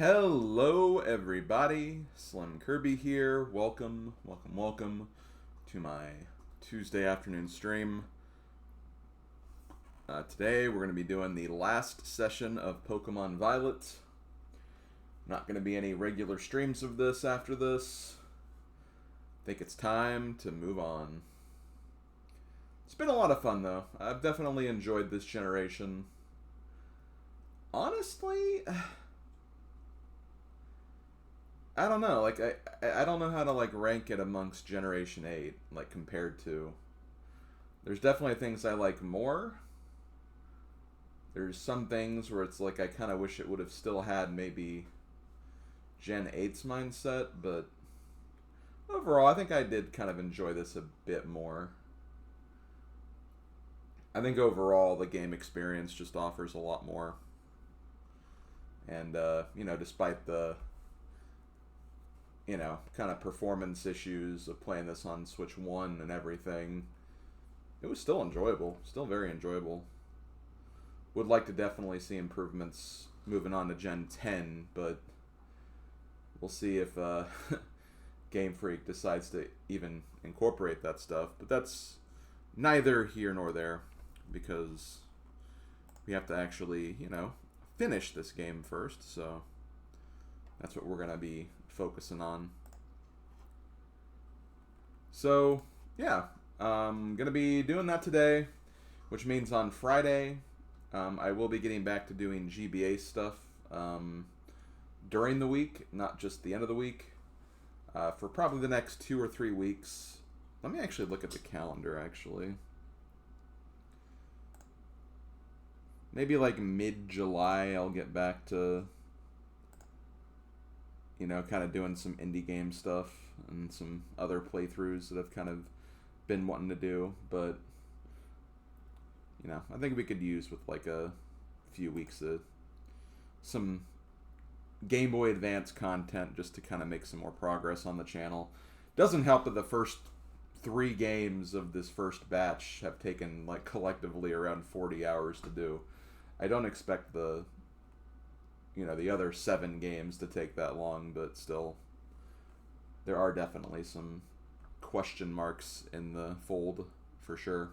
Hello, everybody. Slim Kirby here. Welcome to my Tuesday afternoon stream. Today, we're going to be doing the last session of Pokemon Violet. Not going to be any regular streams of this after this. I think it's time to move on. It's been a lot of fun, though. I've definitely enjoyed this generation. Honestly, I don't know. Like, I don't know how to, like, rank it amongst Generation 8, like, compared to... There's definitely things I like more. There's some things where it's like I kind of wish it would have still had maybe Gen 8's mindset, but overall, I think I did kind of enjoy this a bit more. I think overall, the game experience just offers a lot more. And, you know, despite the... kind of performance issues of playing this on Switch 1 and everything, it was still enjoyable. Still very enjoyable. Would like to definitely see improvements moving on to Gen 10, but we'll see if Game Freak decides to even incorporate that stuff. But that's neither here nor there, because we have to actually, finish this game first, so that's what we're going to be focusing on. So, yeah, I'm going to be doing that today, which means on Friday, I will be getting back to doing GBA stuff during the week, not just the end of the week, for probably the next 2 or 3 weeks. Let me actually look at the calendar, actually. Maybe like mid-July I'll get back to... kind of doing some indie game stuff and some other playthroughs that I've kind of been wanting to do, but, I think we could use with like a few weeks of some Game Boy Advance content just to kind of make some more progress on the channel. Doesn't help that the first 3 games of this first batch have taken like collectively around 40 hours to do. I don't expect the other 7 games to take that long, but still, there are definitely some question marks in the fold, for sure.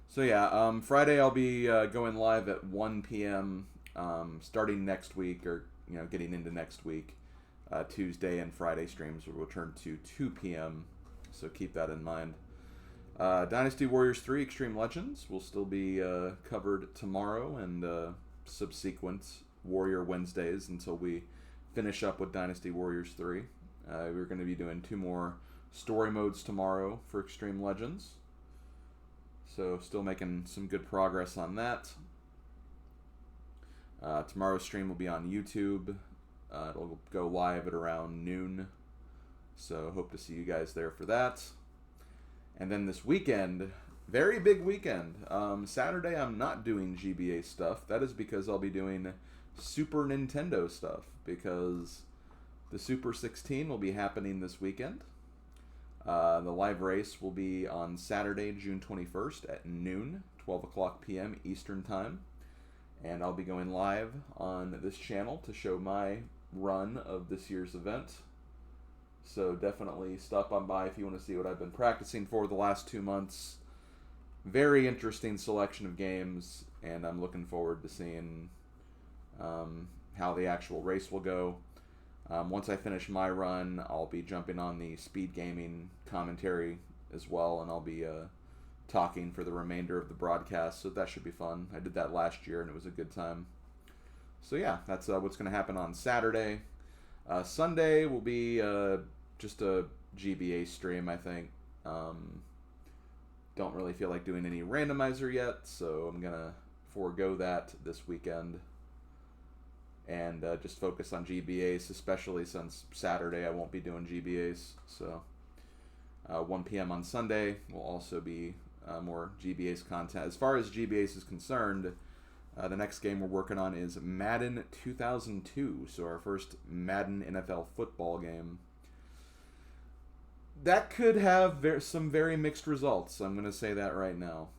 So yeah, Friday I'll be going live at 1 p.m. Starting next week, or, getting into next week. Tuesday and Friday streams will return to 2 p.m., so keep that in mind. Dynasty Warriors 3 Extreme Legends will still be covered tomorrow, and subsequent Warrior Wednesdays until we finish up with Dynasty Warriors 3. We're going to be doing 2 more story modes tomorrow for Extreme Legends. So still making some good progress on that. Tomorrow's stream will be on YouTube. It'll go live at around noon. So hope to see you guys there for that. And then this weekend... Very big weekend. Saturday I'm not doing GBA stuff. That is because I'll be doing Super Nintendo stuff, because the Super 16 will be happening this weekend. The live race will be on Saturday, June 21st at noon, 12 o'clock p.m. Eastern Time. And I'll be going live on this channel to show my run of this year's event. So definitely stop on by if you want to see what I've been practicing for the last 2 months. Very interesting selection of games, and I'm looking forward to seeing how the actual race will go. Once I finish my run, I'll be jumping on the Speed Gaming commentary as well, and I'll be talking for the remainder of the broadcast, so that should be fun. I did that last year, and it was a good time. So yeah, that's what's going to happen on Saturday. Sunday will be just a GBA stream, I think. Don't really feel like doing any randomizer yet, so I'm going to forego that this weekend and just focus on GBAs, especially since Saturday I won't be doing GBAs. So 1 p.m. on Sunday will also be more GBAs content. As far as GBAs is concerned, the next game we're working on is Madden 2002, so our first Madden NFL football game. That could have some very mixed results. I'm going to say that right now.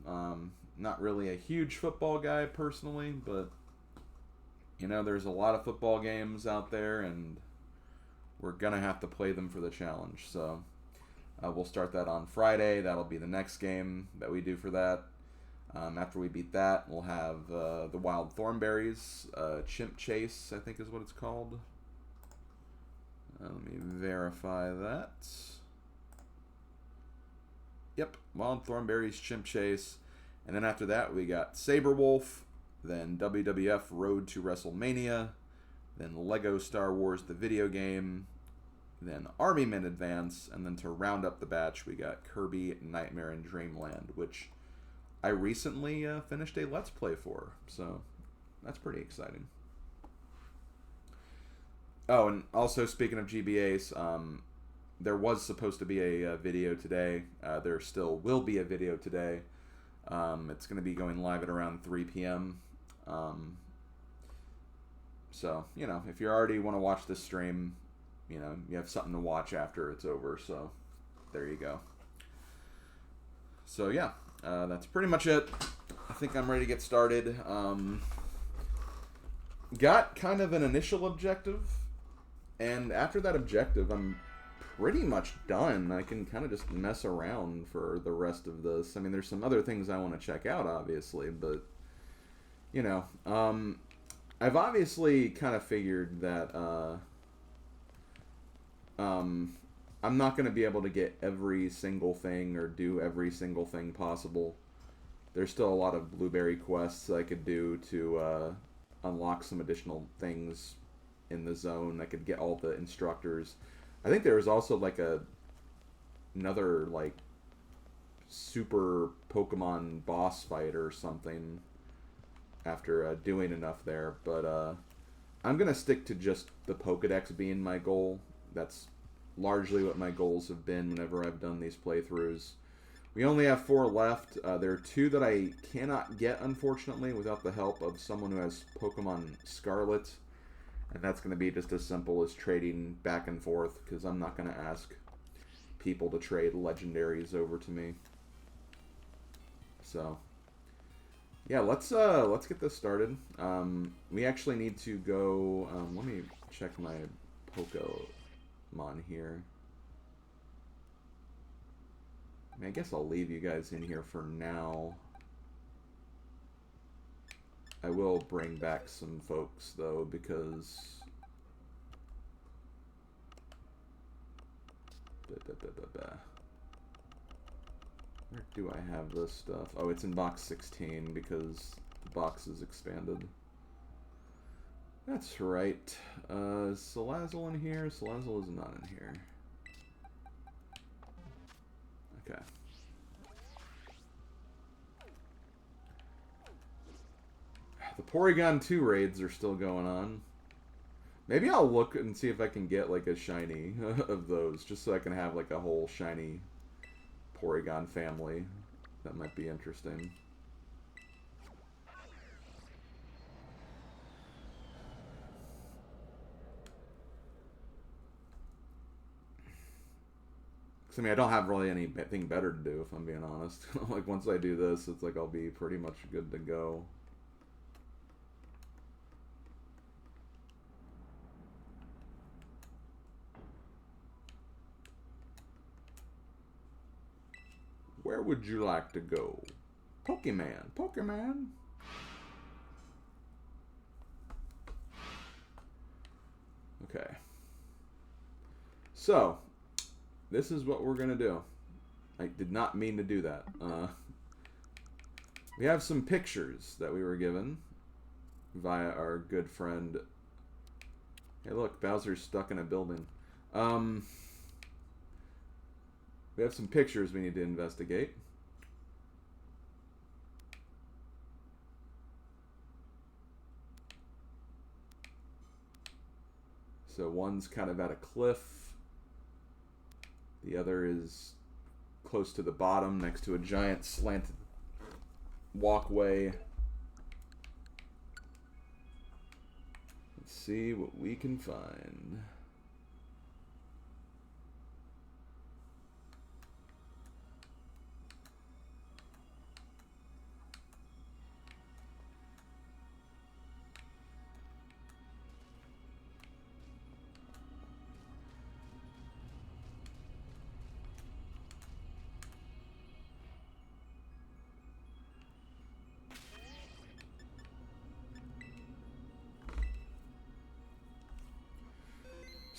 Not really a huge football guy personally, but you know, there's a lot of football games out there, and we're gonna have to play them for the challenge. So we'll start that on Friday. That'll be the next game that we do for that. After we beat that, we'll have the Wild Thornberries Chimp Chase, I think is what it's called. Let me verify that. Yep, Wild Thornberries Chimp Chase. And then after that, we got Saberwolf, then WWF Road to WrestleMania, then Lego Star Wars the video game, then Army Men Advance, and then to round up the batch, we got Kirby Nightmare in Dreamland, which I recently finished a Let's Play for, so that's pretty exciting. Oh, and also speaking of GBAs, there was supposed to be a video today. There still will be a video today. It's going to be going live at around 3 p.m. So, you know, if you already want to watch this stream, you know, you have something to watch after it's over. So, there you go. So, yeah, that's pretty much it. I think I'm ready to get started. Got kind of an initial objective. And after that objective, I'm pretty much done. I can kind of just mess around for the rest of this. I mean, there's some other things I want to check out, obviously, but, you know, I've obviously kind of figured that I'm not going to be able to get every single thing or do every single thing possible. There's still a lot of blueberry quests I could do to unlock some additional things in the zone. I could get all the instructors. I think there was also like another like super Pokemon boss fight or something after doing enough there, but I'm gonna stick to just the Pokedex being my goal. That's largely what my goals have been whenever I've done these playthroughs. We only have 4 left. There are 2 that I cannot get, unfortunately, without the help of someone who has Pokemon Scarlet. And that's going to be just as simple as trading back and forth, because I'm not going to ask people to trade legendaries over to me. So, yeah, let's get this started. We actually need to go. Let me check my Pokemon here. I mean, I guess I'll leave you guys in here for now. I will bring back some folks, though, because where do I have this stuff? Oh, it's in box 16 because the box is expanded. That's right. Is Salazzle in here? Salazzle is not in here. Okay. The Porygon 2 raids are still going on. Maybe I'll look and see if I can get like a shiny of those, just so I can have like a whole shiny Porygon family. That might be interesting. I mean, I don't have really anything better to do, if I'm being honest. Like, once I do this, it's like I'll be pretty much good to go. Where would you like to go? Pokemon. Pokemon. Okay. So, this is what we're going to do. I did not mean to do that. We have some pictures that we were given via our good friend. Hey, look, Bowser's stuck in a building. We have some pictures we need to investigate. So one's kind of at a cliff. The other is close to the bottom next to a giant slanted walkway. Let's see what we can find.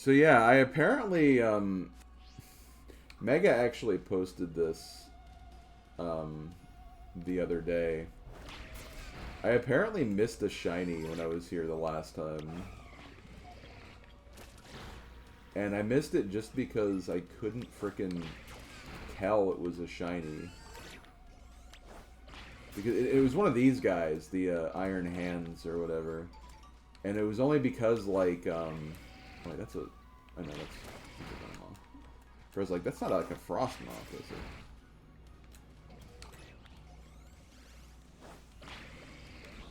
So yeah, I apparently Mega actually posted this the other day. I apparently missed a shiny when I was here the last time. And I missed it just because I couldn't frickin' tell it was a shiny. Because it was one of these guys, the Iron Hands or whatever. And it was only because, like, wait, that's a... I know, that's a Venomon. I was like, that's not like a Frostmoth, is it?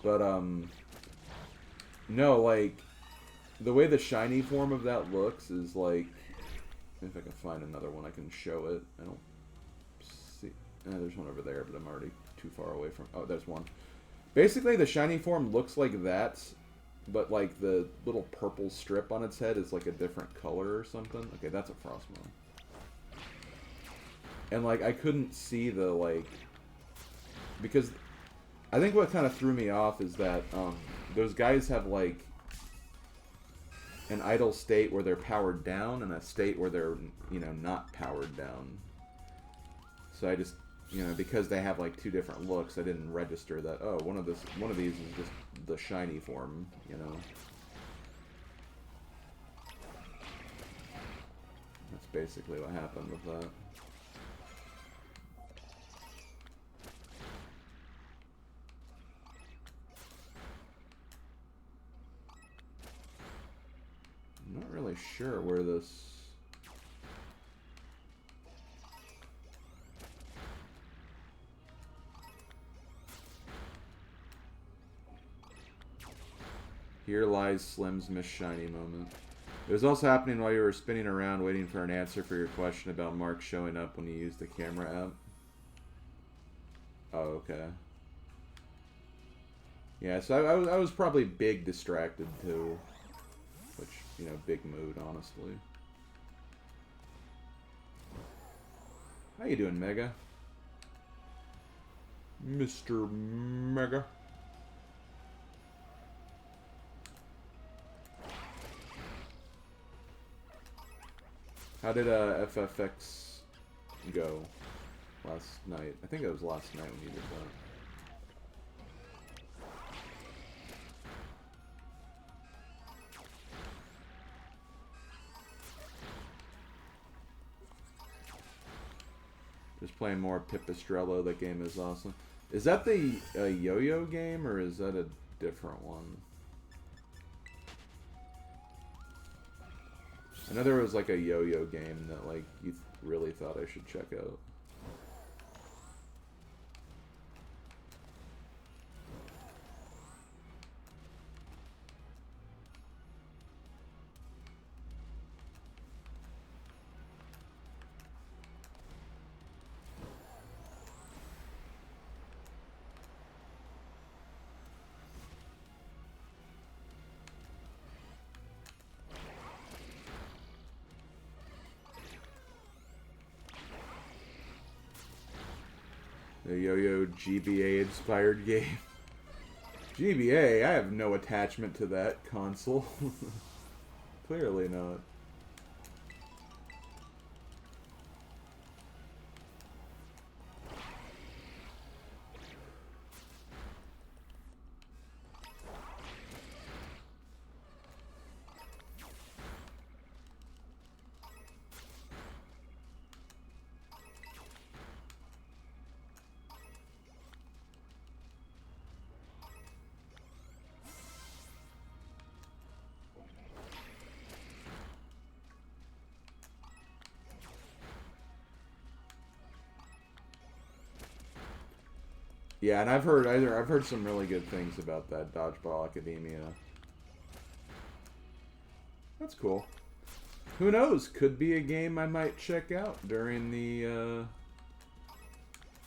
But, no, like, the way the shiny form of that looks is, like, if I can find another one, I can show it. I don't see... there's one over there, but I'm already too far away from... Oh, there's one. Basically, the shiny form looks like that, but, like, the little purple strip on its head is, like, a different color or something. Okay, that's a Frostmoth. And, like, I couldn't see the, like... Because I think what kind of threw me off is that those guys have, like, an idle state where they're powered down and a state where they're, you know, not powered down. So I just, you know, because they have, like, two different looks, I didn't register that, oh, one of these is just the shiny form, you know. That's basically what happened with that. I'm not really sure where this... Here lies Slim's Miss Shiny moment. It was also happening while you were spinning around waiting for an answer for your question about Mark showing up when you used the camera app. Oh, okay. Yeah, so I was probably big distracted too. Which, you know, big mood, honestly. How you doing, Mega? Mr. Mega. How did FFX go last night? I think it was last night when you did that. Just playing more Pipistrello. That game is awesome. Is that the yo-yo game, or is that a different one? I know there was like a yo-yo game that like you really thought I should check out. The yo-yo GBA inspired game. GBA? I have no attachment to that console. Clearly not. Yeah, and I've heard some really good things about that Dodgeball Academia. That's cool. Who knows? Could be a game I might check out during the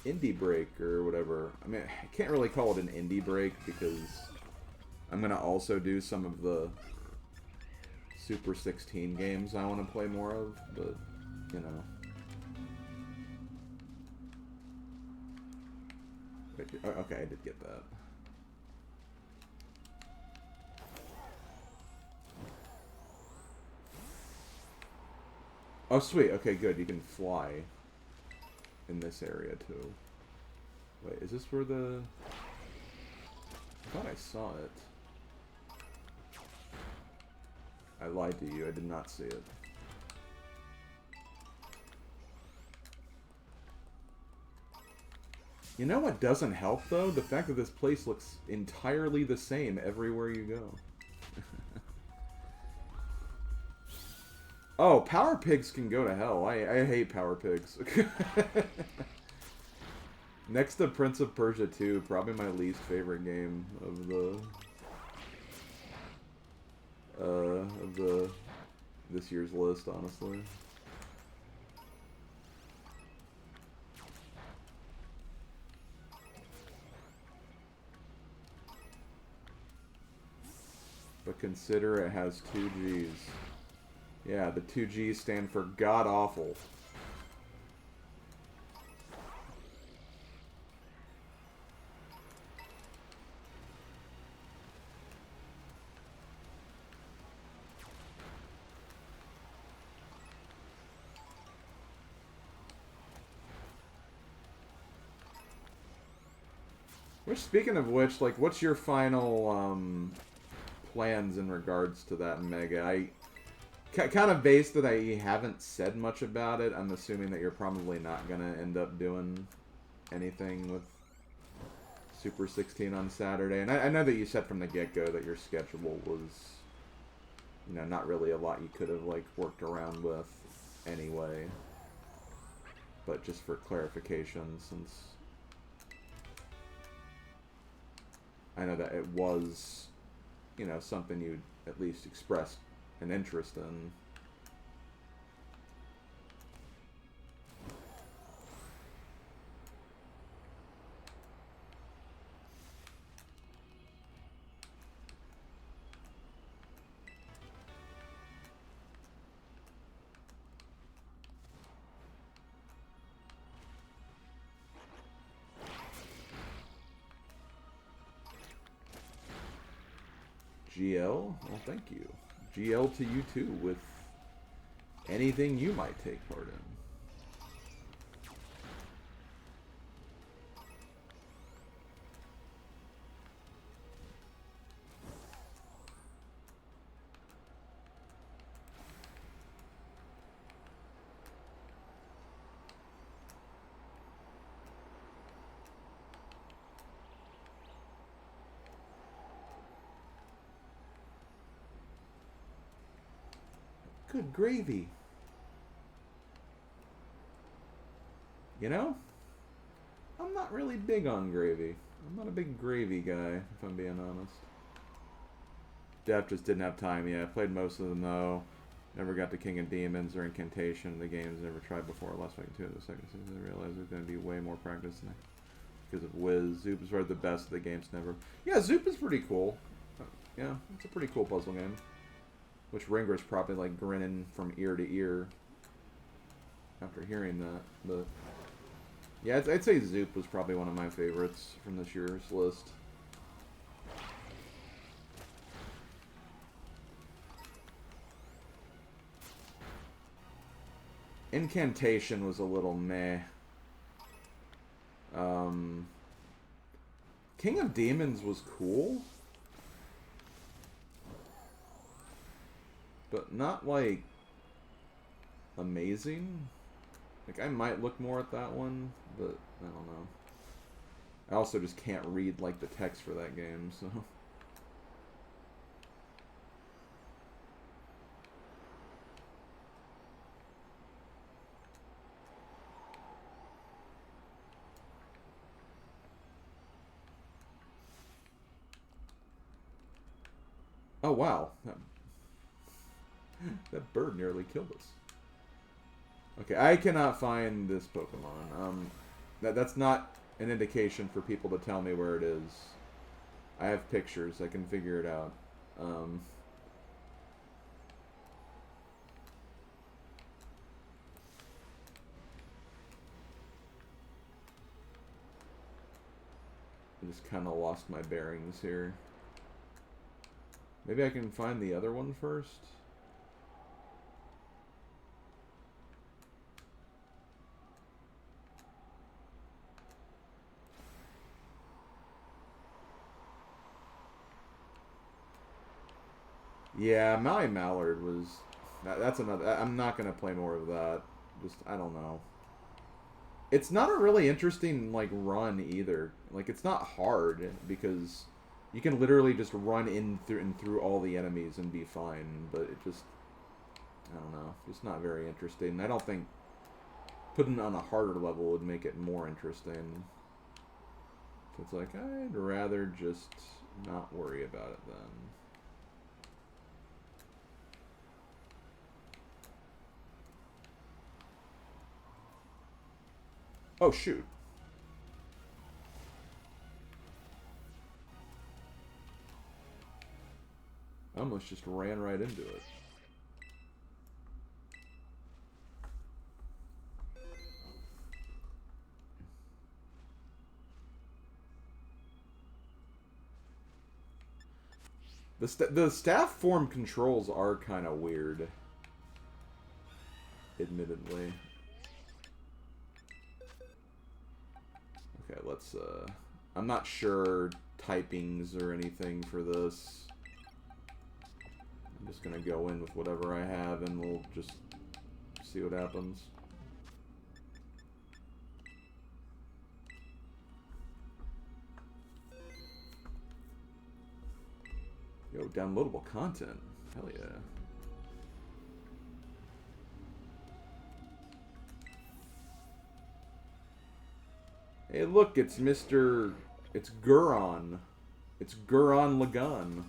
indie break or whatever. I mean, I can't really call it an indie break because I'm gonna also do some of the Super 16 games I want to play more of, but you know. Okay, I did get that. Oh, sweet. Okay, good. You can fly in this area, too. Wait, is this where the... I thought I saw it. I lied to you. I did not see it. You know what doesn't help, though? The fact that this place looks entirely the same everywhere you go. Oh, Power Pigs can go to hell. I hate Power Pigs. Next to Prince of Persia 2, probably my least favorite game of the this year's list, honestly. But consider it has 2 G's. Yeah, the 2 G's stand for god-awful. Which, speaking of which, like, what's your final, plans in regards to that Mega? Kind of based that I haven't said much about it, I'm assuming that you're probably not going to end up doing anything with Super 16 on Saturday. And I know that you said from the get-go that your schedule was, you know, not really a lot you could have, like, worked around with anyway. But just for clarification, since I know that it was, you know, something you'd at least expressed an interest in. GL? Well, thank you. GL to you too, with anything you might take part in. Good gravy. You know, I'm not really big on gravy. I'm not a big gravy guy, if I'm being honest. Def just didn't have time. Yeah, I played most of them though. Never got to King of Demons or Incantation. The games never tried before. Last week too. The second season, I realized there's going to be way more practice than because of Wiz. Zoop is probably the best of the games never. Yeah, Zoop is pretty cool. Yeah, it's a pretty cool puzzle game. Which Ringer's probably like grinning from ear to ear after hearing that. But yeah, I'd say Zoop was probably one of my favorites from this year's list. Incantation was a little meh. King of Demons was cool. But not, like, amazing. Like, I might look more at that one, but I don't know. I also just can't read, like, the text for that game, so... Oh, wow. That bird nearly killed us. Okay, I cannot find this Pokemon. That's not an indication for people to tell me where it is. I have pictures. I can figure it out. I just kind of lost my bearings here. Maybe I can find the other one first? Yeah, Maui Mallard was... that's another... I'm not going to play more of that. Just, I don't know. It's not a really interesting, like, run either. Like, it's not hard, because you can literally just run in through and through all the enemies and be fine, but it just... I don't know. It's not very interesting. I don't think putting it on a harder level would make it more interesting. So it's like, I'd rather just not worry about it then. Oh, shoot. I almost just ran right into it. The staff form controls are kind of weird, admittedly. Okay, let's, I'm not sure typings or anything for this. I'm just gonna go in with whatever I have and we'll just see what happens. Yo, downloadable content. Hell yeah. Hey, look, it's Mr. It's Guron. It's Guron Lagan.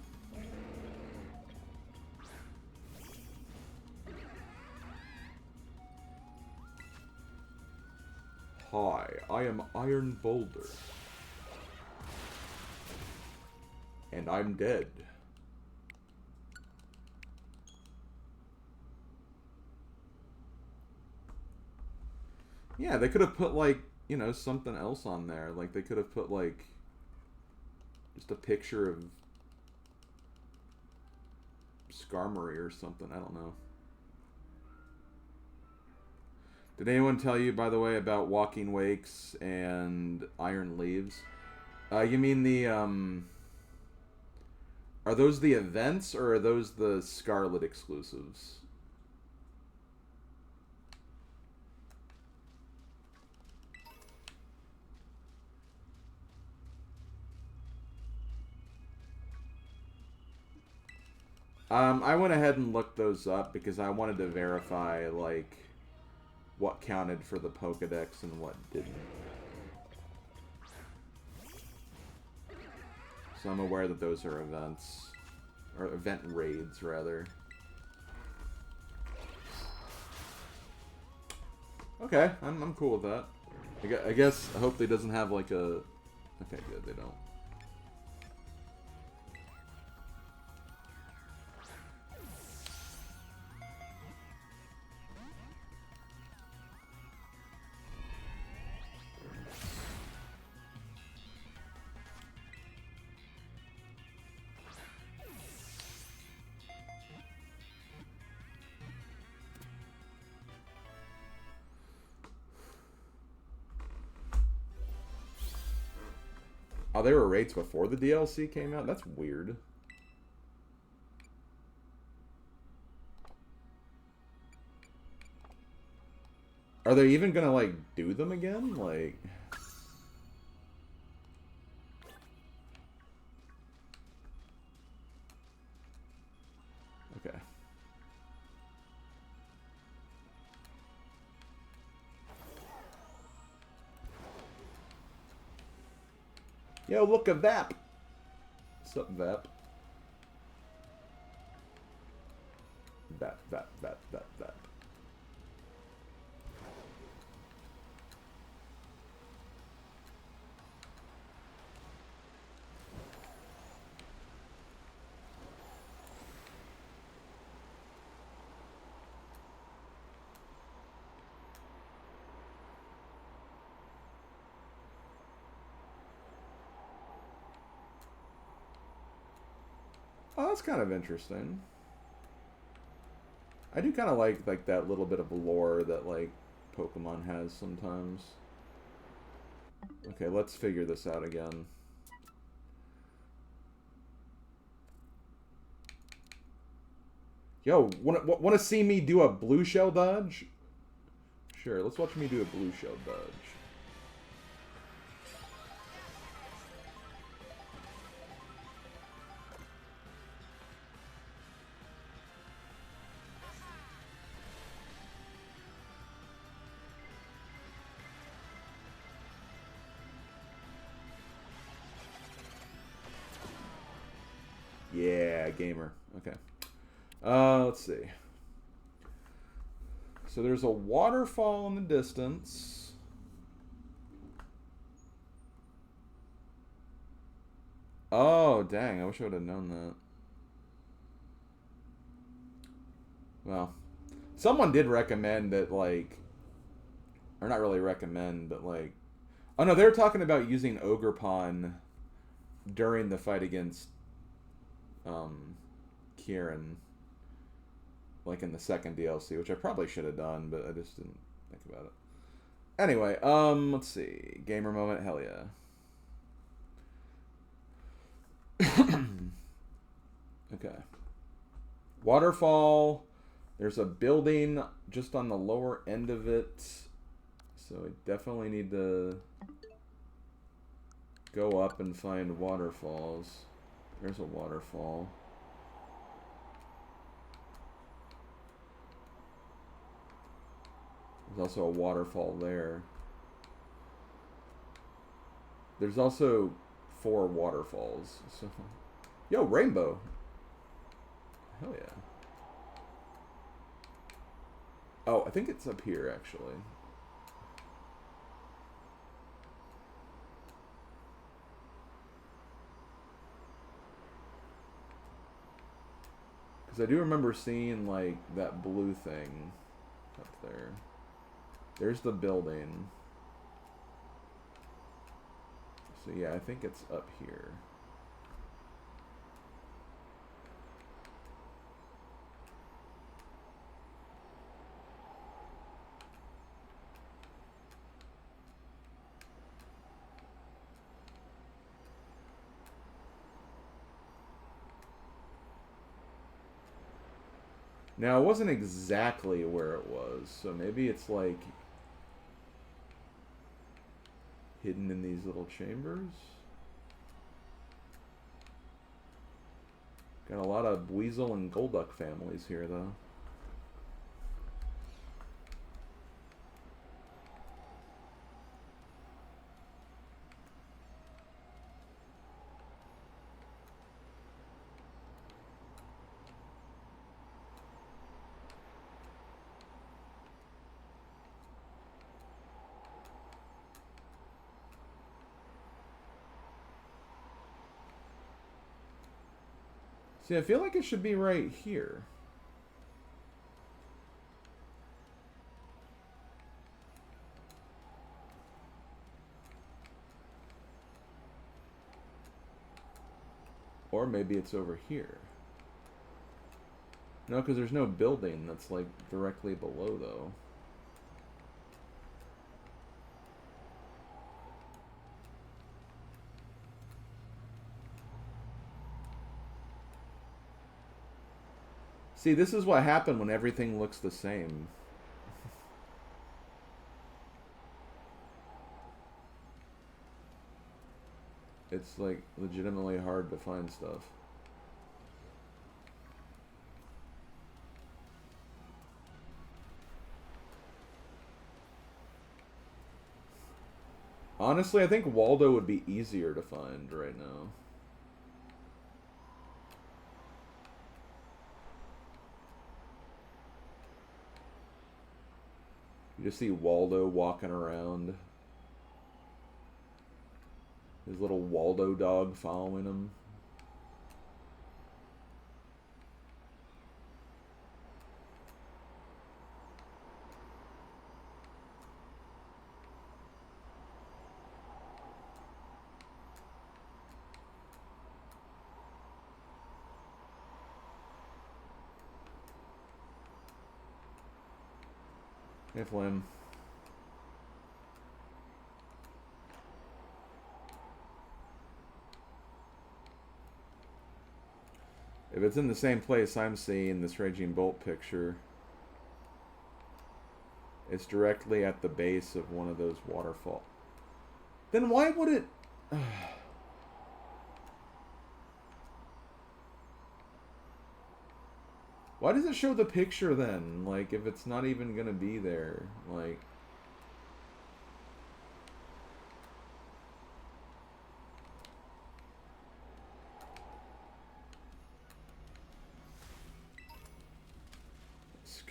Hi, I am Iron Boulder. And I'm dead. Yeah, they could have put, like, you know, something else on there. Like, they could have put, like, just a picture of Skarmory or something. I don't know. Did anyone tell you, by the way, about Walking Wakes and Iron Leaves? You mean the, Are those the events, or are those the Scarlet exclusives? I went ahead and looked those up because I wanted to verify, like, what counted for the Pokedex and what didn't. So I'm aware that those are events. Or event raids, rather. Okay, I'm cool with that. I guess, I hope they doesn't have, like, a... Okay, good, they don't. Oh, there were raids before the DLC came out? That's weird. Are they even gonna, like, do them again? Like... Okay. Yo, look at Vap! What's up, Vap? Vap, Vap, Vap, Vap, Vap. Oh, that's kind of interesting. I do kind of like that little bit of lore that, like, Pokemon has sometimes. Okay, let's figure this out again. Yo, want to see me do a blue shell dodge? Sure, let's watch me do a blue shell dodge. Yeah, gamer. Okay. Let's see. So there's a waterfall in the distance. Oh, dang. I wish I would have known that. Well, someone did recommend that, like... Or not really recommend, but, like... Oh, no, they were talking about using Ogerpon during the fight against Kieran, like in the second DLC, which I probably should have done, but I just didn't think about it. Anyway, let's see. Gamer moment, hell yeah. Okay. Waterfall. There's a building just on the lower end of it, so I definitely need to go up and find waterfalls. There's a waterfall. There's also a waterfall there. There's also 4 waterfalls. So, yo, rainbow. Hell yeah. Oh, I think it's up here, actually. Because I do remember seeing, like, that blue thing up there. There's the building. So, yeah, I think it's up here. Now, it wasn't exactly where it was, so maybe it's, like, hidden in these little chambers. Got a lot of Weasel and Golduck families here, though. See, I feel like it should be right here. Or maybe it's over here. No, because there's no building that's, like, directly below, though. See, this is what happened when everything looks the same. It's, like, legitimately hard to find stuff. Honestly, I think Waldo would be easier to find right now. You just see Waldo walking around. His little Waldo dog following him. Hey, Flynn. If it's in the same place I'm seeing this Raging Bolt picture, it's directly at the base of one of those waterfalls. Then why would it... Why does it show the picture then? Like, if it's not even gonna be there. Like...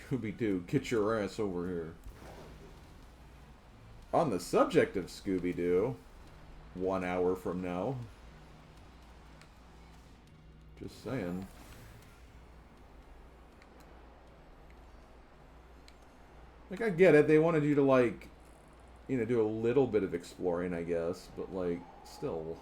Scooby-Doo, get your ass over here. On the subject of Scooby-Doo, 1 hour from now. Just saying. Like, I get it. They wanted you to, like, you know, do a little bit of exploring, I guess. But, like, still...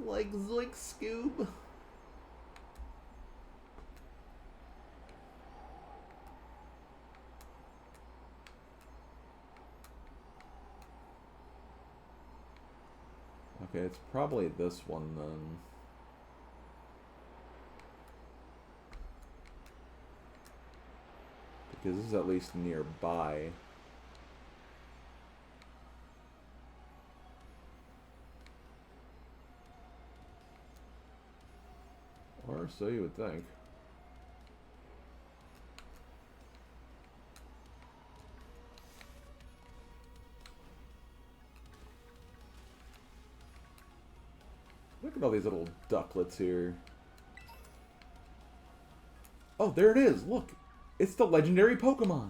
Like Zoink Scoob. Okay, it's probably this one then. Because this is at least nearby. Or so you would think. Look at all these little ducklets here. Oh, there it is. Look. It's the legendary Pokemon.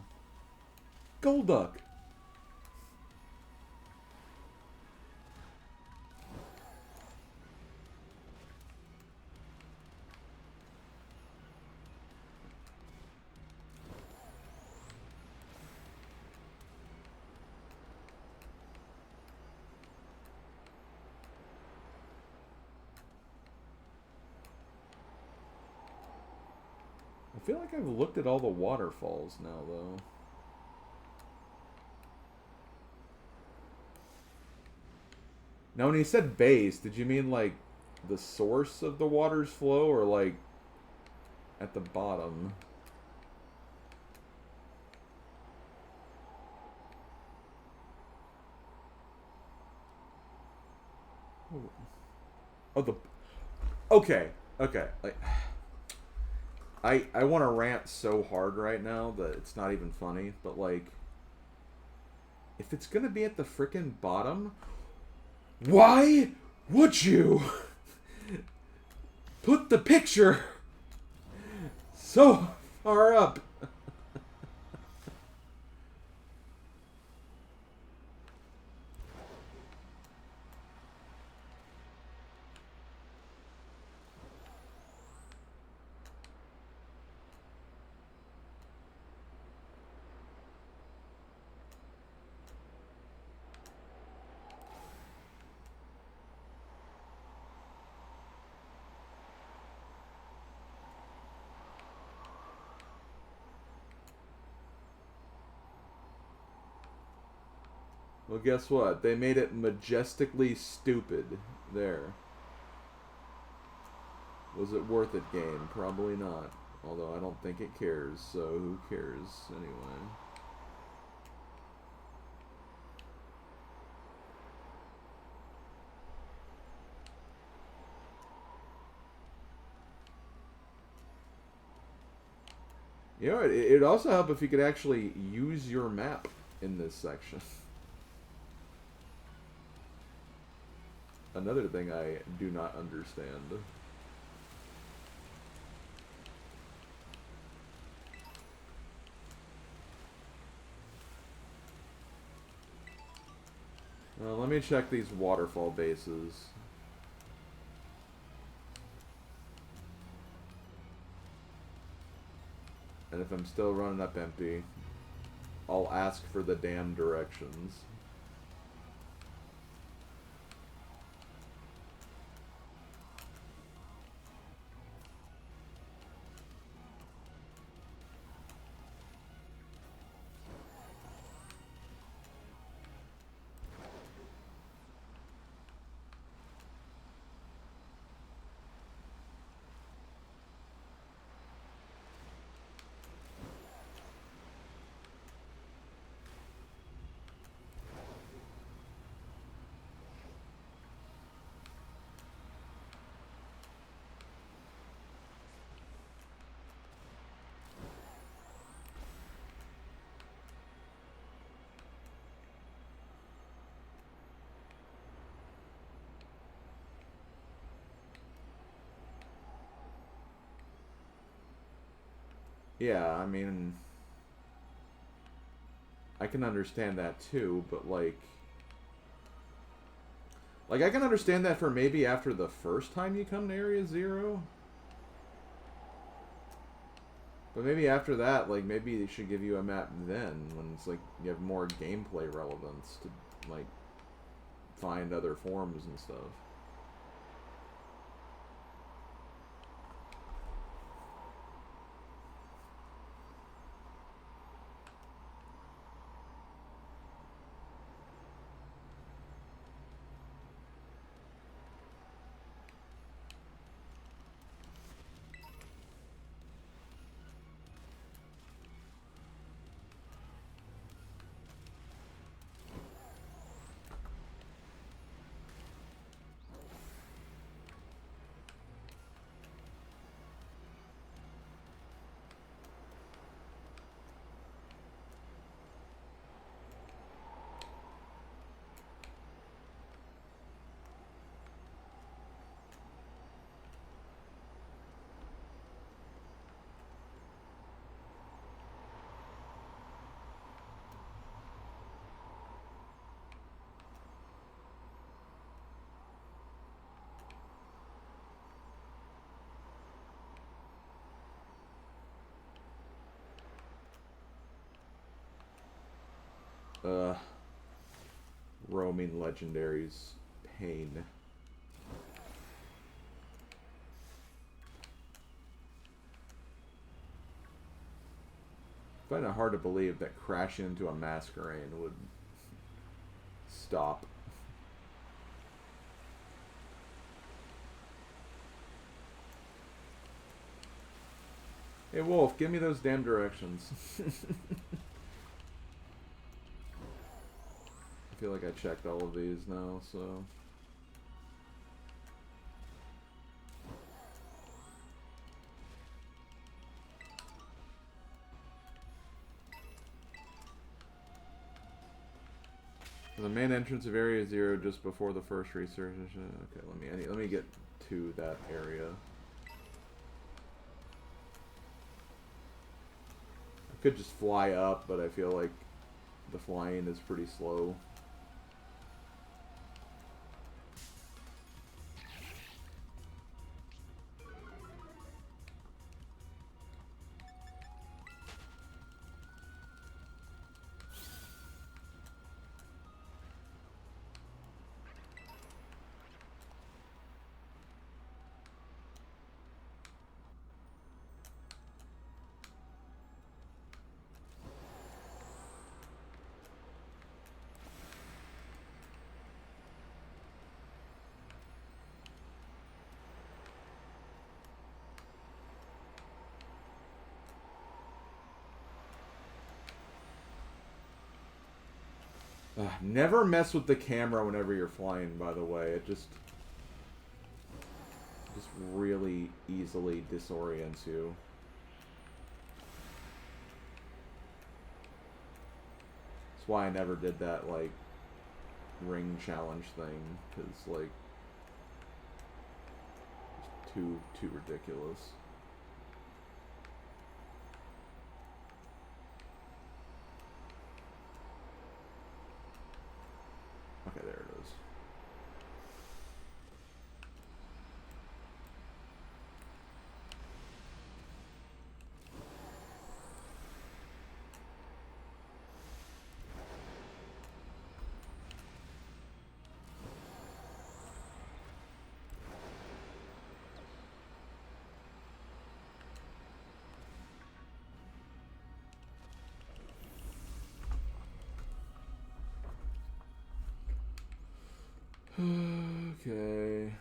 Golduck. I feel like I've looked at all the waterfalls now, though. Now, when you said base, did you mean, like, the source of the water's flow, or, like, at the bottom? Oh, the... Okay, okay, like... I want to rant so hard right now that it's not even funny, but, like, if it's gonna be at the frickin' bottom, why would you put the picture so far up? Well, guess what? They made it majestically stupid. There. Was it worth it, game? Probably not. Although I don't think it cares, so who cares anyway? You know, it'd also help if you could actually use your map in this section. Another thing I do not understand. Let me check these waterfall bases. And if I'm still running up empty, I'll ask for the damn directions. Yeah, I mean, I can understand that too, but like I can understand that for maybe after the first time you come to Area Zero. But maybe after that, like, maybe they should give you a map then, when it's like you have more gameplay relevance to, like, find other forms and stuff. Roaming legendaries. Pain. I find it hard to believe that crashing into a Masquerain would stop. Hey Wolf, give me those damn directions. I feel like I checked all of these now, so... The main entrance of Area Zero just before the first research. Okay, let me get to that area. I could just fly up, but I feel like the flying is pretty slow. Never mess with the camera whenever you're flying, by the way. It just really easily disorients you. That's why I never did that, like, ring challenge thing, because, like, it's too ridiculous. Okay, there Okay.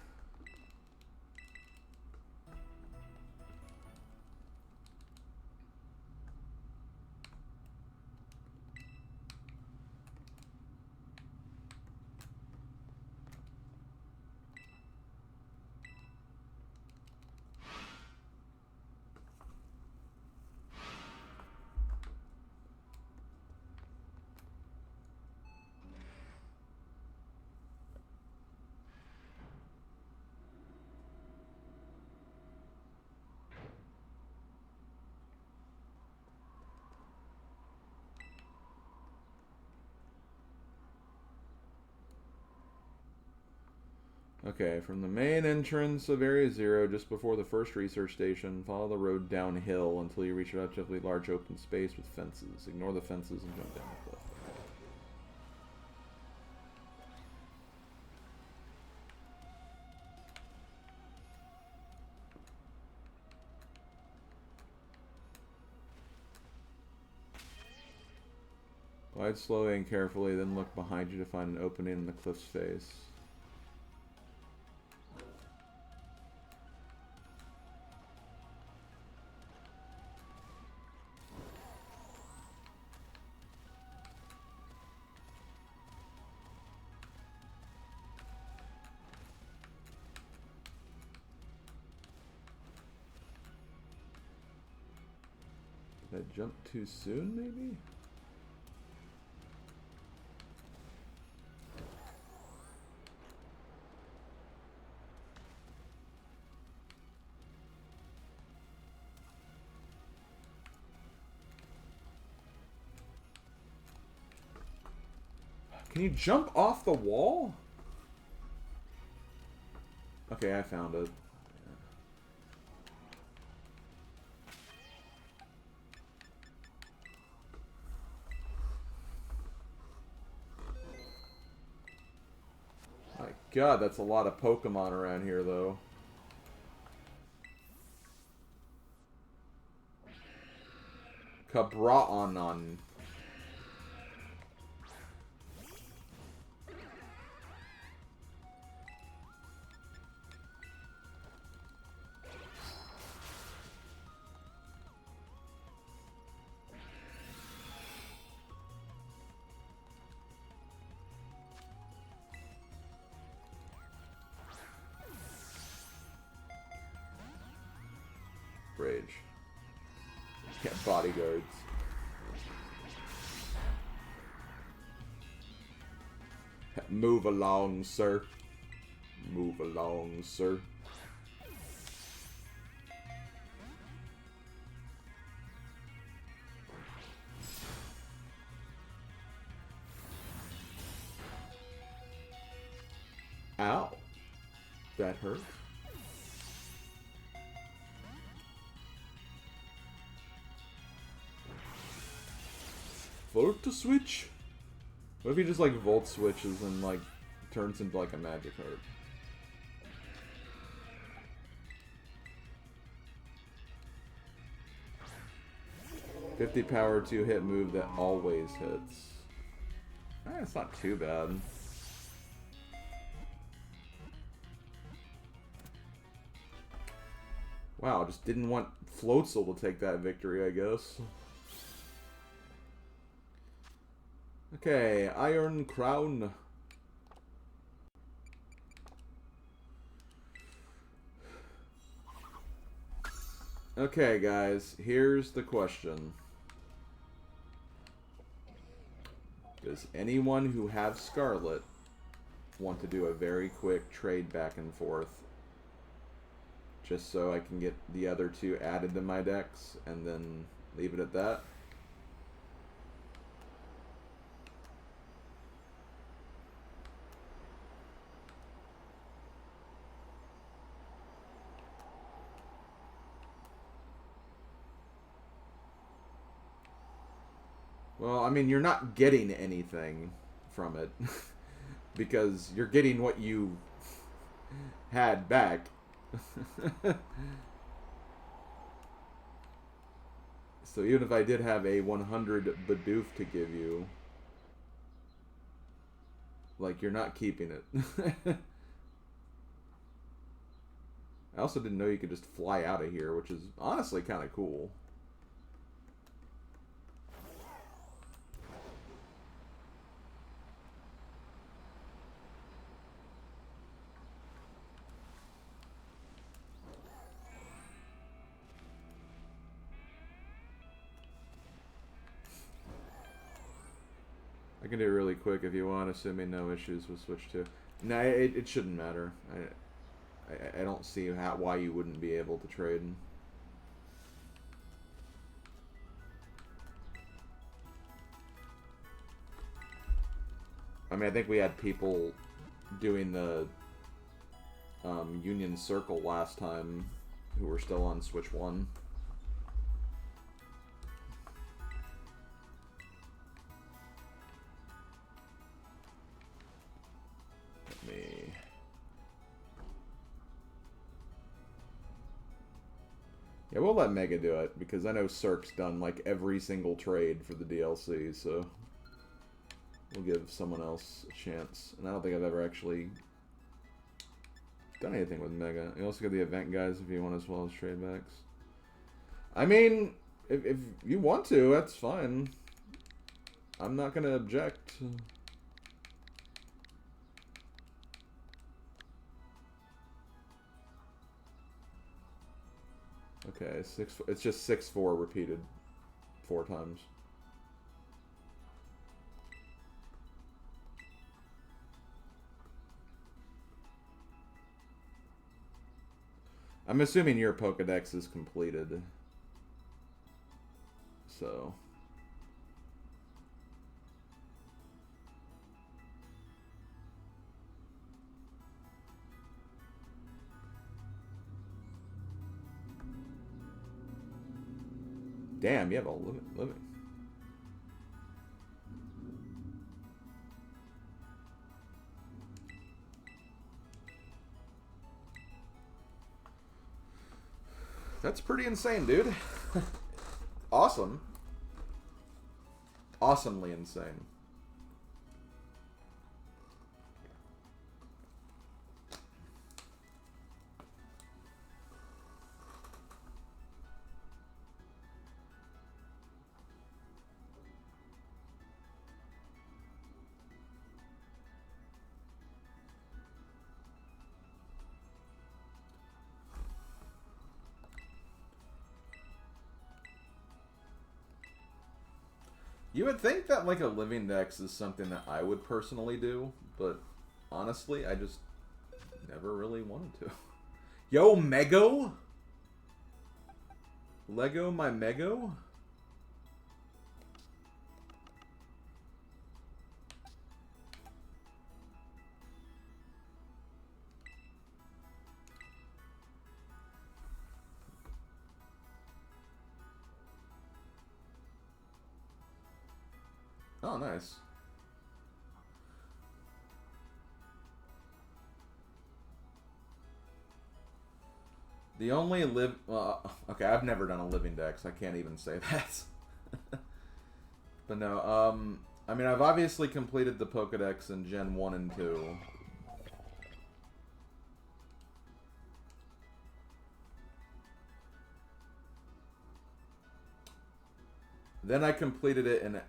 Okay, from the main entrance of Area Zero, just before the first research station, follow the road downhill until you reach a relatively large open space with fences. Ignore the fences and jump down the cliff. Glide slowly and carefully, then look behind you to find an opening in the cliff's face. Did I jump too soon, maybe? Can you jump off the wall? Okay, I found it. My God, that's a lot of Pokemon around here, though. Cabraanon. Rage. Yeah, bodyguards. Move along, sir. Move along, sir. Ow. That hurt. Volt to switch? What if he just like volt switches and like turns into like a magic herb? $50 power 2 hit move that always hits. It's not too bad. Wow, just didn't want Floatzel to take that victory, I guess. Okay, Iron Crown. Okay, guys, here's the question. Does anyone who have Scarlet want to do a very quick trade back and forth? Just so I can get the other two added to my decks and then leave it at that? Well, I mean, you're not getting anything from it because you're getting what you had back. So even if I did have a 100 Bidoof to give you, Like, you're not keeping it. I also didn't know you could just fly out of here, which is honestly kind of cool. I can do it really quick if you want, assuming no issues with Switch 2. No, it shouldn't matter. I don't see why you wouldn't be able to trade. I mean, I think we had people doing the Union Circle last time who were still on Switch 1. Yeah, we'll let Mega do it, because I know Cirque's done, like, every single trade for the DLC, so we'll give someone else a chance. And I don't think I've ever actually done anything with Mega. You also got the event guys if you want, as well as trade backs. I mean, if you want to, that's fine. I'm not going to object. Okay, it's just 6-4 repeated 4 times. I'm assuming your Pokedex is completed. So... Damn, you have a living. That's pretty insane, dude. Awesome. Awesomely insane. You would think that, like, a living dex is something that I would personally do, but honestly, I just never really wanted to. Yo, Mego? Lego my Mego? Oh, nice. The only okay, I've never done a living dex. I can't even say that. But no, I mean, I've obviously completed the Pokedex in Gen 1 and 2. Then I completed it in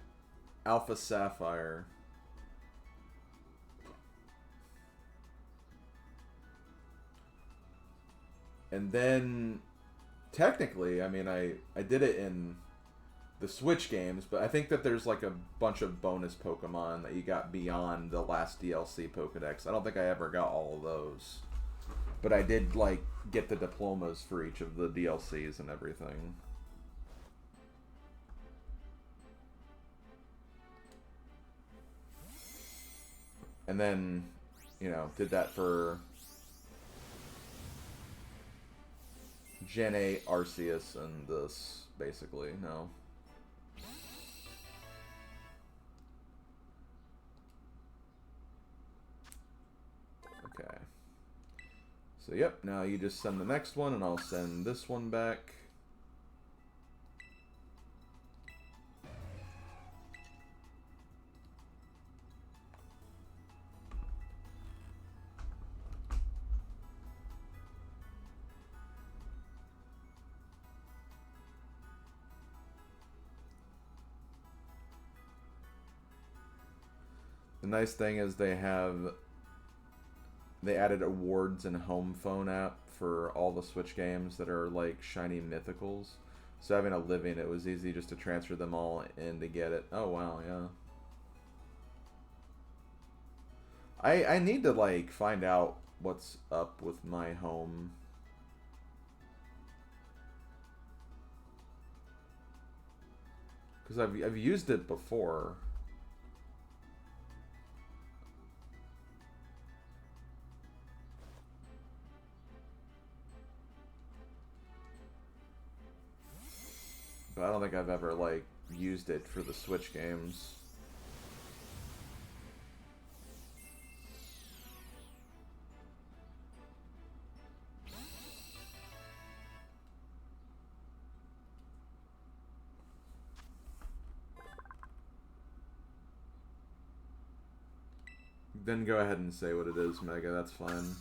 Alpha Sapphire. And then, technically, I mean, I did it in the Switch games, but I think that there's like a bunch of bonus Pokemon that you got beyond the last DLC Pokedex. I don't think I ever got all of those. But I did, like, get the diplomas for each of the DLCs and everything. And then, you know, did that for Gen 8 Arceus and this, basically. No. Okay. So, yep, now you just send the next one, and I'll send this one back. The nice thing is they added awards and home phone app for all the Switch games that are like shiny mythicals. So having a living, it was easy just to transfer them all in to get it. Oh wow, yeah. I need to like find out what's up with my home. Because I've used it before. But I don't think I've ever like used it for the Switch games. Then go ahead and say what it is, Mega. That's fine.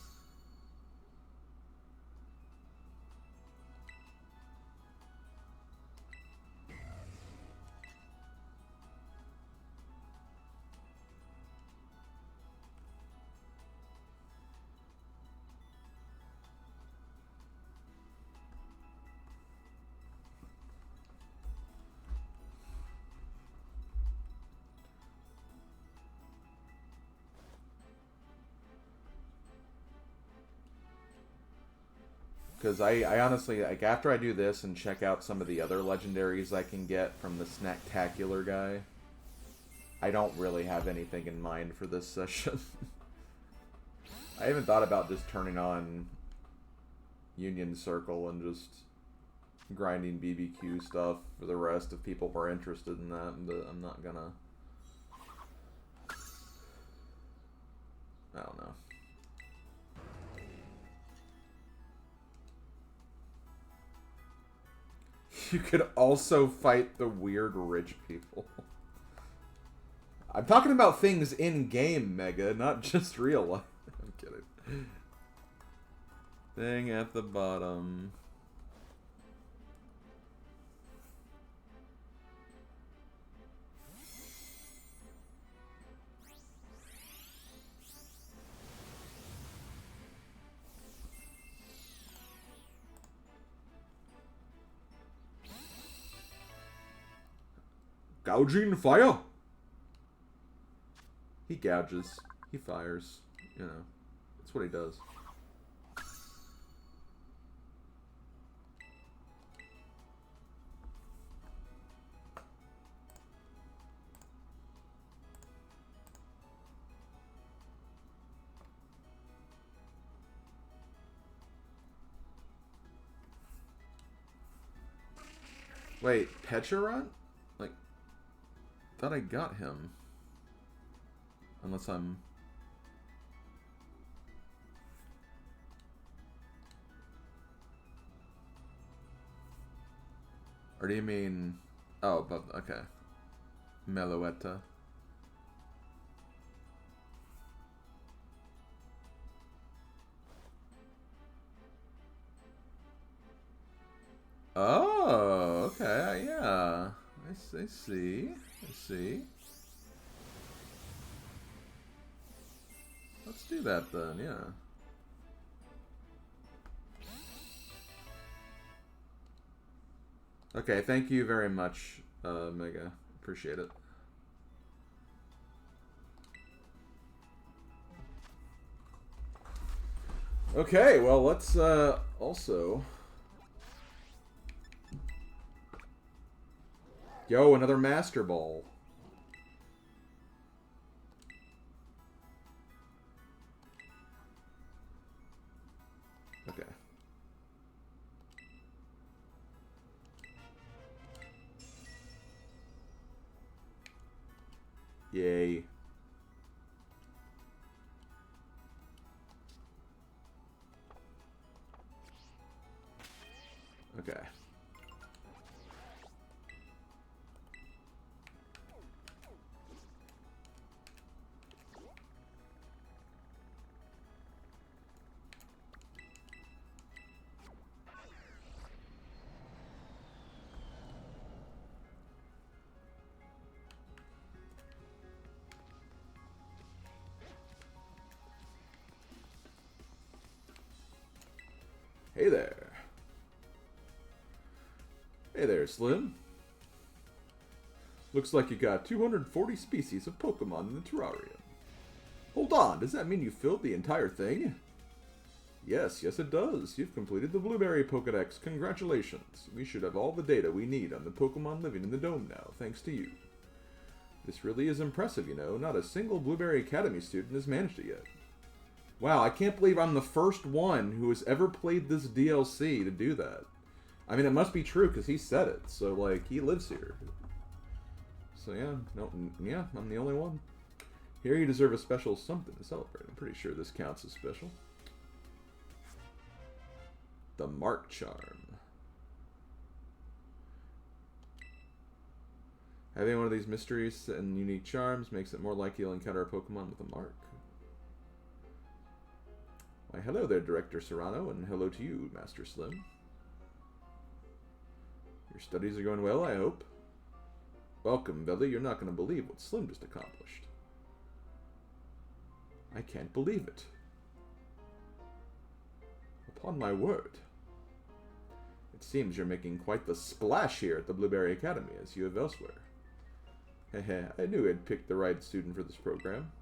Because I honestly, like, after I do this and check out some of the other legendaries I can get from the Snacktacular guy, I don't really have anything in mind for this session. I haven't thought about just turning on Union Circle and just grinding BBQ stuff for the rest if people were interested in that, but I'm not gonna. I don't know. You could also fight the weird rich people. I'm talking about things in-game, Mega, not just real life. I'm kidding. Thing at the bottom. Gouging fire! He gouges. He fires. You know. That's what he does. Wait, Pecharunt? Like, thought I got him. Unless I'm... Or do you mean... Oh, but, okay. Meloetta. Oh, okay, yeah. I see. I see. Let's do that then, yeah. Okay, thank you very much, Mega. Appreciate it. Okay, well, let's also... Yo, another Master Ball. Okay. Yay. Okay. Hey there. Hey there, Slim. Looks like you got 240 species of Pokemon in the terrarium. Hold on, does that mean you filled the entire thing? Yes, it does. You've completed the Blueberry Pokedex. Congratulations. We should have all the data we need on the Pokemon living in the dome now, thanks to you. This really is impressive, you know. Not a single Blueberry Academy student has managed it yet. Wow, I can't believe I'm the first one who has ever played this DLC to do that. I mean, it must be true, because he said it. So, like, he lives here. So, yeah, I'm the only one. Here you deserve a special something to celebrate. I'm pretty sure this counts as special. The Mark Charm. Having one of these mysteries and unique charms makes it more likely you'll encounter a Pokemon with a mark. Why, hello there, Director Serrano, and hello to you, Master Slim. Your studies are going well, I hope. Welcome, Velly. You're not going to believe what Slim just accomplished. I can't believe it. Upon my word. It seems you're making quite the splash here at the Blueberry Academy, as you have elsewhere. Heh, I knew I'd picked the right student for this program.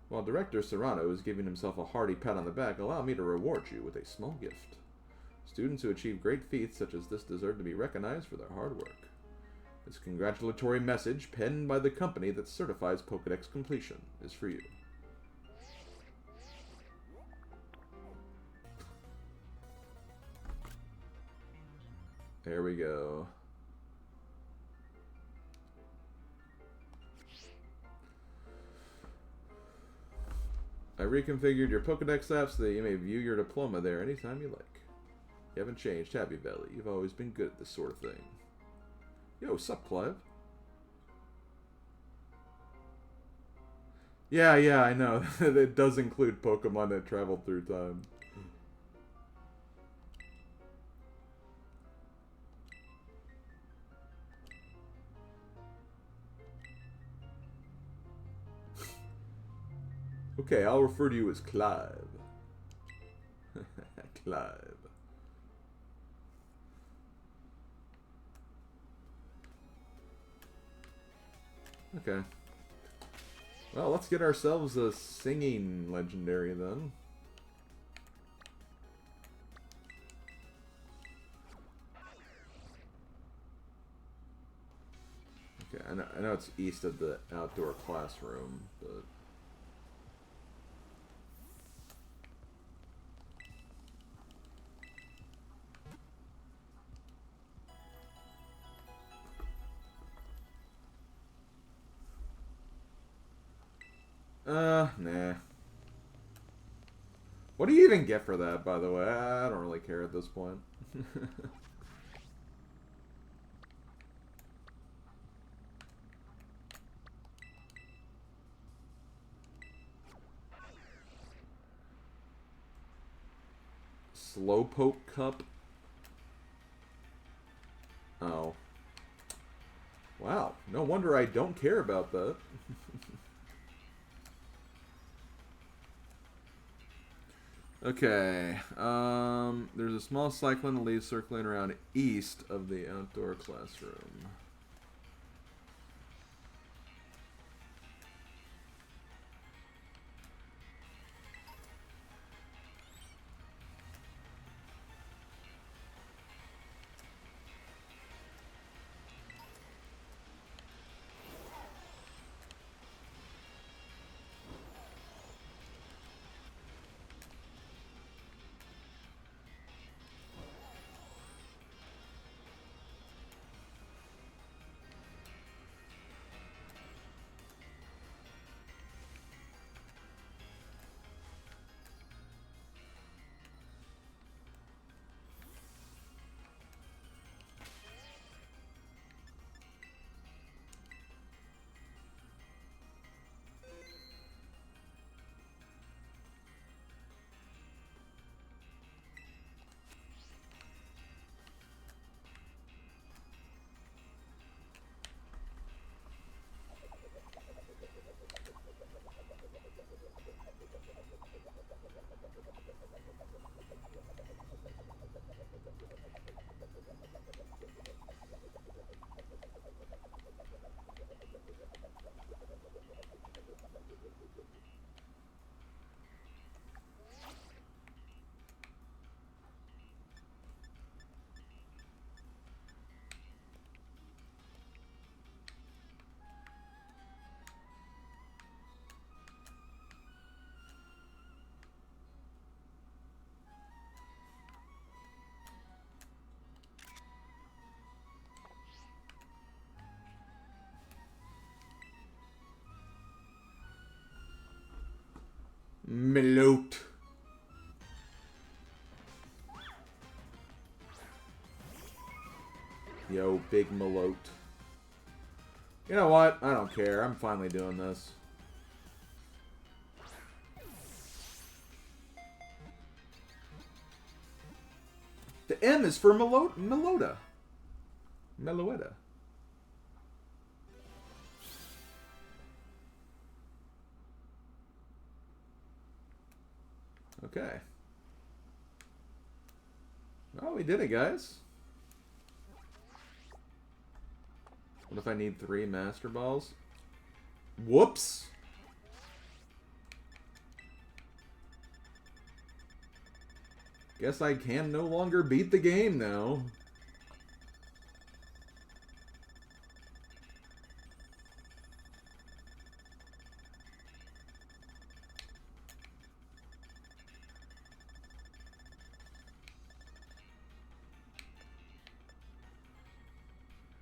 While Director Serrano is giving himself a hearty pat on the back, allow me to reward you with a small gift. Students who achieve great feats such as this deserve to be recognized for their hard work. This congratulatory message, penned by the company that certifies Pokédex completion, is for you. There we go. I reconfigured your Pokédex app so that you may view your diploma there anytime you like. You haven't changed, have you, Belly? You've always been good at this sort of thing. Yo, sup, Clive? Yeah, I know. It does include Pokemon that traveled through time. Okay, I'll refer to you as Clive. Clive. Okay. Well, let's get ourselves a singing legendary then. Okay, I know it's east of the outdoor classroom, but... Nah. What do you even get for that, by the way? I don't really care at this point. Slowpoke Cup? Oh. Wow. No wonder I don't care about that. Okay, there's a small cyclone leaf circling around east of the outdoor classroom. Melote. Yo, big Melote. You know what? I don't care. I'm finally doing this. The M is for Melota. Meloetta. Okay. Oh, we did it, guys. What if I need 3 Master Balls? Whoops! Guess I can no longer beat the game now.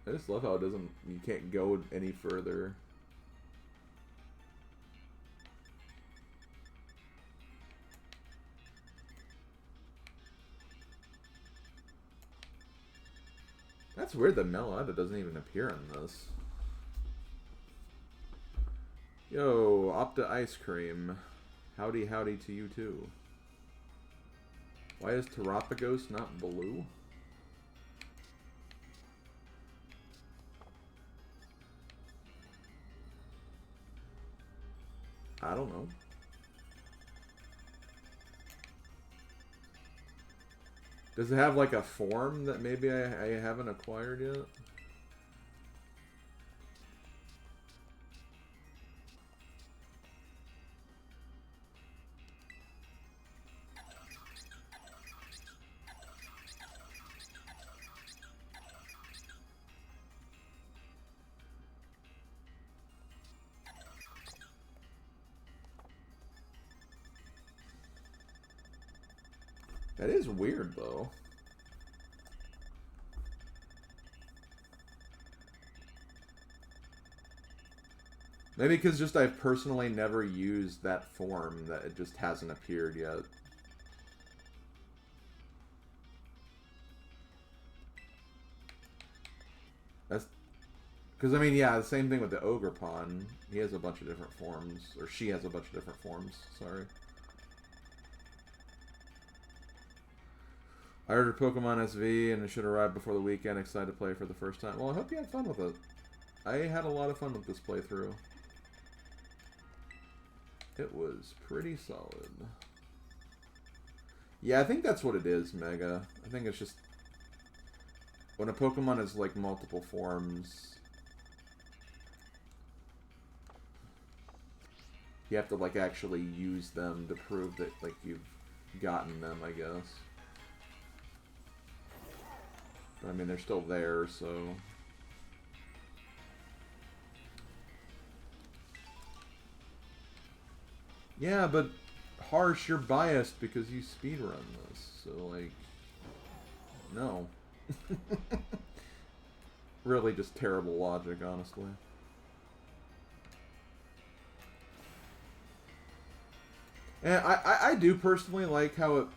I just love how it doesn't... You can't go any further. That's weird that Meloetta doesn't even appear in this. Yo, Opta Ice Cream. Howdy howdy to you too. Why is Terapagos not blue? I don't know. Does it have like a form that maybe I haven't acquired yet? That is weird, though. Maybe because just I've personally never used that form, that it just hasn't appeared yet. That's... Because, I mean, yeah, the same thing with the Ogerpon. He has a bunch of different forms. Or she has a bunch of different forms, sorry. I ordered Pokemon SV and it should arrive before the weekend. Excited to play for the first time. Well, I hope you had fun with it. I had a lot of fun with this playthrough. It was pretty solid. Yeah, I think that's what it is, Mega. I think it's just... When a Pokemon has, like, multiple forms... You have to, like, actually use them to prove that, like, you've gotten them, I guess. I mean, they're still there, so... Yeah, but Harsh, you're biased because you speedrun this, so, like... No. Really just terrible logic, honestly. And I do personally like how it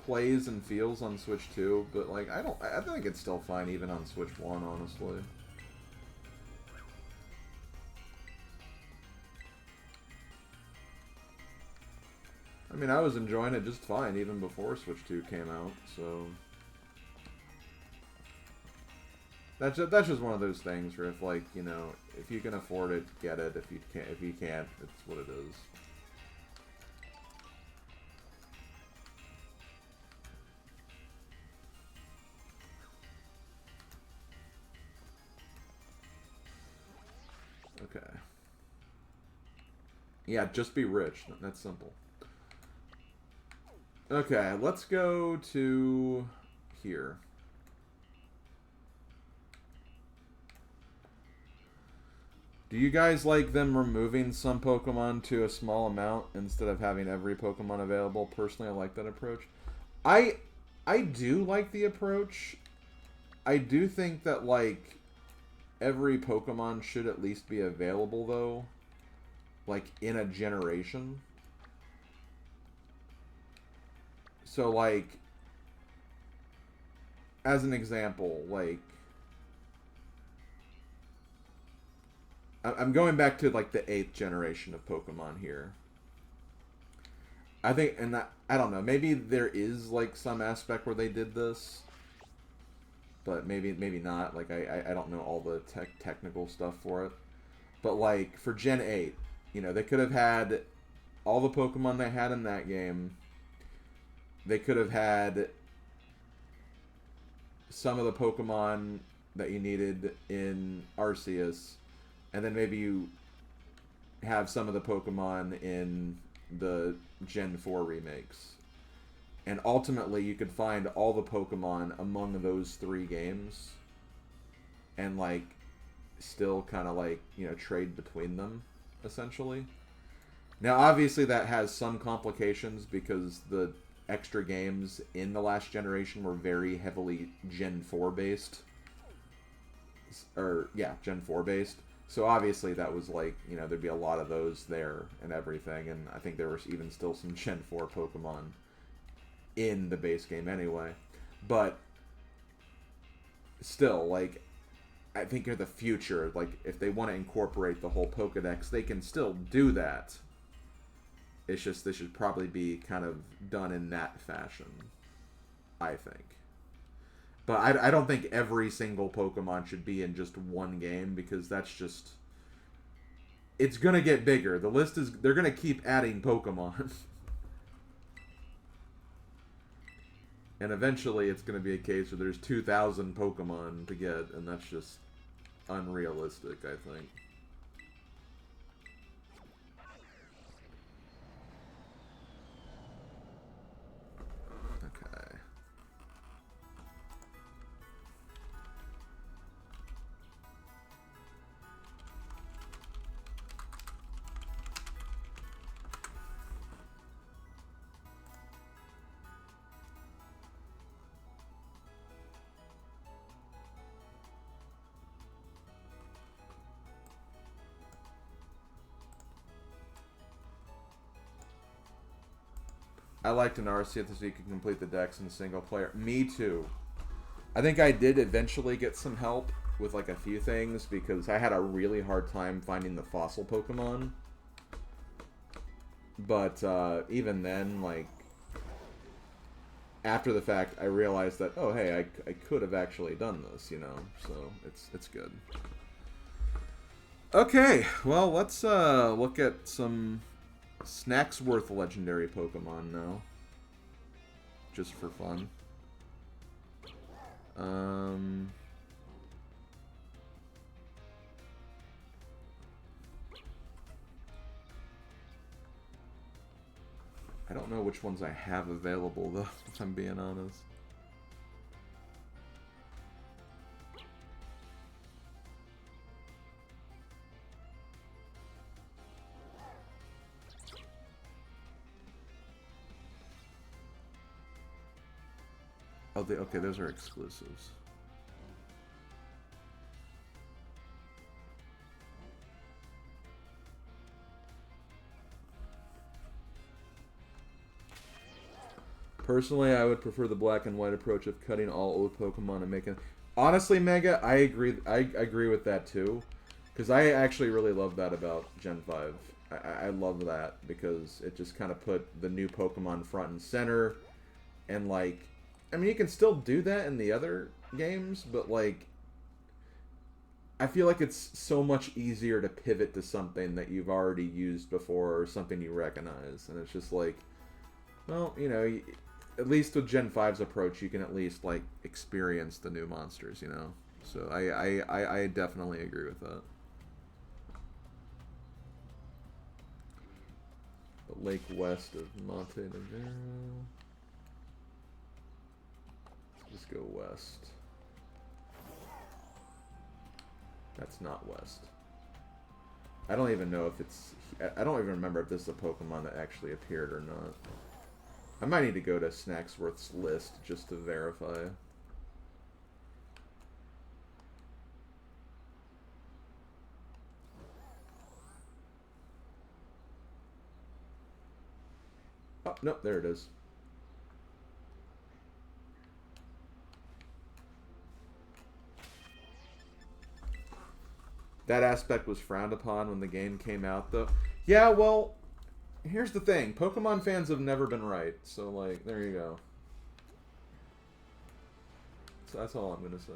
plays and feels on Switch 2, but like I think it's still fine even on Switch 1, honestly. I mean, I was enjoying it just fine even before Switch 2 came out, so that's just one of those things where if, like, you know, if you can afford it, get it. If you can't, it's what it is. Okay. Yeah, just be rich. That's simple. Okay, let's go to here. Do you guys like them removing some Pokemon to a small amount instead of having every Pokemon available? Personally, I like that approach. I do like the approach. I do think that, like, every Pokemon should at least be available, though. Like, in a generation. So, like, as an example, like, I'm going back to, like, the 8th generation of Pokemon here. I think, and I don't know, maybe there is, like, some aspect where they did this, but maybe not. Like, I don't know all the technical stuff for it. But, like, for Gen 8, you know, they could have had all the Pokemon they had in that game. They could have had some of the Pokemon that you needed in Arceus, and then maybe you have some of the Pokemon in the Gen 4 remakes. And ultimately, you could find all the Pokemon among those 3 games and, like, still kind of, like, you know, trade between them, essentially. Now, obviously, that has some complications because the extra games in the last generation were very heavily Gen 4 based. Or, yeah, Gen 4 based. So, obviously, that was, like, you know, there'd be a lot of those there and everything. And I think there was even still some Gen 4 Pokemon in the base game anyway. But still, like, I think in the future, like, if they want to incorporate the whole Pokedex, they can still do that. It's just this should probably be kind of done in that fashion, I think. But I don't think every single Pokemon should be in just one game, because that's just... It's going to get bigger. The list is... They're going to keep adding Pokemon. And eventually it's going to be a case where there's 2,000 Pokemon to get, and that's just unrealistic, I think. Okay. I liked an Arceus so you could complete the decks in single player. Me too. I think I did eventually get some help with, like, a few things, because I had a really hard time finding the fossil Pokemon. But even then, like, after the fact, I realized that, oh, hey, I could have actually done this, you know? So, it's good. Okay, well, let's look at some Snacksworth legendary Pokemon now. Just for fun. I don't know which ones I have available, though, if I'm being honest. Oh, okay, those are exclusives. Personally, I would prefer the black and white approach of cutting all old Pokemon and making... Honestly, Mega, I agree. I agree with that too, because I actually really love that about Gen 5. I love that because it just kind of put the new Pokemon front and center, and, like, I mean, you can still do that in the other games, but, like, I feel like it's so much easier to pivot to something that you've already used before or something you recognize, and it's just like, well, you know, at least with Gen 5's approach, you can at least, like, experience the new monsters, you know? So I definitely agree with that. The lake west of Monte Nevero. Just go west. That's not west. I don't even know if it's... I don't even remember if this is a Pokemon that actually appeared or not. I might need to go to Snacksworth's list just to verify. Oh, no, there it is. that aspect was frowned upon when the game came out, though. Yeah, well, here's the thing. Pokemon fans have never been right. So, like, there you go. So that's all I'm going to say.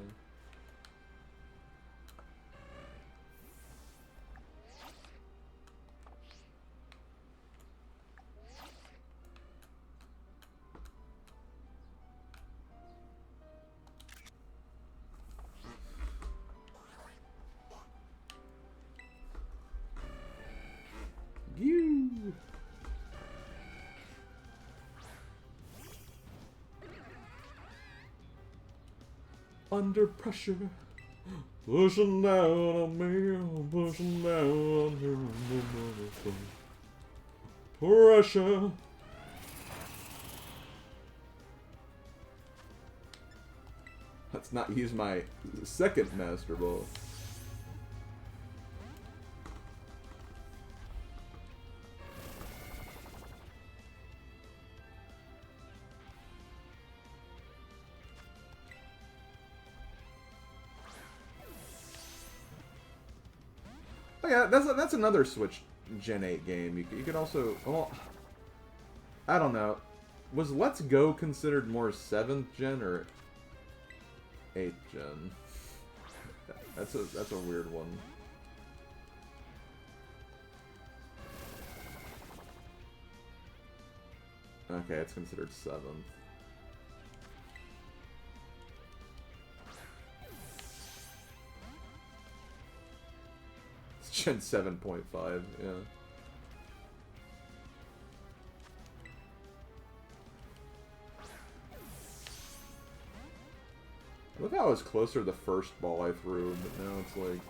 You. Under pressure, pushing down on me, pushing down on me. Pressure. Let's not use my second Master Ball. Oh yeah, that's another Switch Gen 8 game. You could also, well, I don't know. Was Let's Go considered more 7th gen or 8th gen? That's a weird one. Okay, it's considered 7th. It's Gen 7.5, yeah. I love how I was closer to the first ball I threw, but now it's like...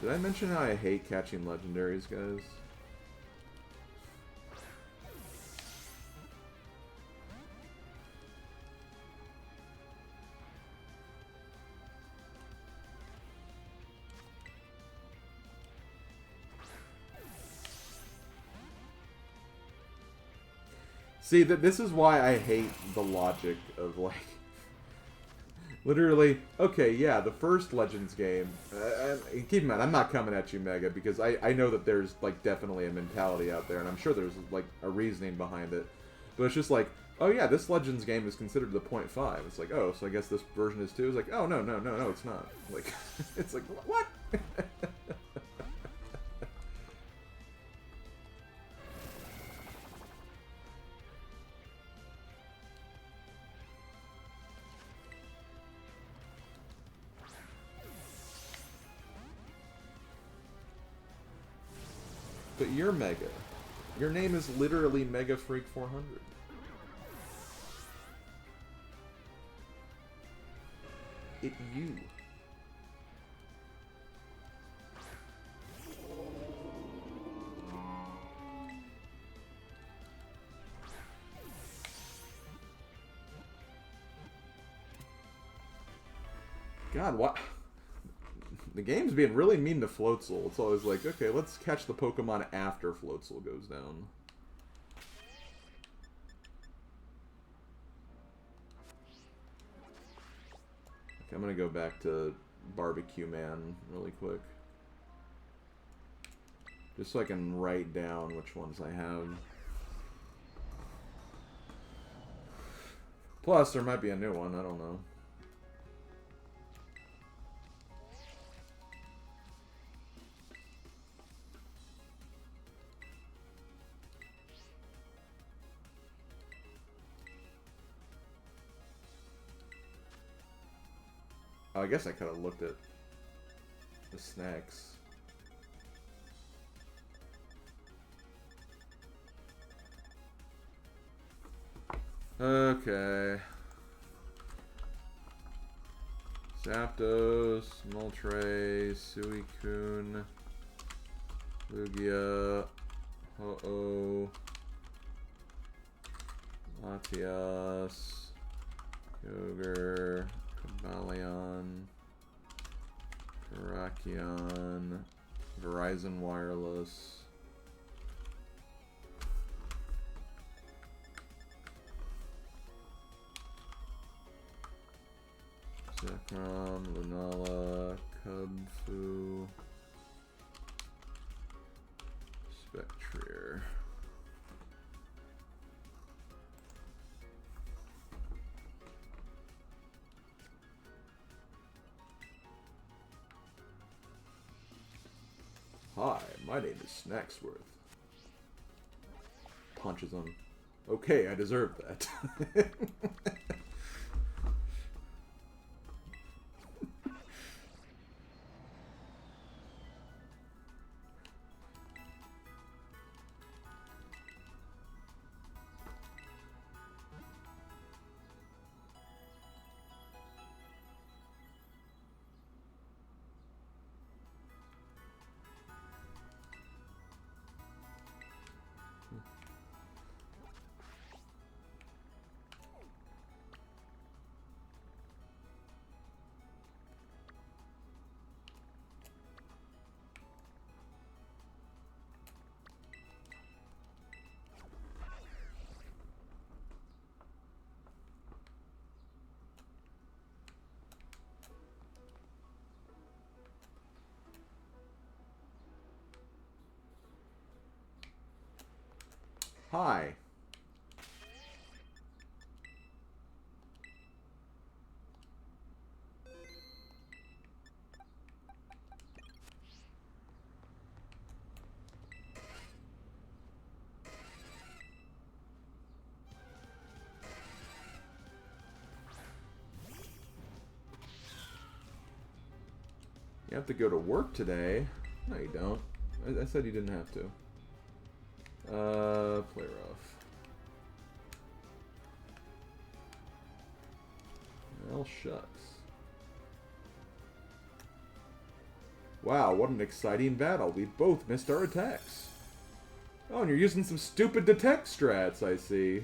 Did I mention how I hate catching legendaries, guys? See, this is why I hate the logic of, like... Literally, okay, yeah, the first Legends game, keep in mind, I'm not coming at you, Mega, because I know that there's, like, definitely a mentality out there, and I'm sure there's, like, a reasoning behind it. But it's just like, oh yeah, this Legends game is considered the .5. It's like, oh, so I guess this version is too? It's like, oh, no, it's not. Like, it's like, what? But you're Mega. Your name is literally Mega Freak 400. It you. God, what? The game's being really mean to Floatzel. It's always like, okay, let's catch the Pokemon after Floatzel goes down. Okay, I'm gonna go back to Barbecue Man really quick. Just so I can write down which ones I have. Plus, there might be a new one, I don't know. Oh, I guess I could have looked at the snacks. Okay. Zapdos, Moltres, Suicune, Lugia, Ho-Oh, Latias, Kyogre, Cobalion, Terrakion, Verizon Wireless. Zekrom, Lunala, Cubfu, Spectrier. Hi, my name is Snacksworth. Punches him. Okay, I deserve that. Hi. You have to go to work today? No, you don't. I said you didn't have to. Play rough. Well, shucks. Wow, what an exciting battle. We both missed our attacks. Oh, and you're using some stupid detect strats, I see.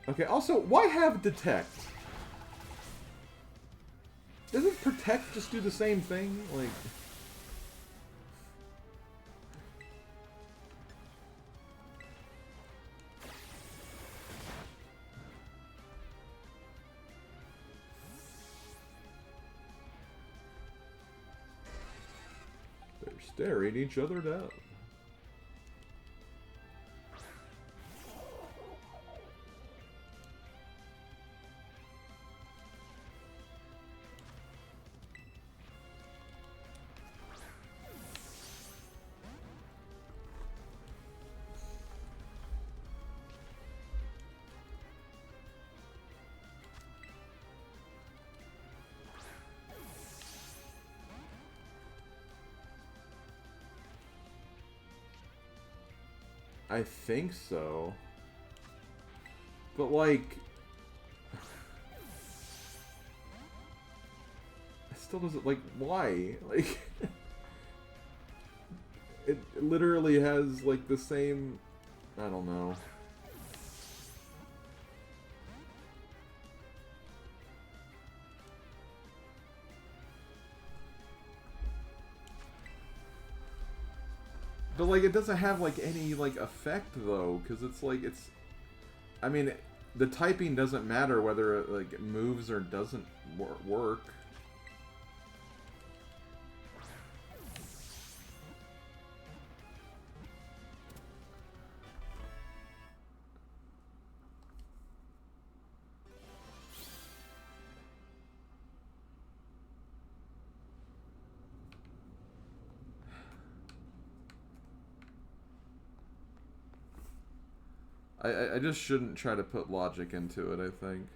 Okay, also, why have detect? Doesn't protect just do the same thing? Like... They're staring each other down. I think so. But, like... it still doesn't... Like, why? Like... it literally has, like, the same... I don't know. But, like, it doesn't have, like, any, like, effect, though, because it's, like, it's... I mean, the typing doesn't matter whether it, like, moves or doesn't work. I just shouldn't try to put logic into it, I think.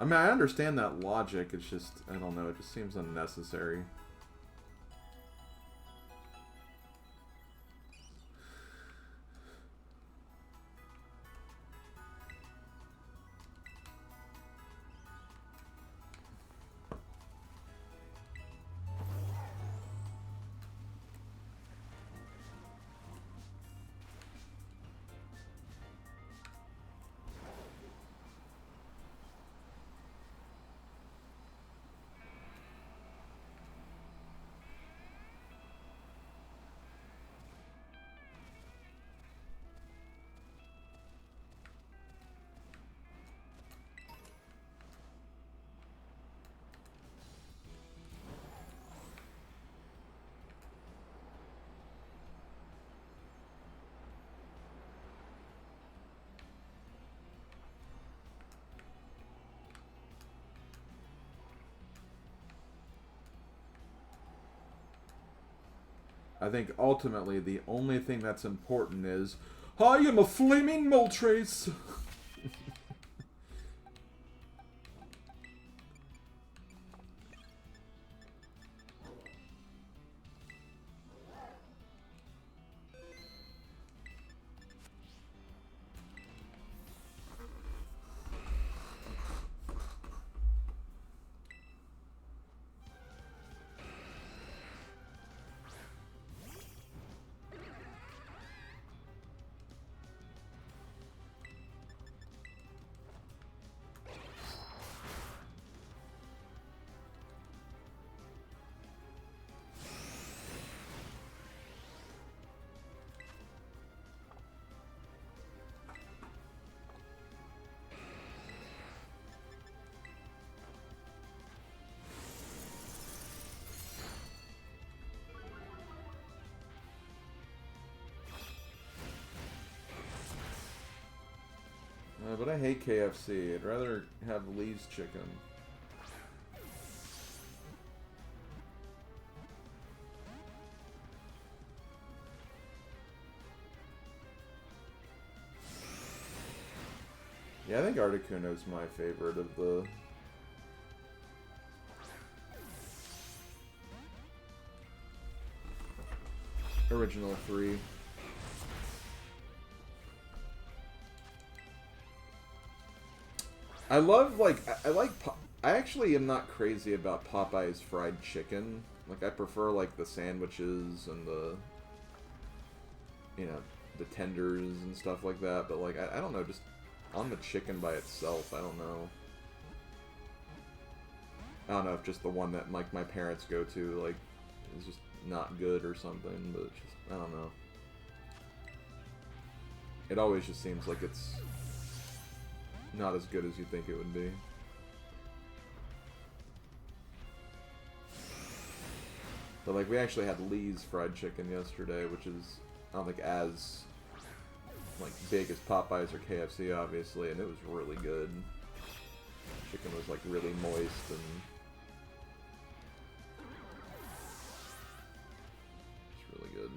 I mean, I understand that logic, it's just, I don't know, it just seems unnecessary. I think ultimately the only thing that's important is I am a flaming Moltres. But I hate KFC. I'd rather have Lee's chicken. Yeah, I think Articuno's my favorite of the... original three. I love, like, I actually am not crazy about Popeye's fried chicken. Like, I prefer, like, the sandwiches and the, you know, the tenders and stuff like that. But, like, I don't know, just on the chicken by itself, I don't know. I don't know if just the one that, like, my parents go to, like, is just not good or something, but it's just, I don't know. It always just seems like it's not as good as you think it would be. But, like, we actually had Lee's fried chicken yesterday, which is, I don't think, as, like, big as Popeyes or KFC, obviously, and it was really good. Chicken was, like, really moist and... it's really good.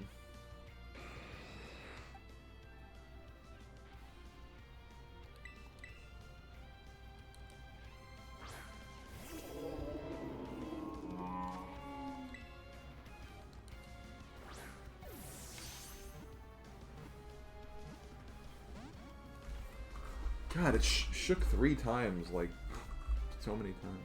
God, it shook 3 times, like, so many times.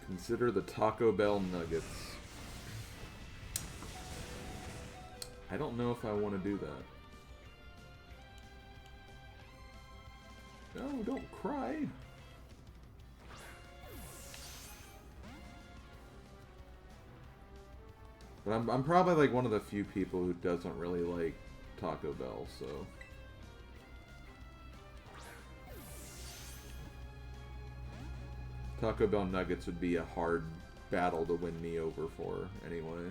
Consider the Taco Bell nuggets. I don't know if I want to do that. No, don't cry. But I'm probably like one of the few people who doesn't really like Taco Bell, so... Taco Bell nuggets would be a hard battle to win me over for, anyway.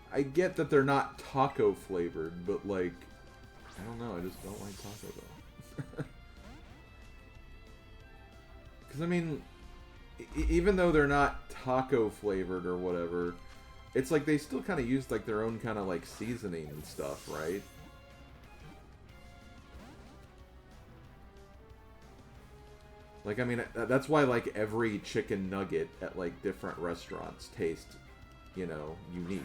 I get that they're not taco flavored, but like, I don't know, I just don't like Taco Bell. Because I mean, even though they're not taco flavored or whatever, it's like they still kind of use like their own kind of like seasoning and stuff, right? Like, I mean, that's why like every chicken nugget at like different restaurants taste, you know, unique.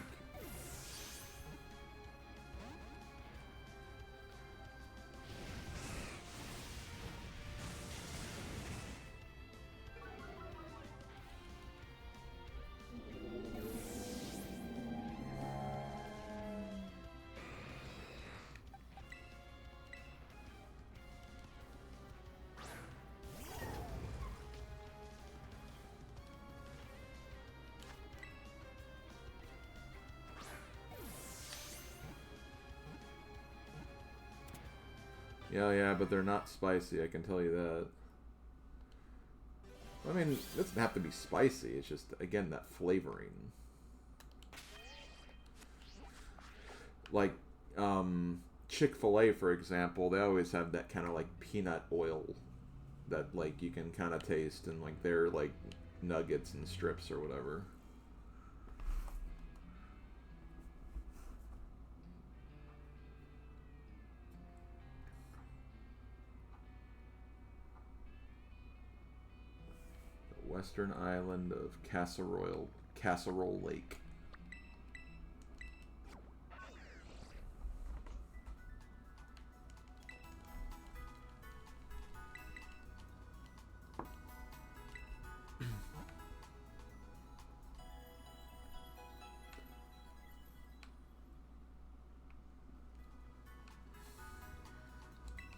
Yeah, but they're not spicy, I can tell you that. I mean, it doesn't have to be spicy, it's just, again, that flavoring. Like, Chick-fil-A, for example, they always have that kind of, like, peanut oil that, like, you can kind of taste in, like, their, like, nuggets and strips or whatever. Western island of Casserole Lake.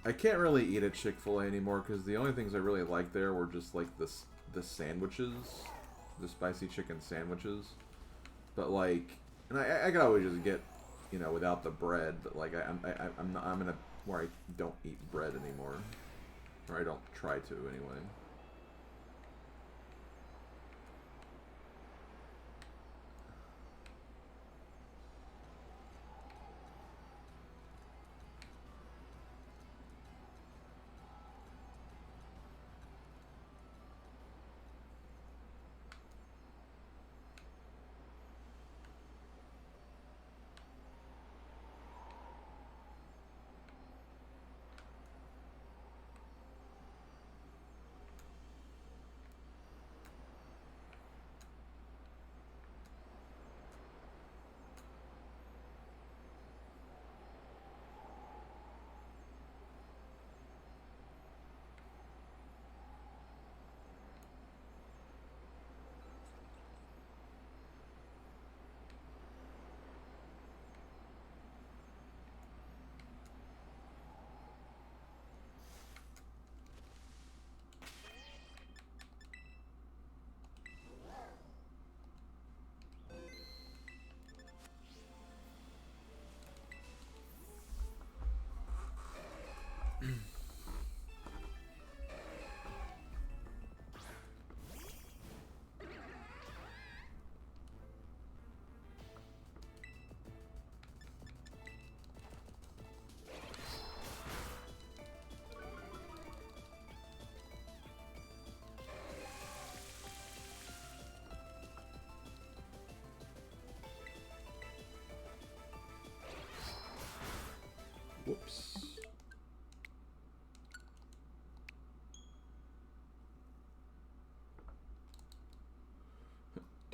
I can't really eat at Chick-fil-A anymore because the only things I really liked there were just like the sandwiches, the spicy chicken sandwiches. But like, and I could always just get, you know, without the bread. But like I'm in a where I don't eat bread anymore, or I don't try to anyway.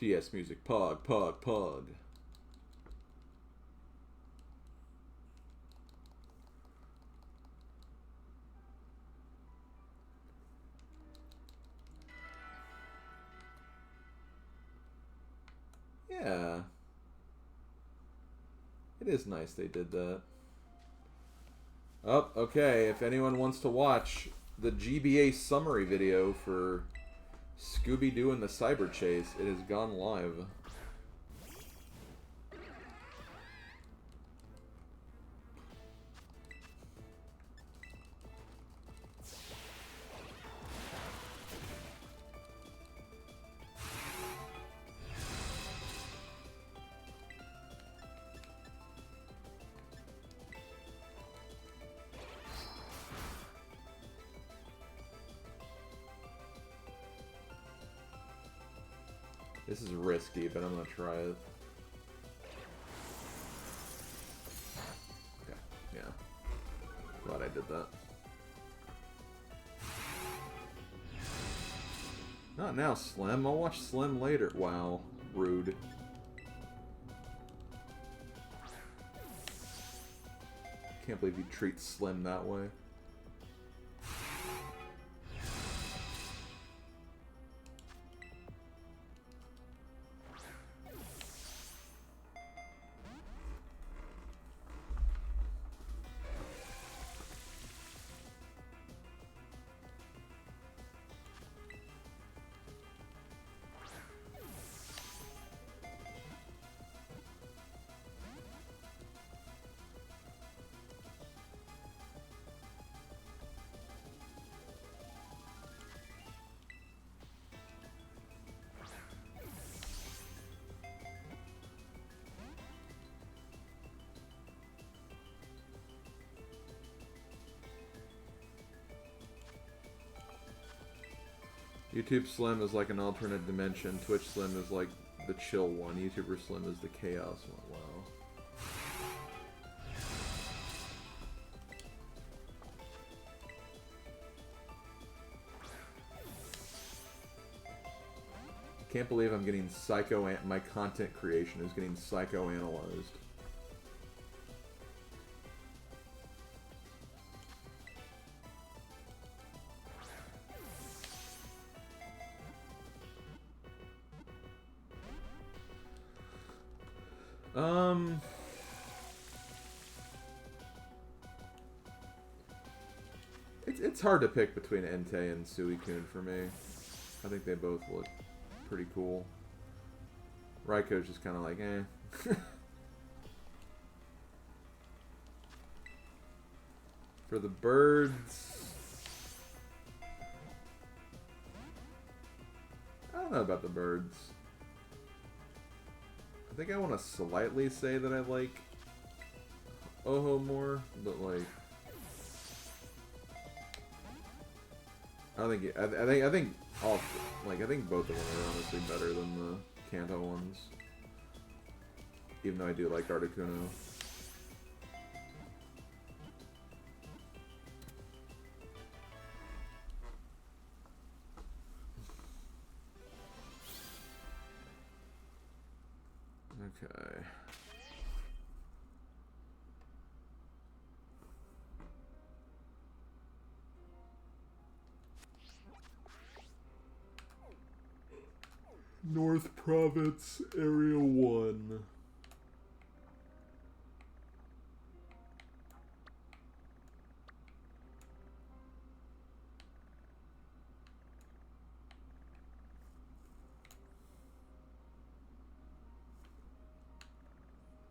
TS Music, Pog, Pog, Pog. Yeah. It is nice they did that. Oh, okay. If anyone wants to watch the GBA summary video for Scooby-Doo and the Cyber Chase, it has gone live. This is risky, but I'm gonna try it. Okay, yeah. Glad I did that. Not now, Slim. I'll watch Slim later. Wow, rude. Can't believe you treat Slim that way. YouTube Slim is like an alternate dimension. Twitch Slim is like the chill one. YouTuber Slim is the chaos one. Wow. Can't believe I'm getting my content creation is getting psychoanalyzed. It's hard to pick between Entei and Suicune for me. I think they both look pretty cool. Raiko's just kind of like, eh. For the birds... I don't know about the birds. I think I want to slightly say that I like Oho more, but like... I think I think both of them are honestly better than the Kanto ones. Even though I do like Articuno. Okay. North Province, Area 1.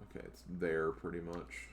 Okay, it's there pretty much.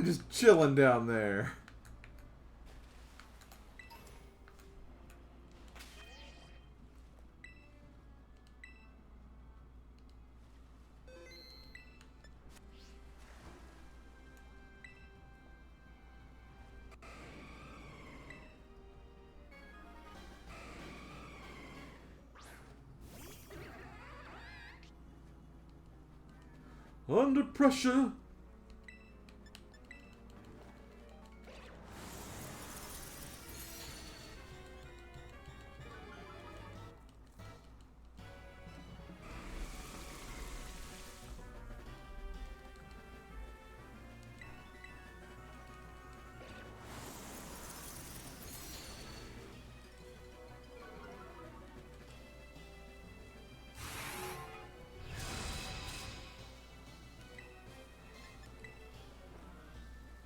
just chilling down there. Under pressure.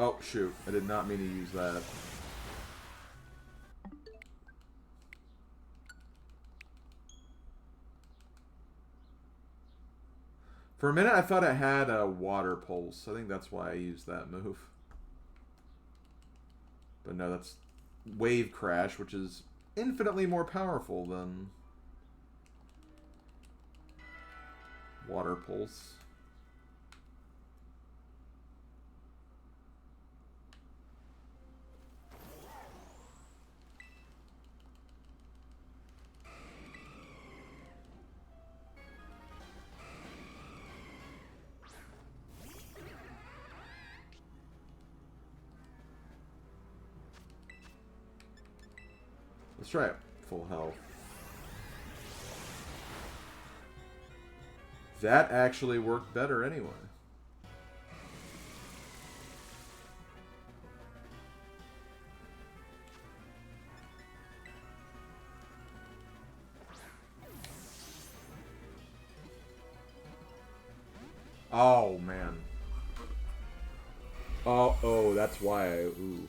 Oh, shoot. I did not mean to use that. For a minute, I thought it had a water pulse. I think that's why I used that move. But no, that's Wave Crash, which is infinitely more powerful than Water Pulse. Let's try it. Full health. That actually worked better anyway. Oh, man. Oh, that's why I... Ooh.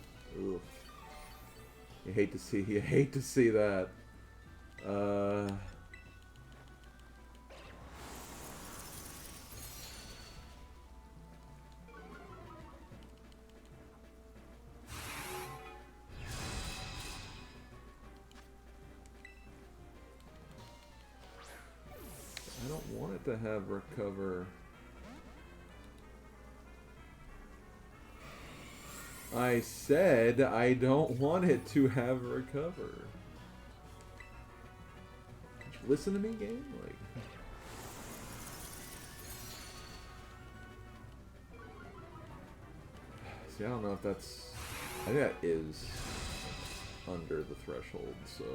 You hate to see that. I don't want it to have recover. I said I don't want it to have recover. Listen to me, game? Like, see, I don't know if that's... I think that is under the threshold, so...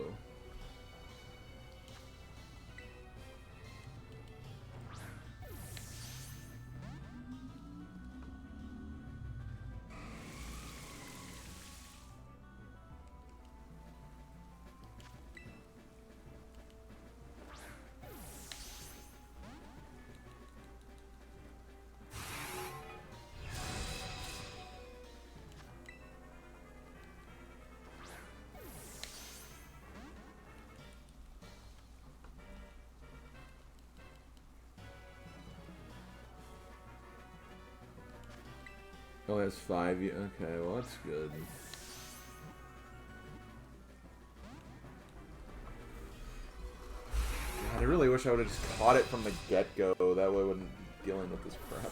Oh, it has 5. Okay, well, that's good. God, I really wish I would have just caught it from the get-go. That way I wouldn't be dealing with this crap.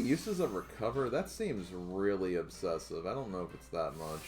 Uses of recover? That seems really obsessive. I don't know if it's that much.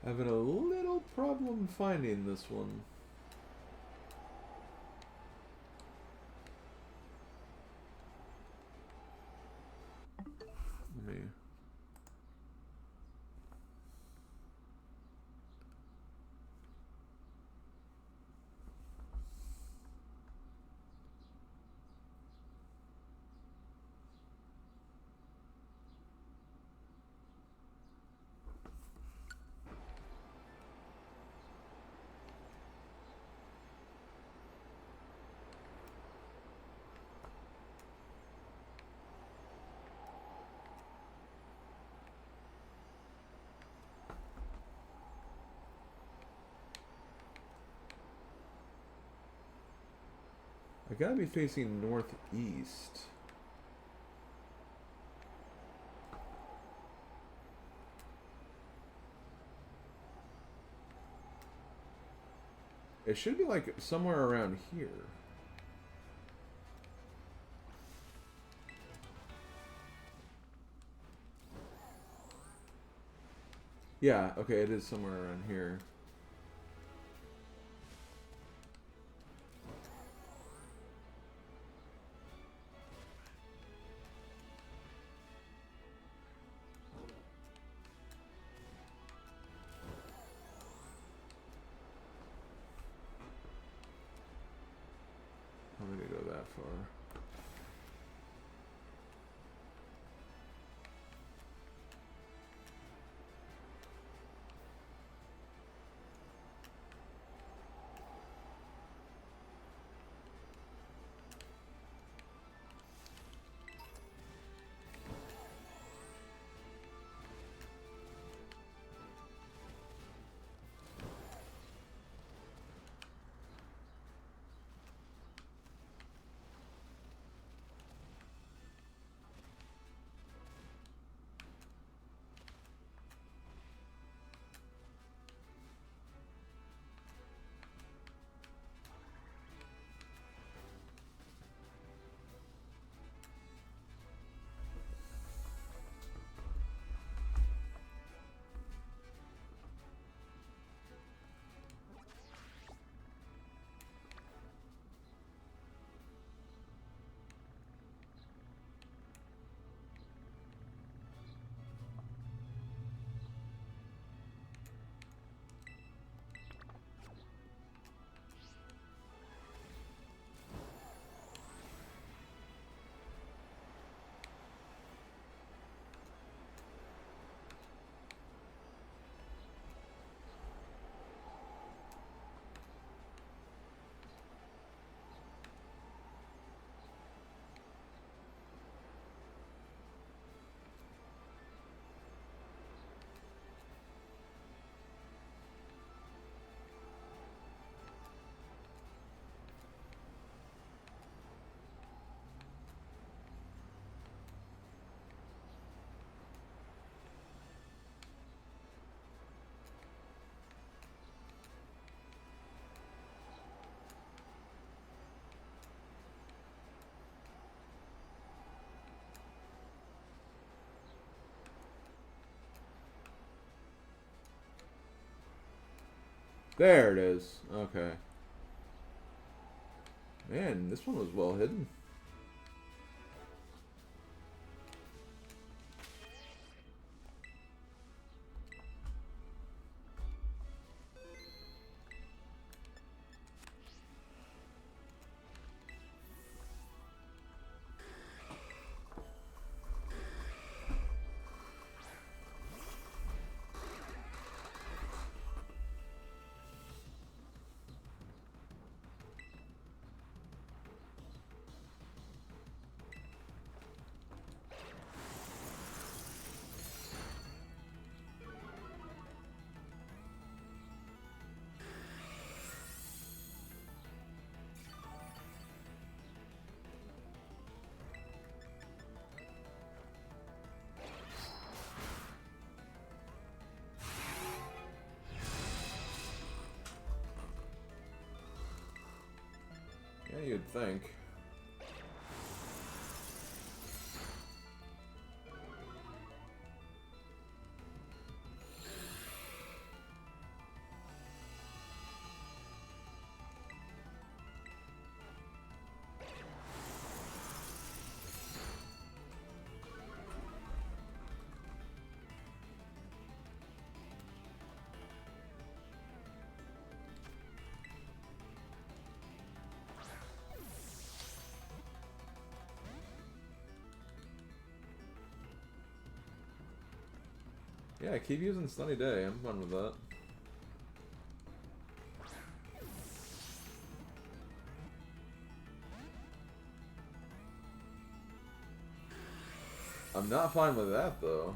Having a little problem finding this one. Let me... I gotta be facing northeast. It should be like somewhere around here. Yeah, okay, it is somewhere around here. I'm gonna go that far. There it is. Okay. Man, this one was well hidden. Yeah, you'd think. Yeah, keep using Sunny Day. I'm fine with that. I'm not fine with that, though.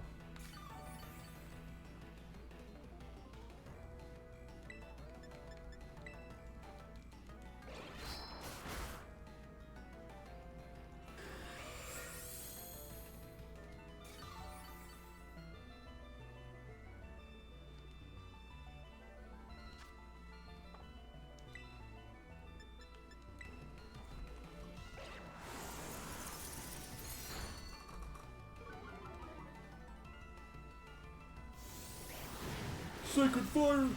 Sacred fire!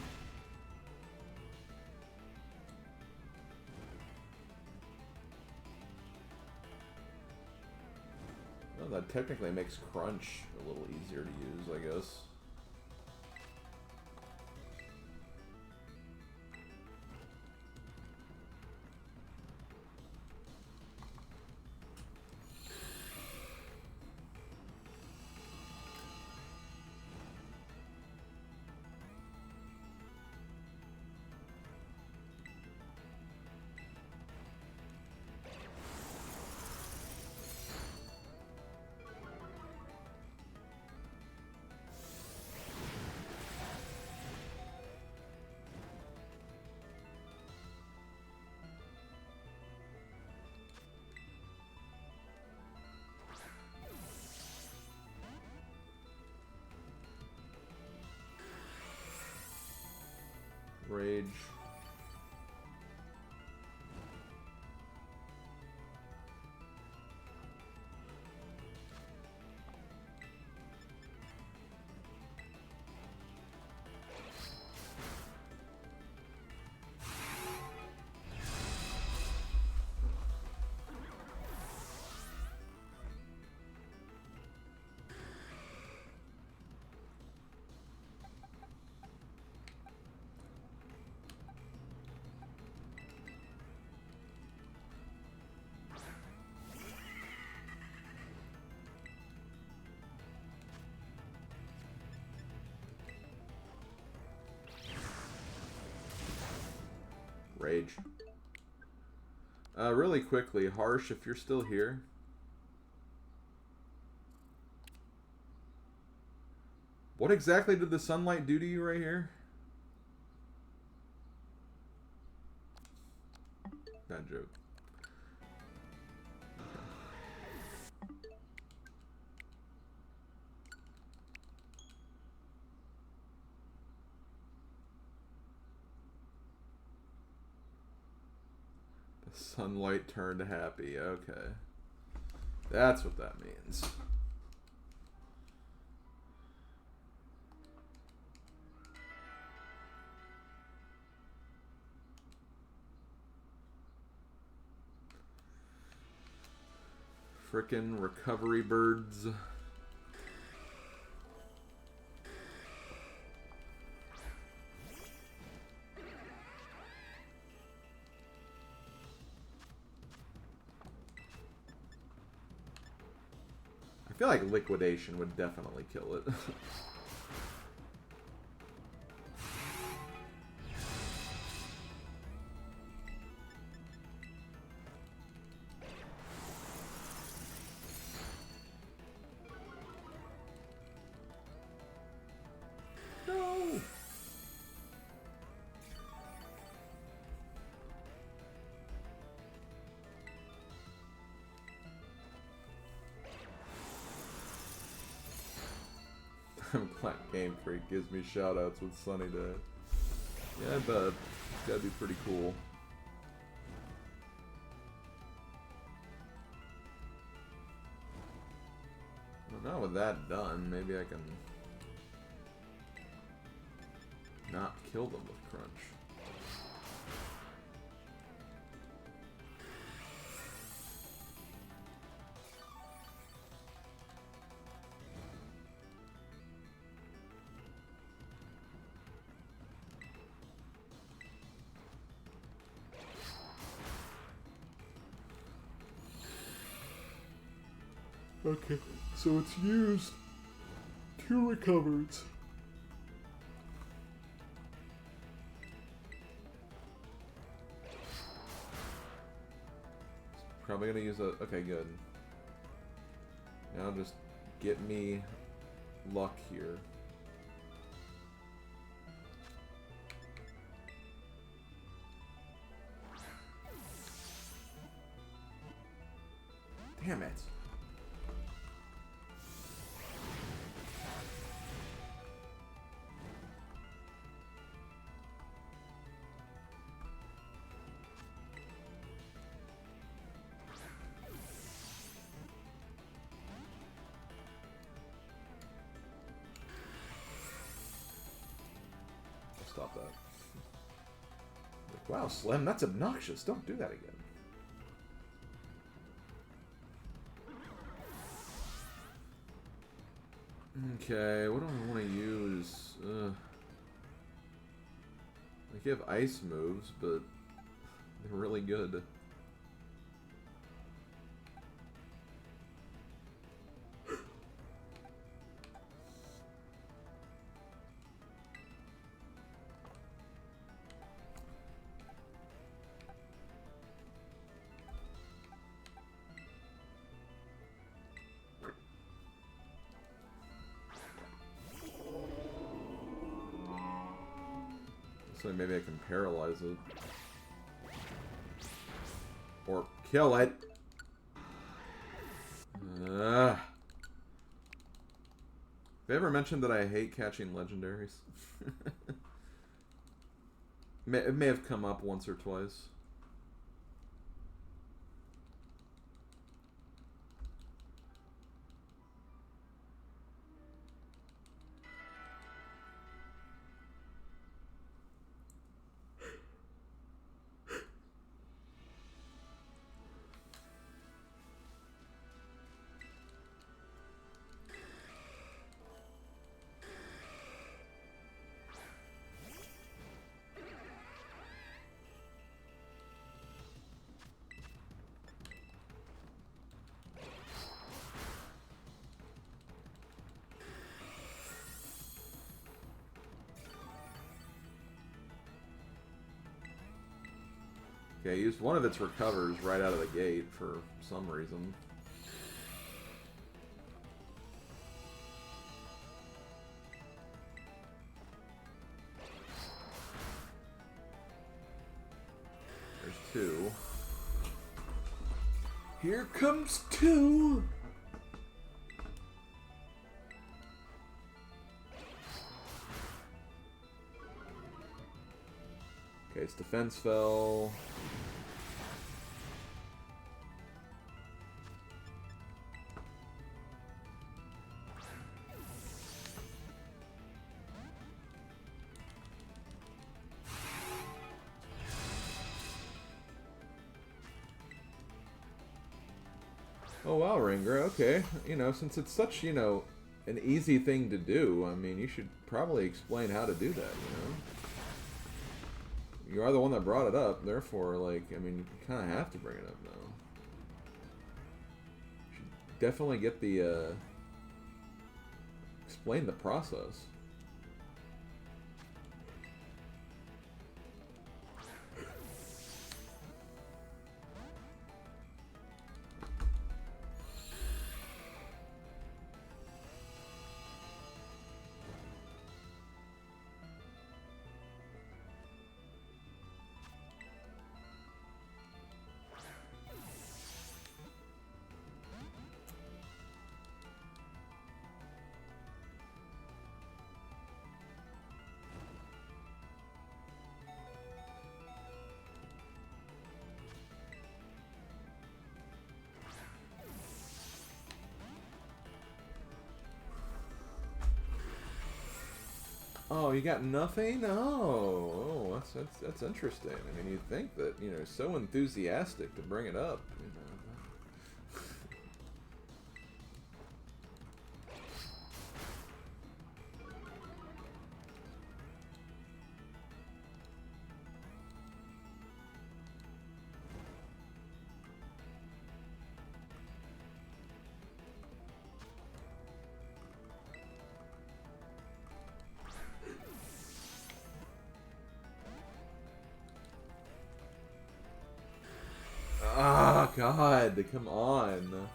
Well, that technically makes Crunch a little easier to use, I guess. Rage. Rage. Really quickly, Harsh, if you're still here. What exactly did the sunlight do to you right here? Bad joke. The sunlight turned happy. Okay. That's what that means. Frickin' recovery birds. I feel like liquidation would definitely kill it. No! I'm glad Game Freak gives me shoutouts with Sunny Day. Yeah, I bet. It's gotta be pretty cool. Well, now with that done, maybe I can not kill them with Crunch. Okay, so it's used 2 recovers. Probably gonna use a... Okay, good. Now just get me luck here. Damn it. Stop that. Wow, Slim, that's obnoxious. Don't do that again. Okay, what do I want to use? Like, you have ice moves, but they're really good. So maybe I can paralyze it. Or kill it. Have I ever mentioned that I hate catching legendaries? It may have come up once or twice. Okay, I used one of its recovers right out of the gate for some reason. There's two. Here comes two! Okay, its defense fell. Oh wow, Ringer, okay. You know, since it's such, you know, an easy thing to do, I mean, you should probably explain how to do that, you know? You are the one that brought it up, therefore, like, I mean, you kind of have to bring it up now. You should definitely get the, explain the process. Oh, you got nothing? Oh, that's interesting. I mean, you'd think that, you know, so enthusiastic to bring it up, you know. God, come on.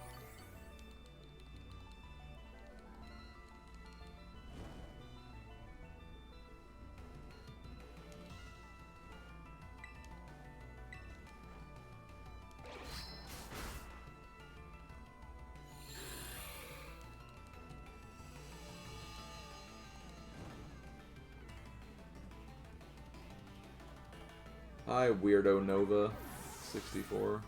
Hi, Weirdo Nova 64.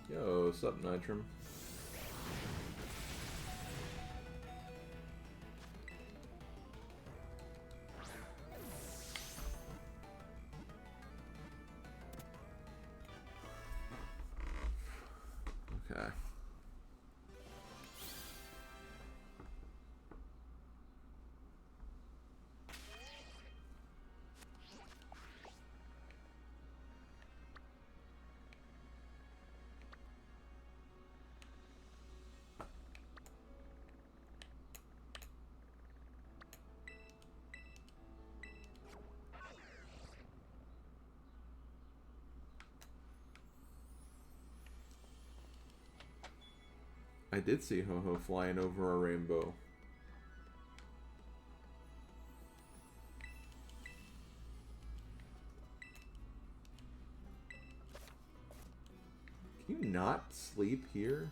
Yo, what's up, Nitrum? Okay. I did see Ho-Ho flying over a rainbow. Can you not sleep here?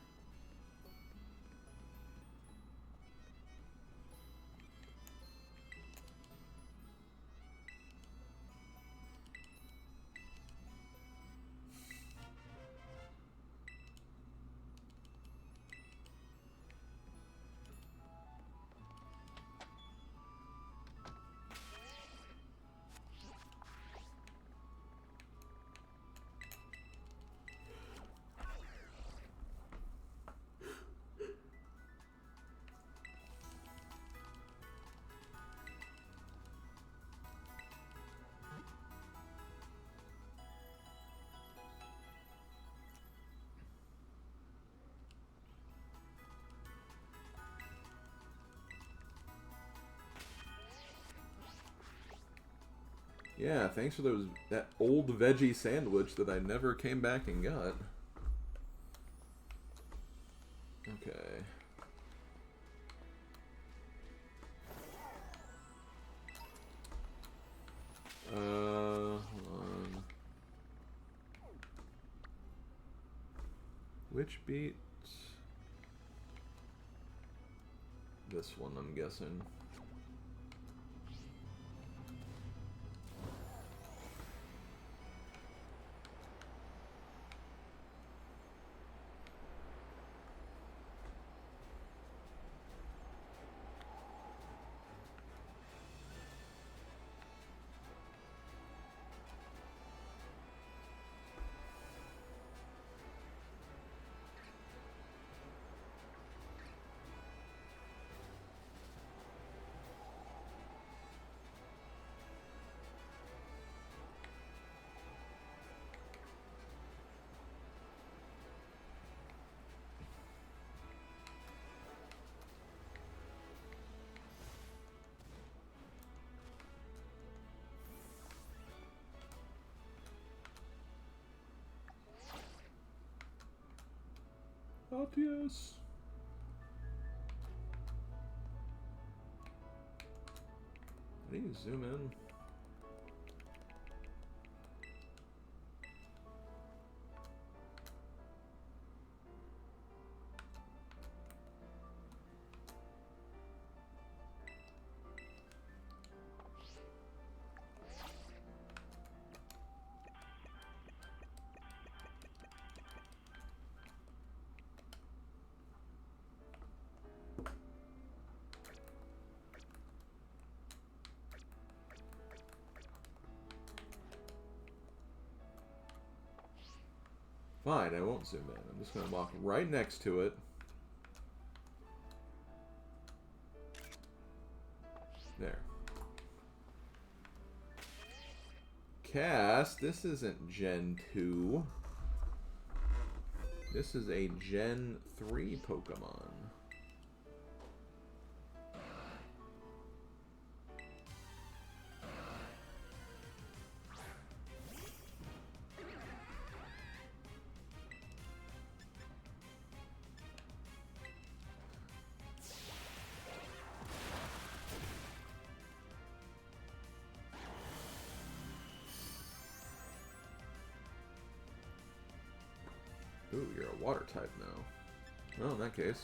Yeah, thanks for that old veggie sandwich that I never came back and got. Okay. Hold on. Which beat? This one, I'm guessing. Yes. I need to zoom in. Fine, I won't zoom in. I'm just going to walk right next to it. There. cast. This isn't Gen 2. This is a Gen 3 Pokemon. Ooh, you're a water type now. Well, in that case.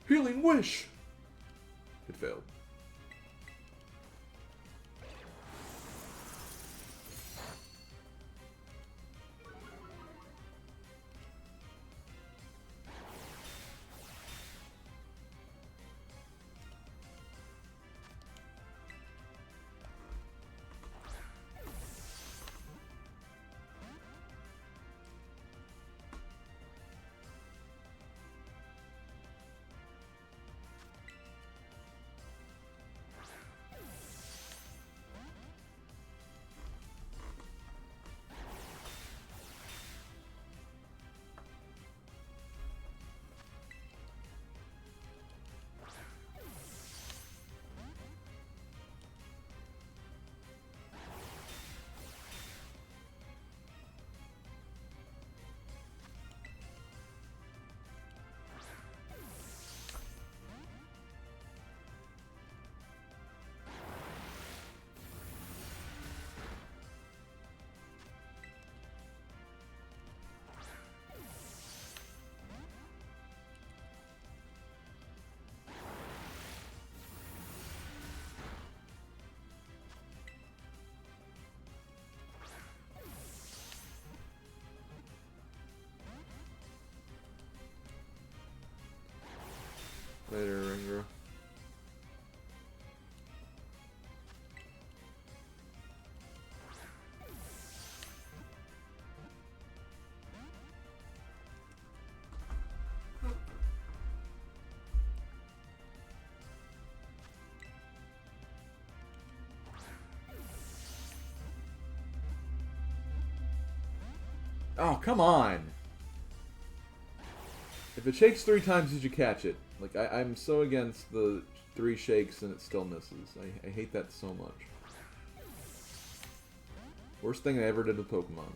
Healing Wish! It failed. Later, Ringra. Oh, come on! If it shakes 3 times, did you catch it? Like, I'm so against the 3 shakes and it still misses. I hate that so much. Worst thing I ever did with Pokemon.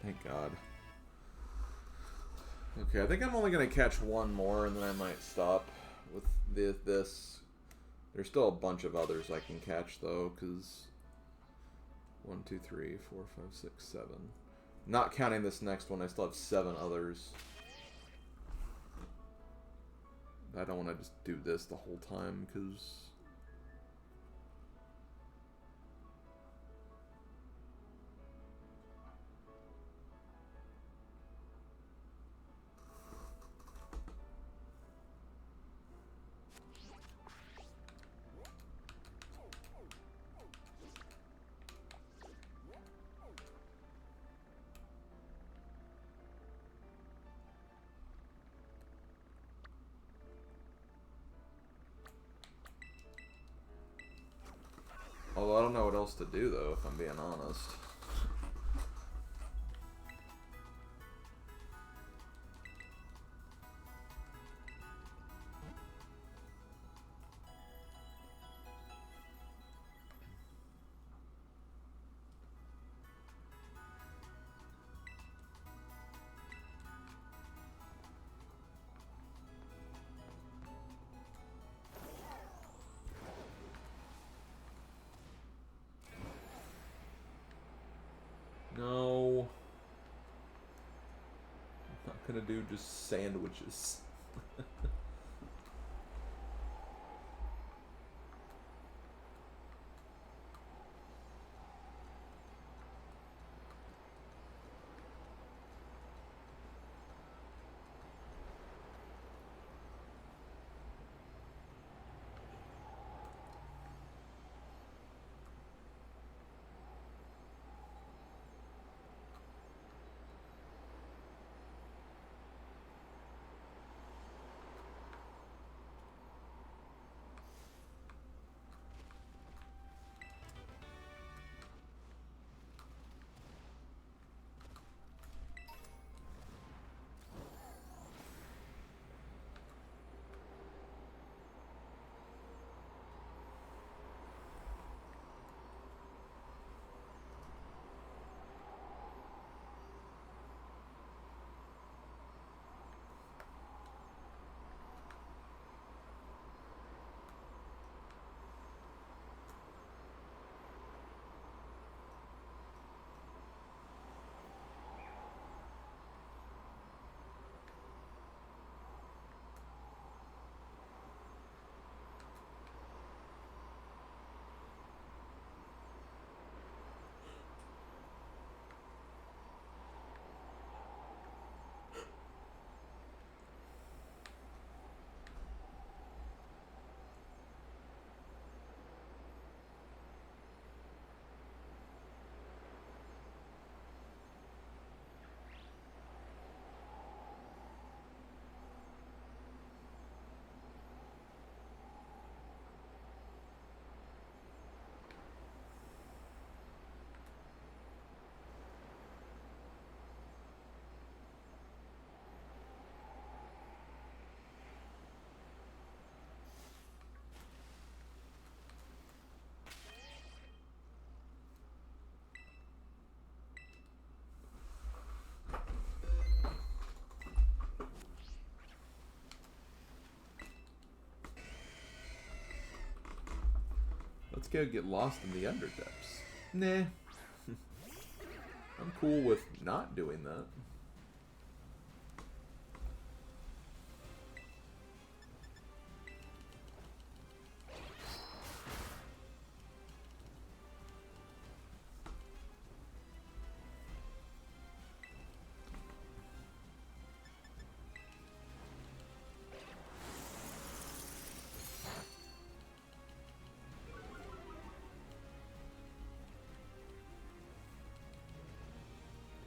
Thank God. Okay, I think I'm only going to catch one more and then I might stop with this. There's still a bunch of others I can catch though, because 1, 2, 3, 4, 5, 6, 7. Not counting this next one, I still have 7 others I don't want to just do this the whole time, because... Although I don't know what else to do, though, if I'm being honest. No. I'm not gonna do just sandwiches. Let's go get lost in the Underdepths. Nah. I'm cool with not doing that.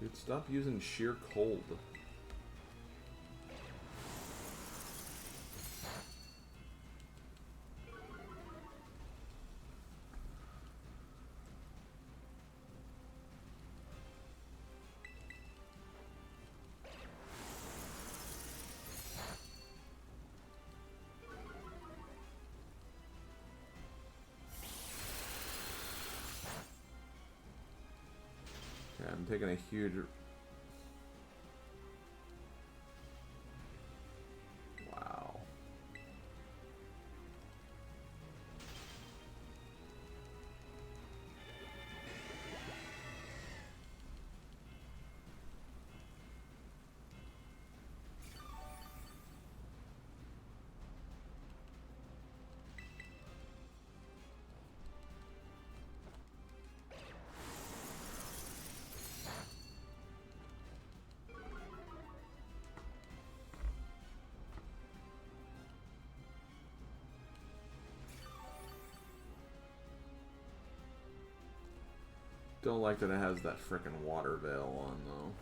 Dude, stop using sheer cold. Yeah, I'm taking a huge... Wow. Don't like that it has that frickin' water veil on, though.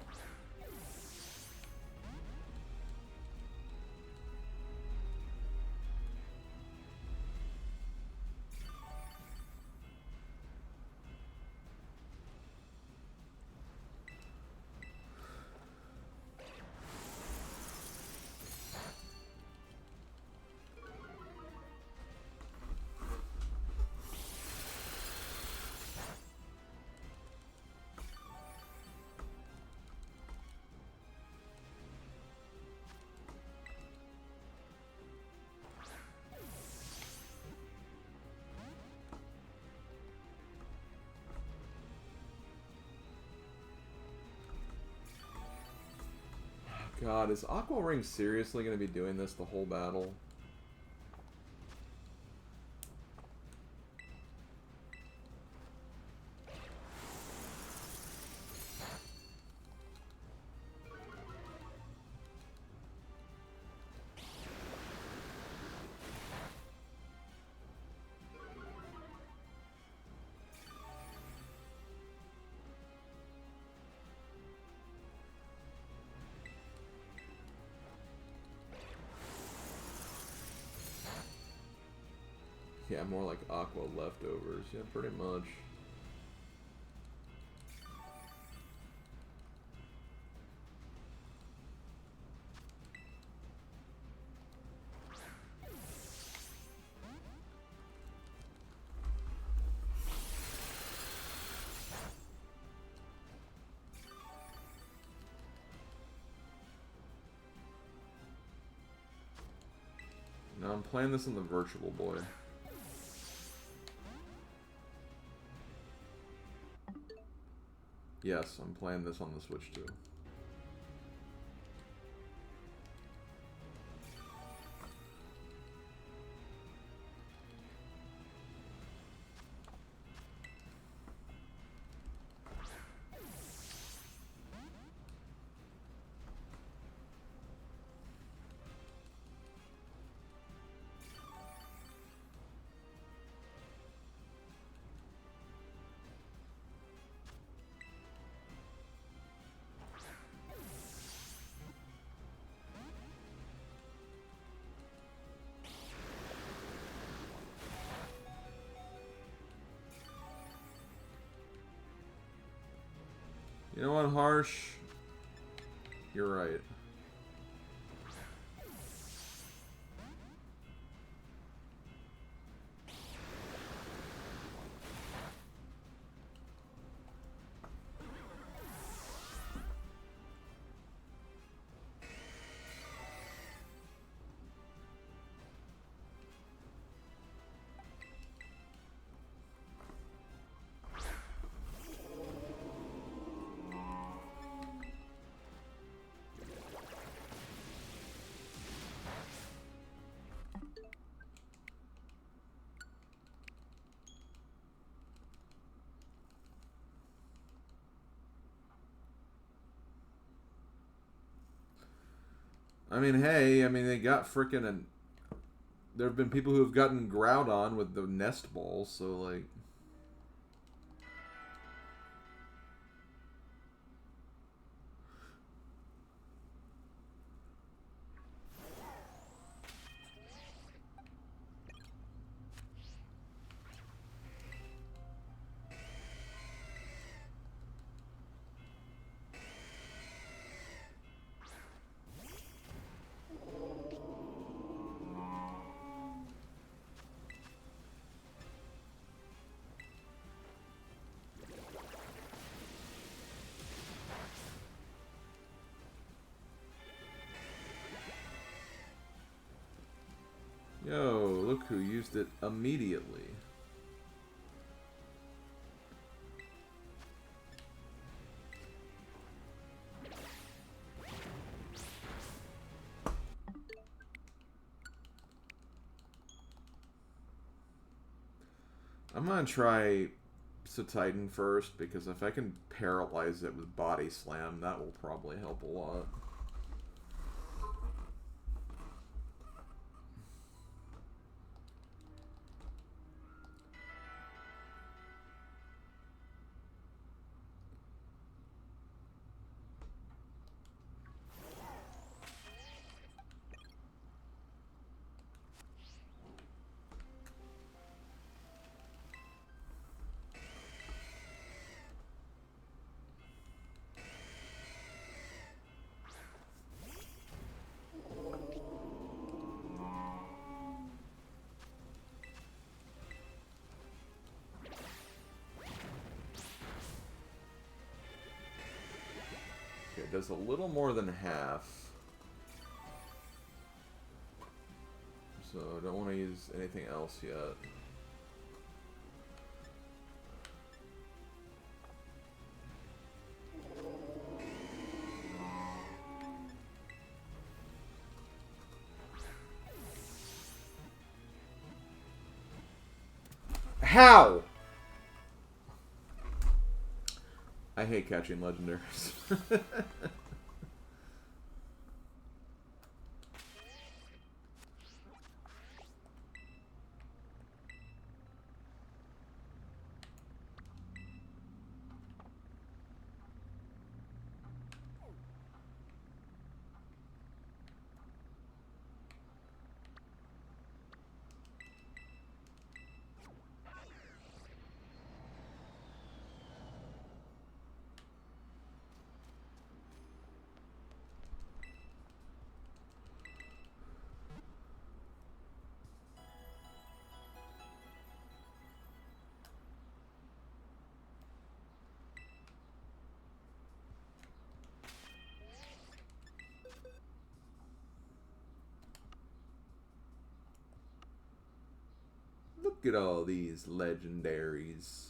God, is Aqua Ring seriously going to be doing this the whole battle? Yeah, more like Aqua leftovers. Yeah, pretty much. Now I'm playing this on the Virtual Boy. Yes, I'm playing this on the Switch too. You know what, Harsh? You're right. I mean, hey, I mean, they got frickin' an... There have been people who have gotten Groudon with the Nest Ball, so, like... Yo, look who used it immediately. I'm gonna try Titan first, because if I can paralyze it with Body Slam, that will probably help a lot. does a little more than half. So I don't want to use anything else yet. How? I hate catching legendaries. Look at all these legendaries.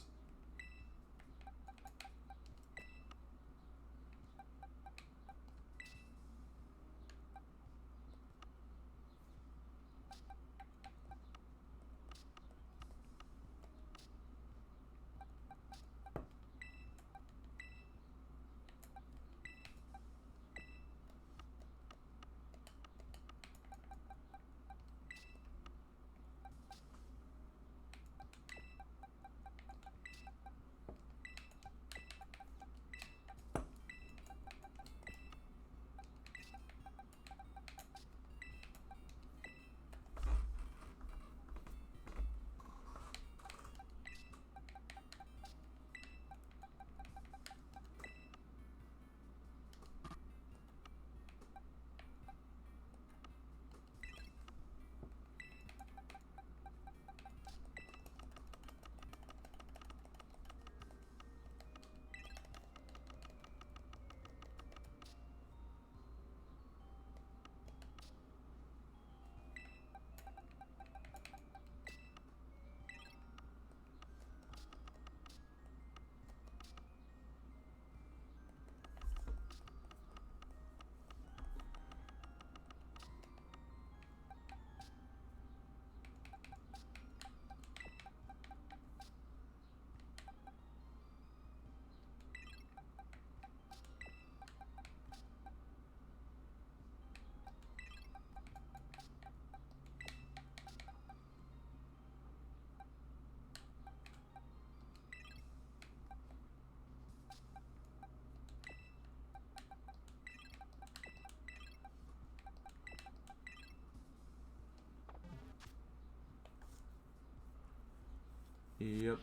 Yep.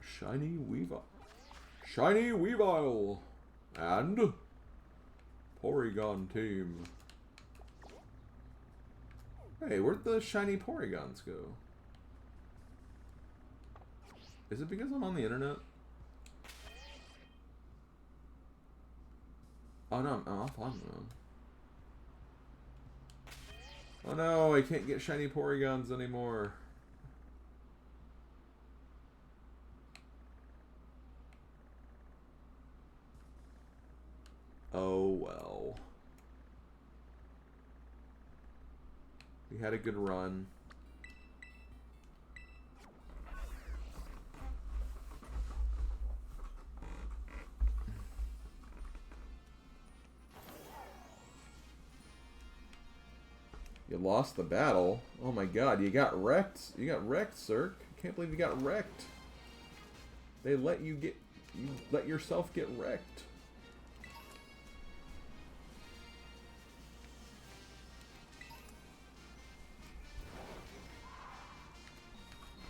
Shiny Weavile. Shiny Weavile. And Porygon team. Hey, where'd the shiny Porygons go? Is it because I'm on the internet? Oh no, I'm offline now. Oh no, I can't get shiny Porygons anymore. Oh well. We had a good run. You lost the battle. Oh my god, you got wrecked. You got wrecked, sir. Can't believe you got wrecked. They let you get... You let yourself get wrecked.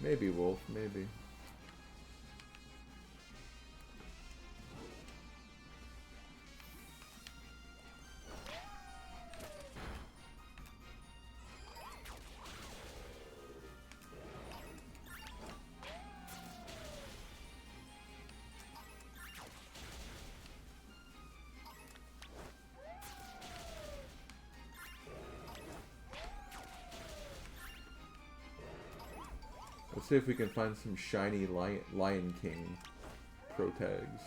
Maybe, Wolf. Maybe. Let's see if we can find some shiny Lion King pro tags.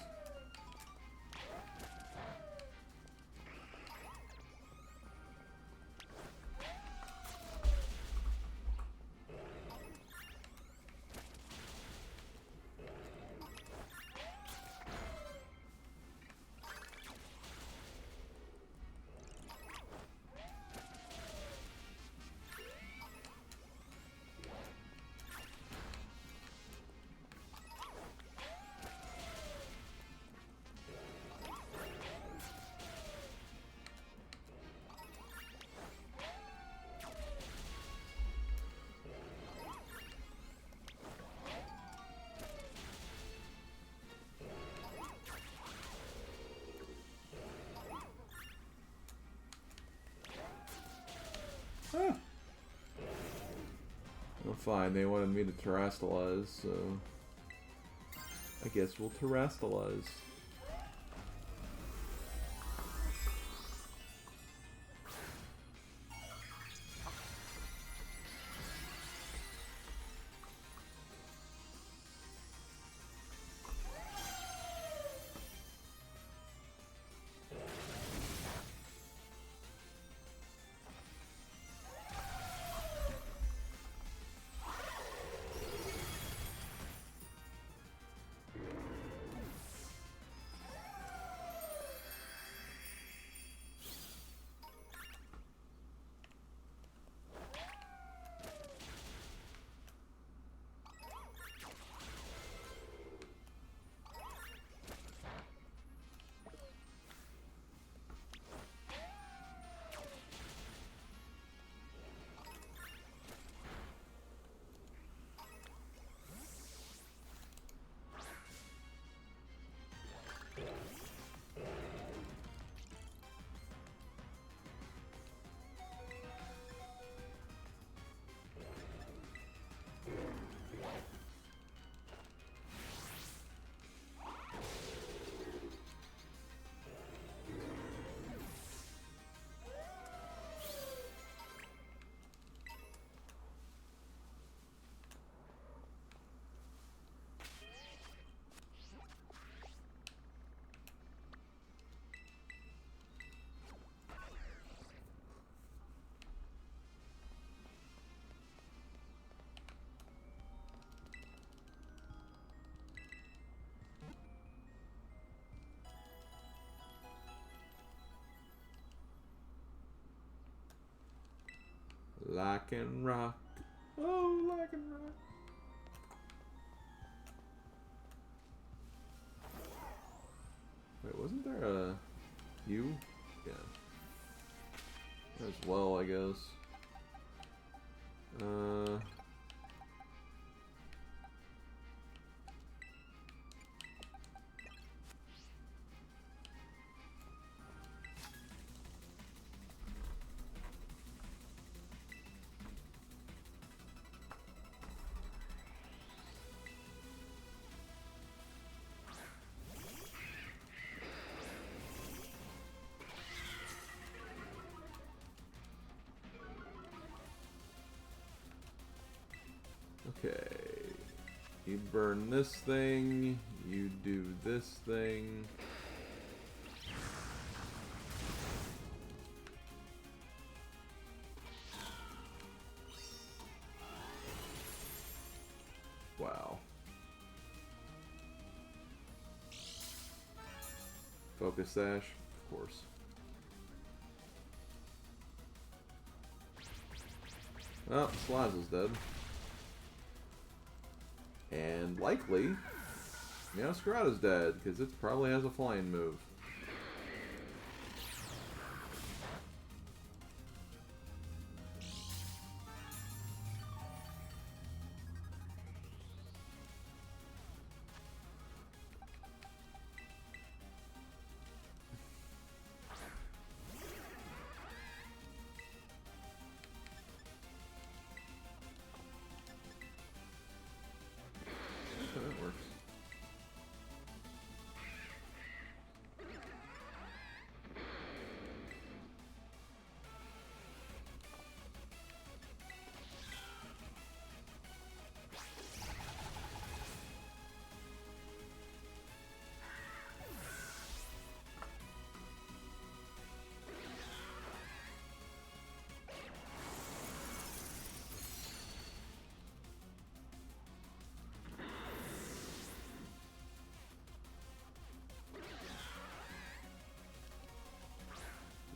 Ah. Well, fine, they wanted me to terrastalize, so I guess we'll terrastalize. Like and rock. Oh, like and rock. Wait, wasn't there a U? Yeah. As well, I guess. Okay. You burn this thing. You do this thing. Wow. Focus Sash, of course. Oh, Slaza's dead. And likely, Meowscarada's dead, because it probably has a flying move.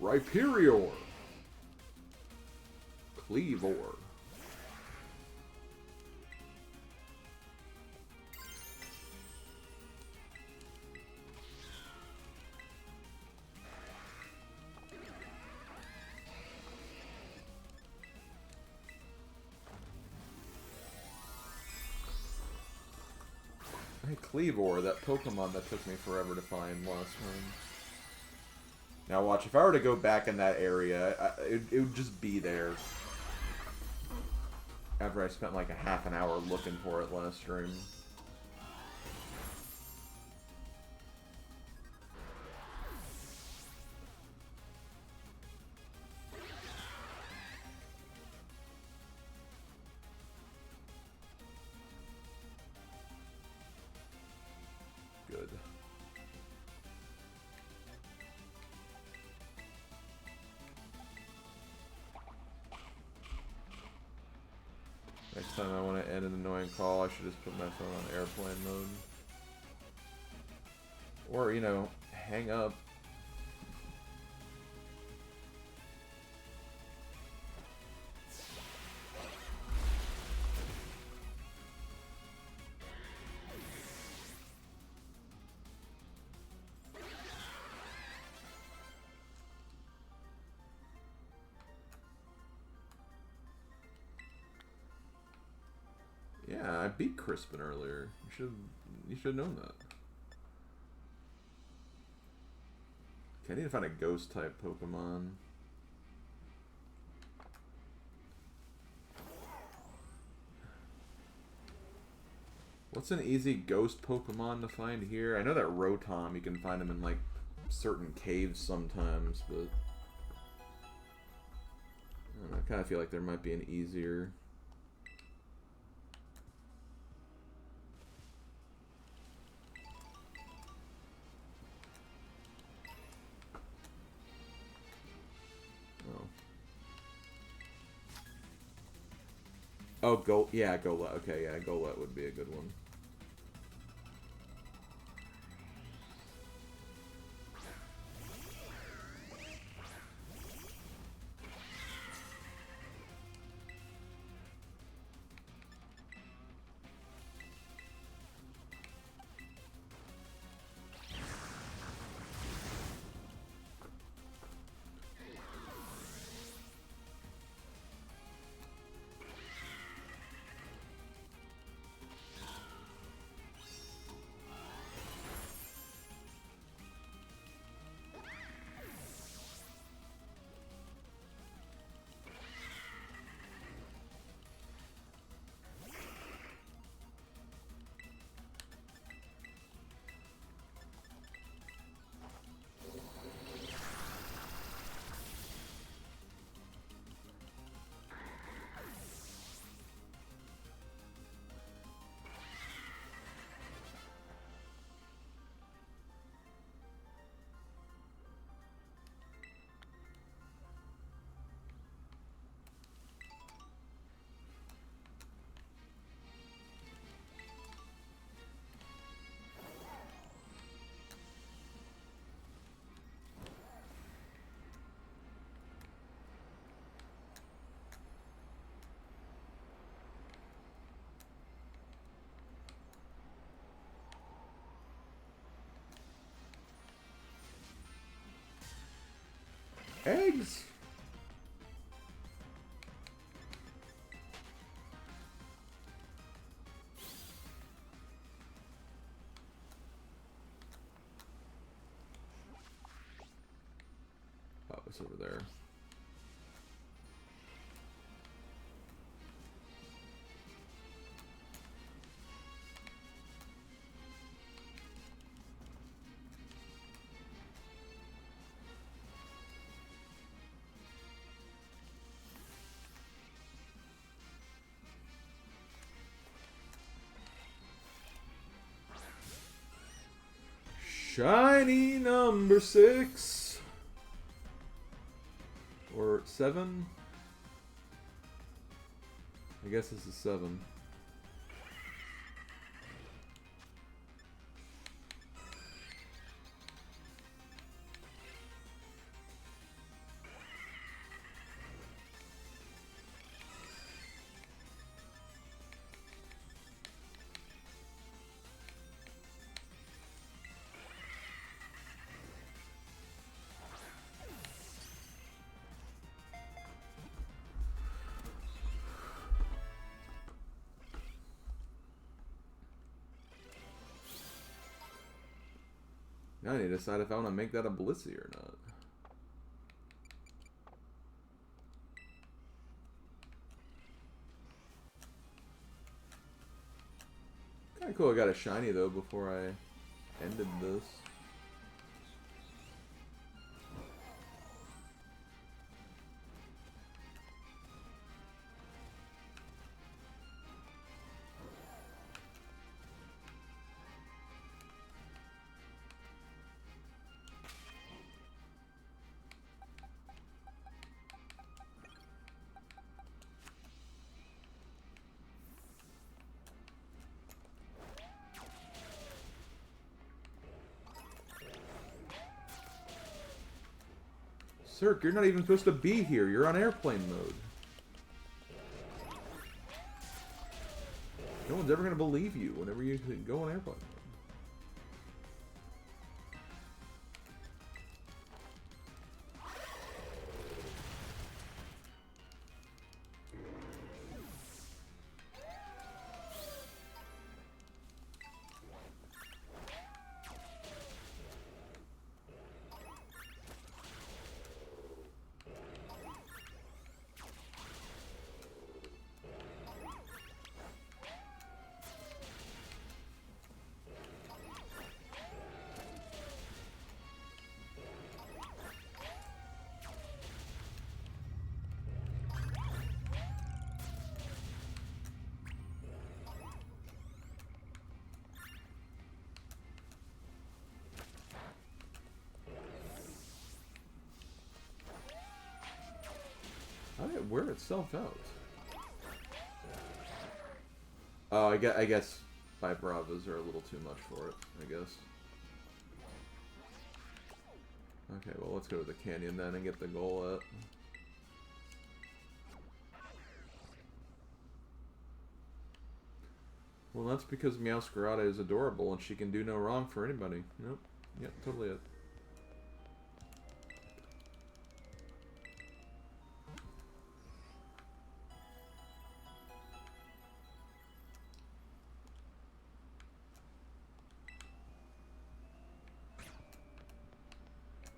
Rhyperior. Cleavor. Hey, Cleavor, that Pokemon that took me forever to find last time. Now watch, if I were to go back in that area, it would just be there. After I spent like a half an hour looking for it last stream. Good. Next time I want to end an annoying call, I should just put my phone on airplane mode. Or, you know, hang up. Yeah, I beat Crispin earlier. You should have known that. Okay, I need to find a ghost type Pokemon. What's an easy ghost Pokemon to find here? I know that Rotom, you can find them in like certain caves sometimes, but I don't know, I kind of feel like there might be an easier. Oh, yeah, Golett. Okay, yeah, Golett would be a good one. Eggs! Oh, it's over there. Shiny number 6 or 7. I guess this is 7. Now I need to decide if I want to make that a Blissey or not. Kinda cool I got a shiny though before I ended this. Cirque, you're not even supposed to be here. You're on airplane mode. No one's ever going to believe you whenever you go on airplane mode. How did it wear itself out? Oh, I guess 5 Bravas are a little too much for it, I guess. Okay, well, let's go to the canyon then and get the Golett. Well, that's because Meowscarada is adorable and she can do no wrong for anybody. Nope. Yep, totally it.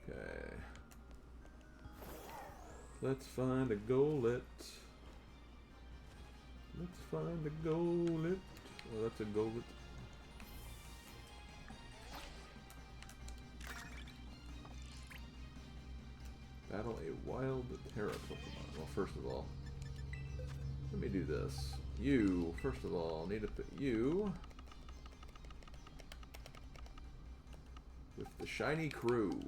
Okay. Let's find a Golett. Let's find a Golett. Oh, that's a Golett. Battle a wild Terra Pokemon. Well, first of all, let me do this. You, first of all, need to put you with the shiny crew.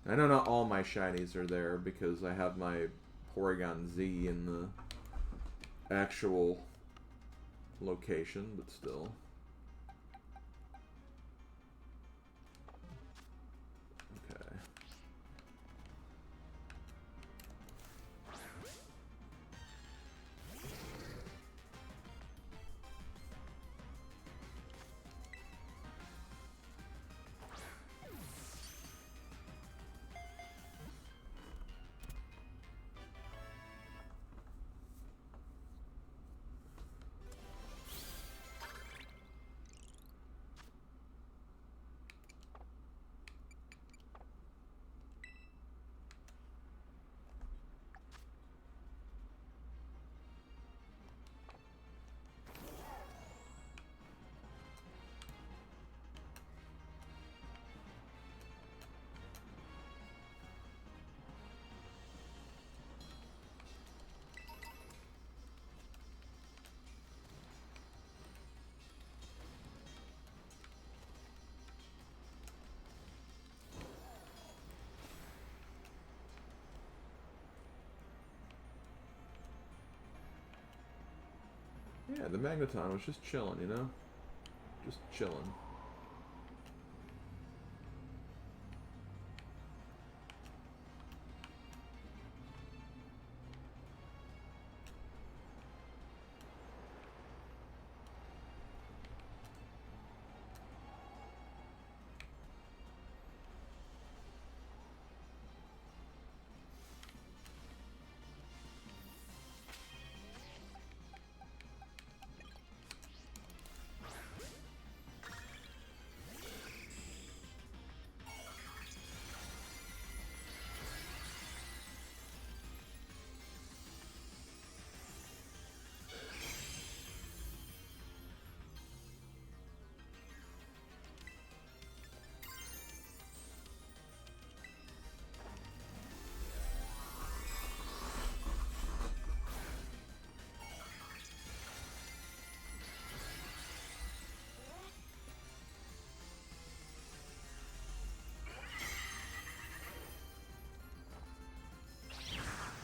I know not all my shinies are there because I have my Porygon Z in the actual location, but still. Okay. Yeah, the Magneton was just chilling, you know? Just chilling.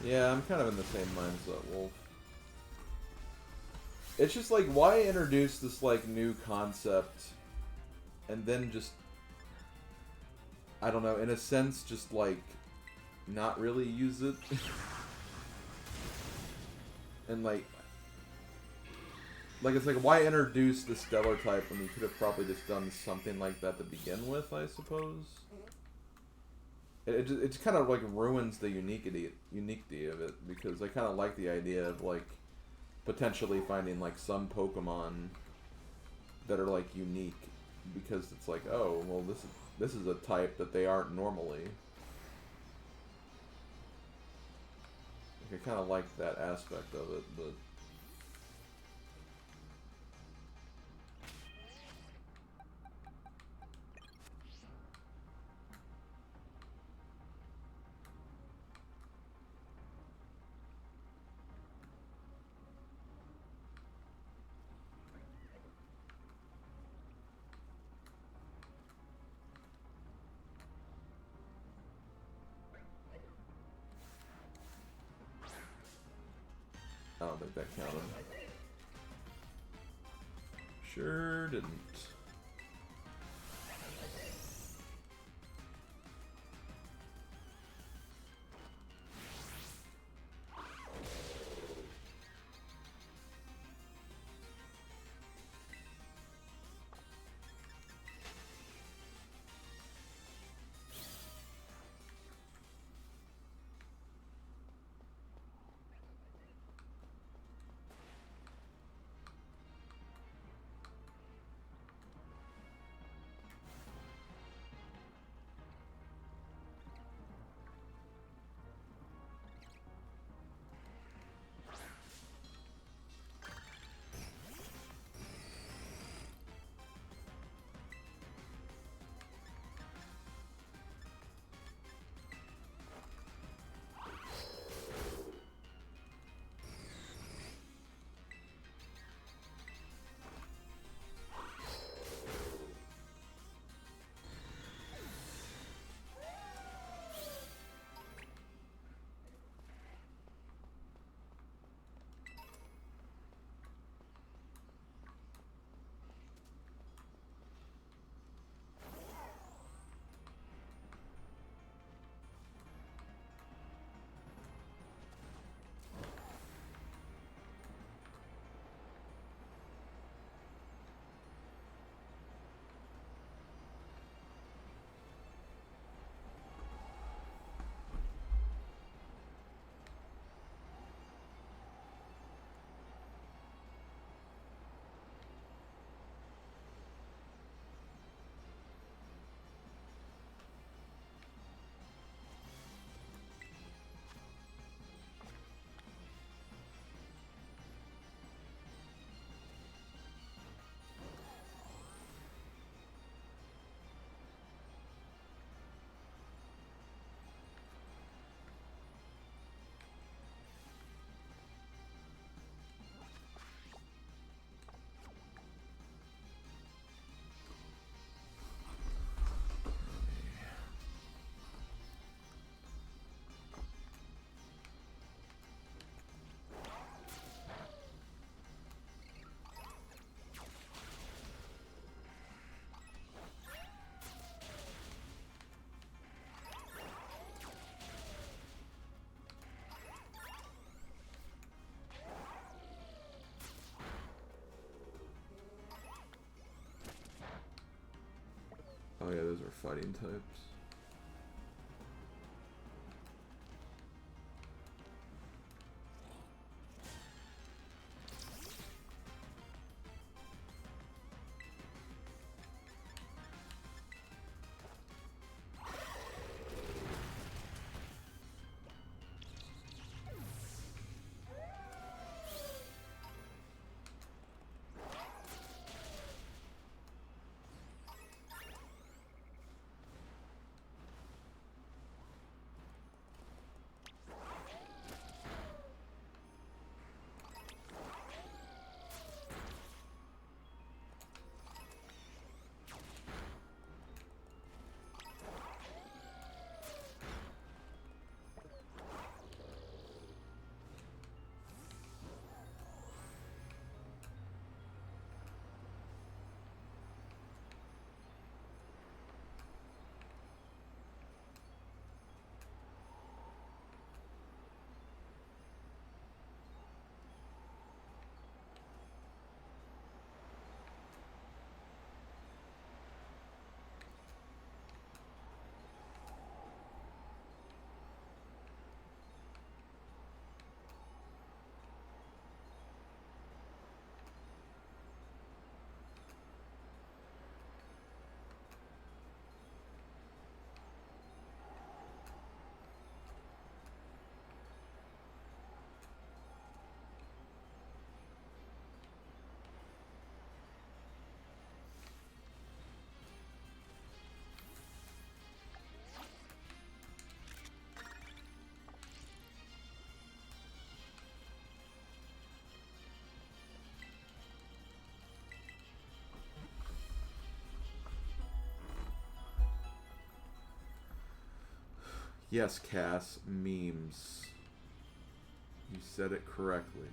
Yeah, I'm kind of in the same mindset, Wolf. It's just like, why introduce this like new concept and then just, I don't know, in a sense, just like not really use it? And like it's like, why introduce the stellar type when you could have probably just done something like that to begin with, I suppose? It just kind of like ruins the uniquity of it, because I kind of like the idea of like potentially finding like some Pokemon that are like unique, because it's like, oh well, this is a type that they aren't normally. Like, I kind of like that aspect of it, but I don't think that counted. Sure didn't. Oh yeah, those are fighting types. Yes, Cass, memes. You said it correctly.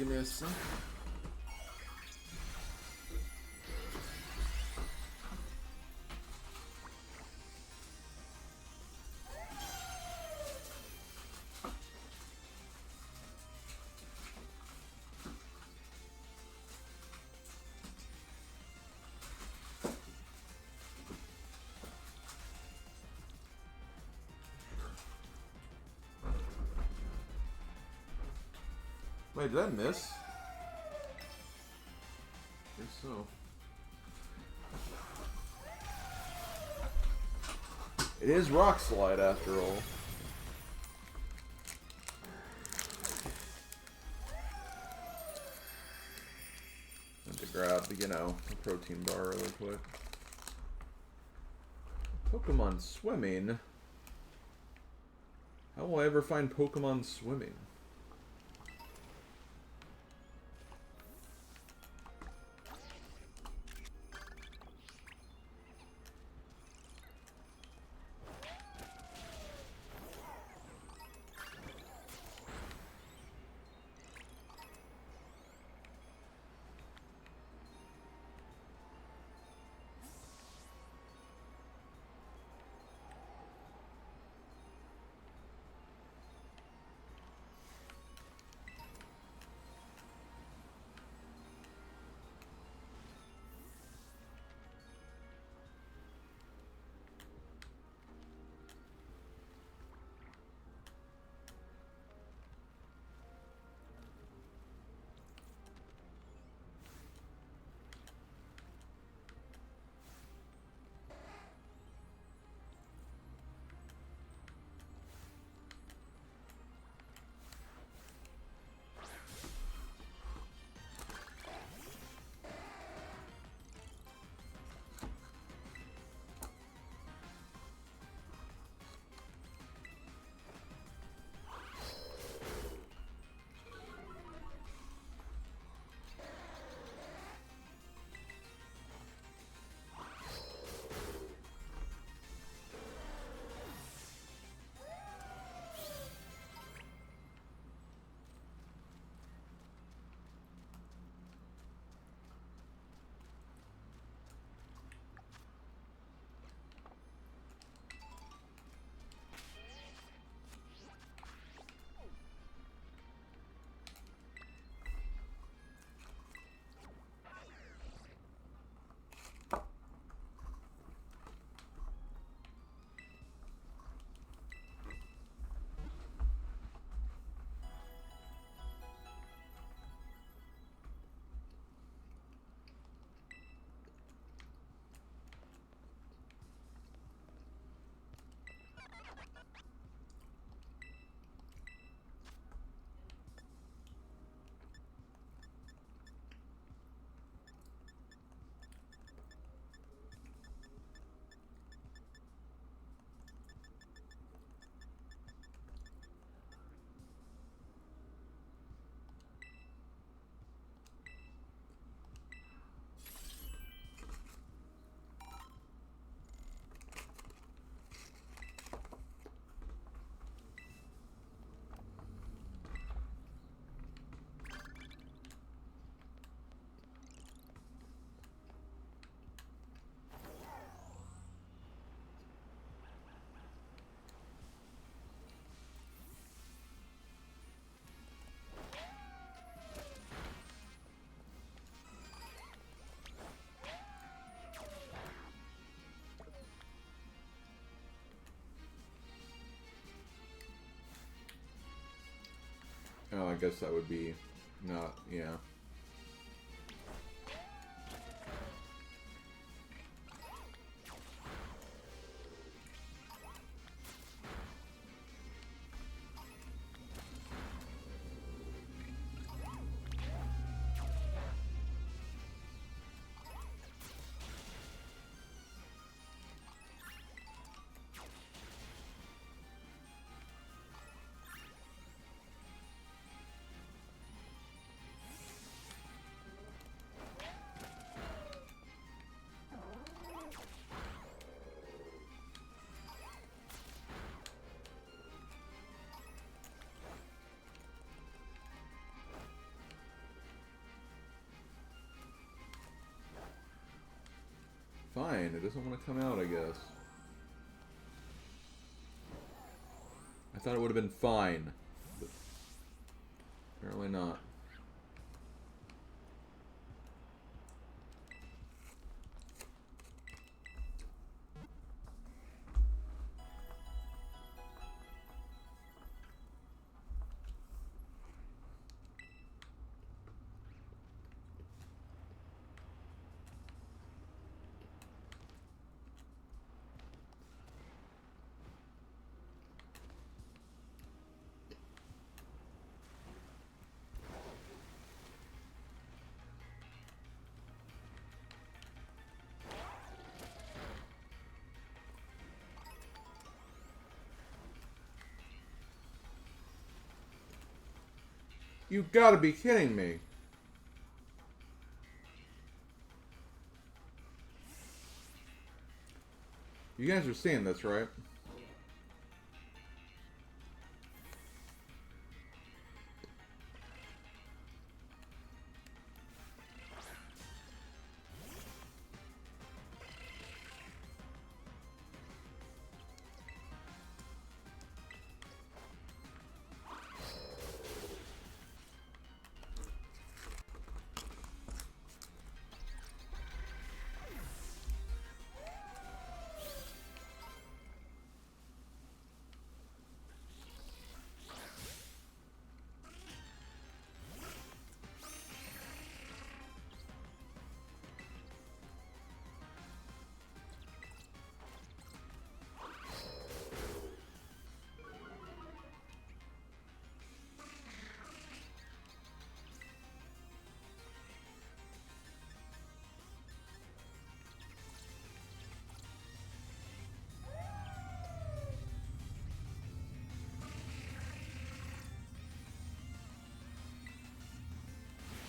Give me a sec. Wait, did I miss? I think so. It is Rock Slide after all. And to grab, you know, a protein bar really quick. Pokemon swimming? How will I ever find Pokemon swimming? guess that would be not, yeah. Fine, it doesn't want to come out, I guess. I thought it would have been fine, but apparently not. You gotta be kidding me. You guys are seeing this, right?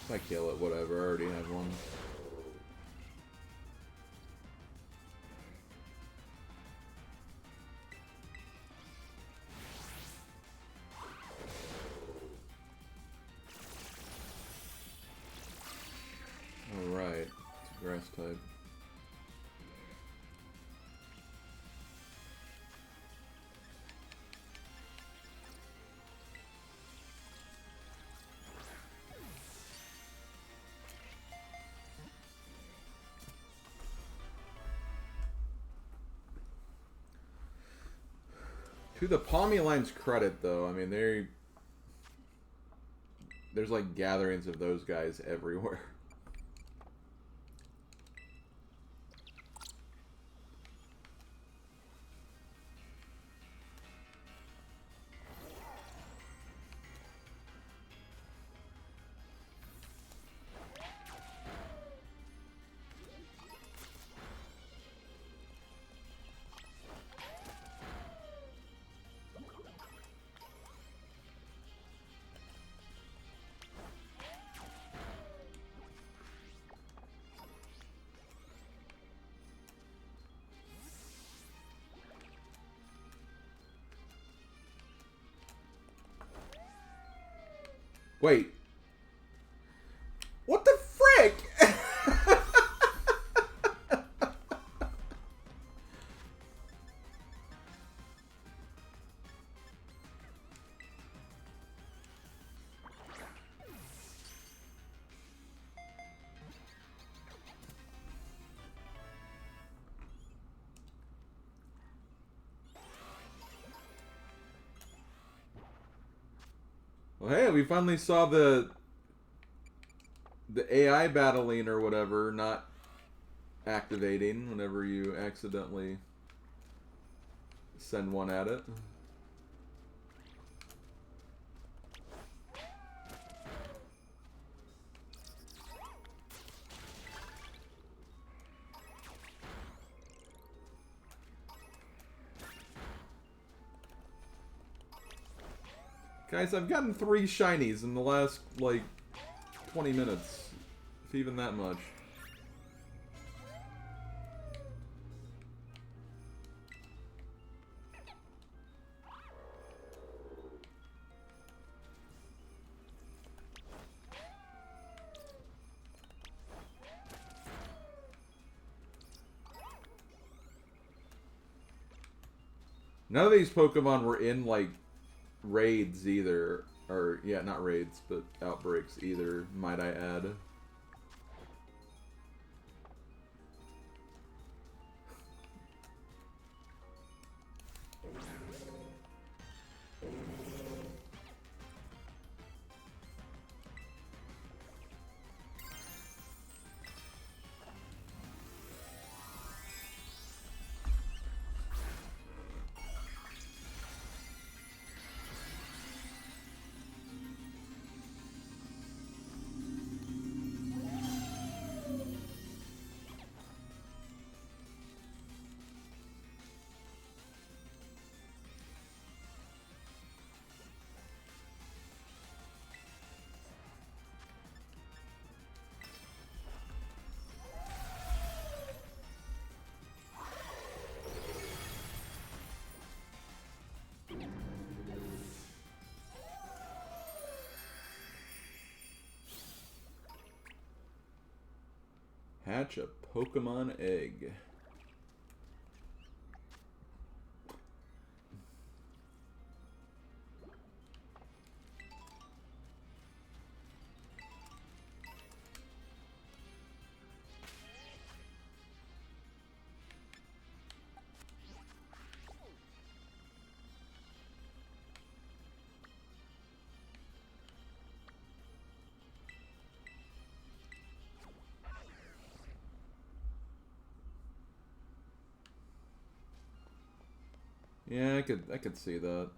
If I kill it, whatever. I already have one. Alright. It's a grass type. To the Palmy Line's credit, though, I mean, there's like gatherings of those guys everywhere. Wait. What the frick? Hey, we finally saw the AI battling or whatever not activating whenever you accidentally send one at it. Guys, I've gotten 3 shinies in the last, like, 20 minutes. If even that much. None of these Pokemon were in, like, raids either. Or, yeah, not raids, but outbreaks either, might I add. Hatch a Pokemon egg. Yeah, I could see that.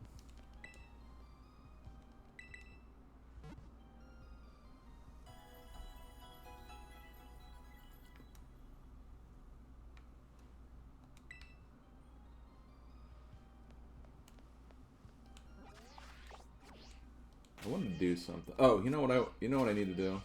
I want to do something. Oh, you know what I need to do?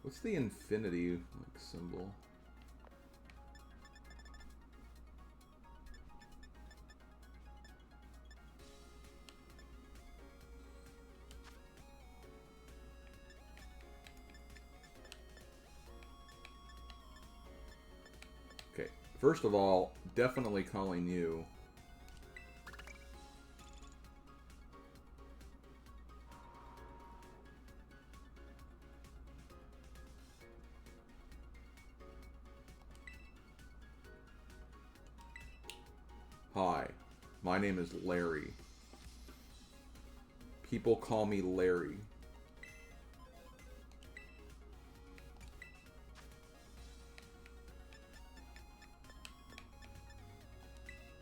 What's the infinity like symbol? Okay, first of all, definitely calling you. Hi, my name is Larry. People call me Larry.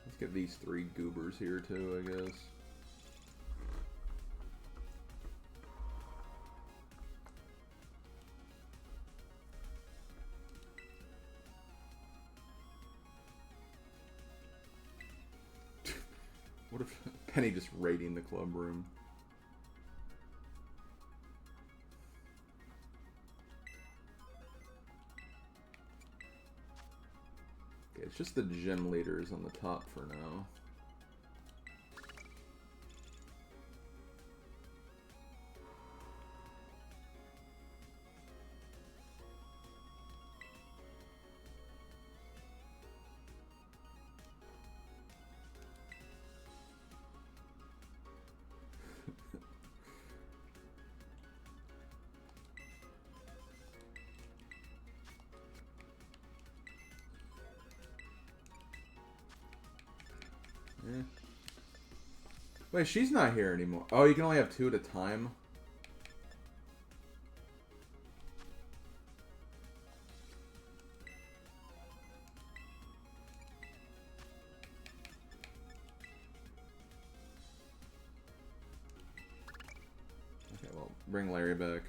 Let's get these 3 goobers here too, I guess. What if Penny just raiding the club room? Okay, it's just the gym leaders on the top for now. Yeah. Wait, she's not here anymore. Oh, you can only have 2 at a time? Okay, well, bring Larry back.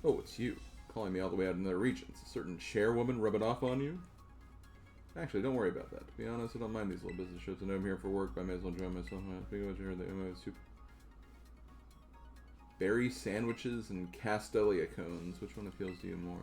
Oh, it's you. Calling me all the way out in the regions. A certain chairwoman rub it off on you? Actually, don't worry about that. To be honest, I don't mind these little business trips. I know I'm here for work, but I may as well enjoy myself. Speaking of which, I heard the soup. Berry sandwiches and Castelia cones. Which one appeals to you more?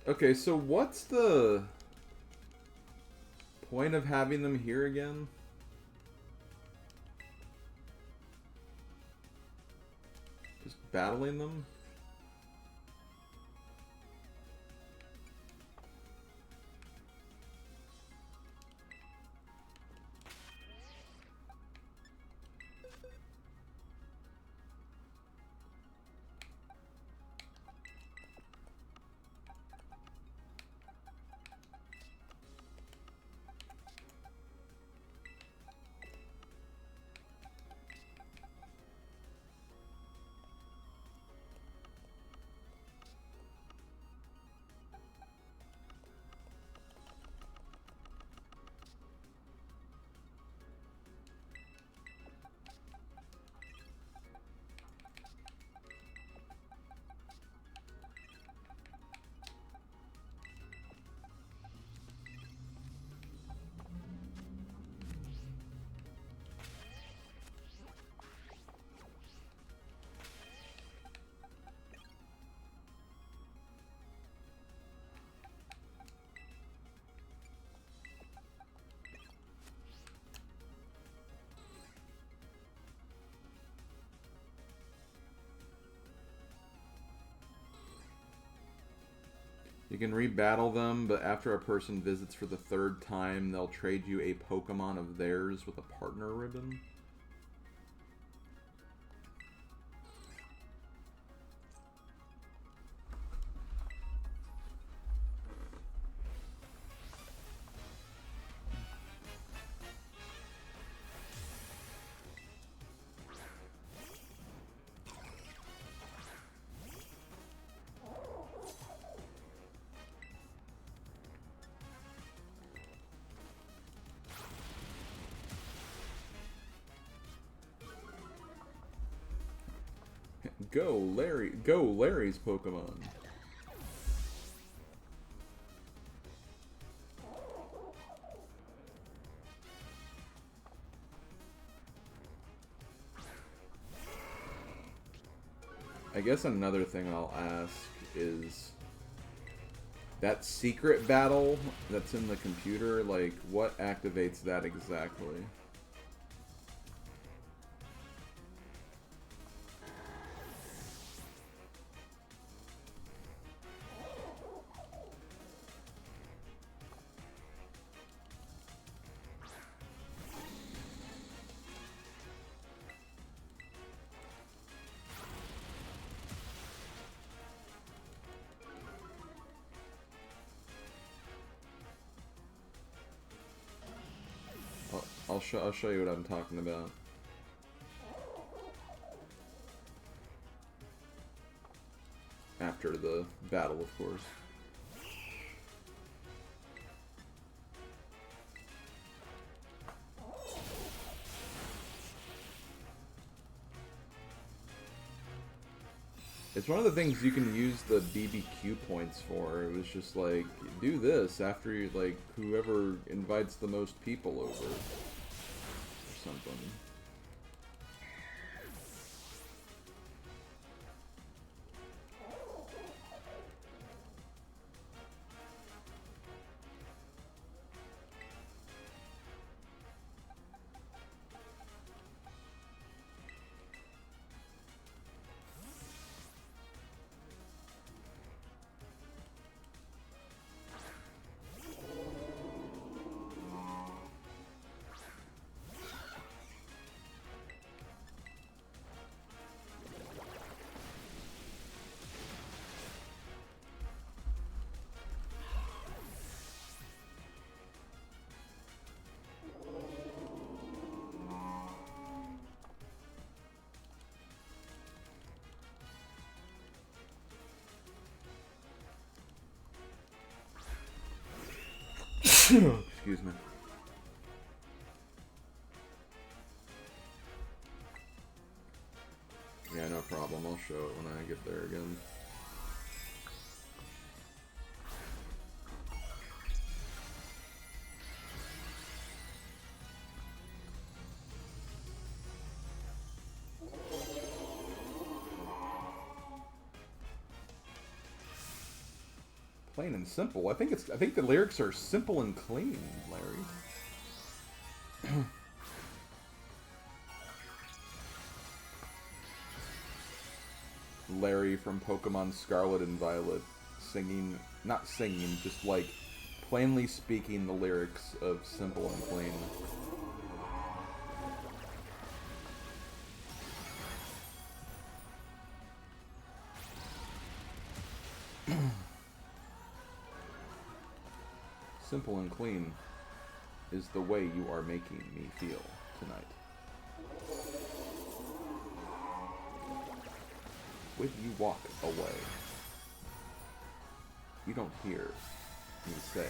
Okay, so what's the point of having them here again? Just battling them? You can rebattle them, but after a person visits for the 3rd time, they'll trade you a Pokemon of theirs with a partner ribbon. Go, Larry. Go, Larry's Pokemon. I guess another thing I'll ask is that secret battle that's in the computer, like, what activates that exactly? I'll show you what I'm talking about. After the battle, of course. It's one of the things you can use the BBQ points for. It was just like, do this after you, like, whoever invites the most people over. Or something. Excuse me. Yeah, no problem. I'll show it when I get there again. Plain and simple. I think the lyrics are simple and clean, Larry. Larry from Pokemon Scarlet and Violet singing, not singing, just like plainly speaking the lyrics of Simple and Clean. Simple and clean is the way you are making me feel tonight. When you walk away, you don't hear me say.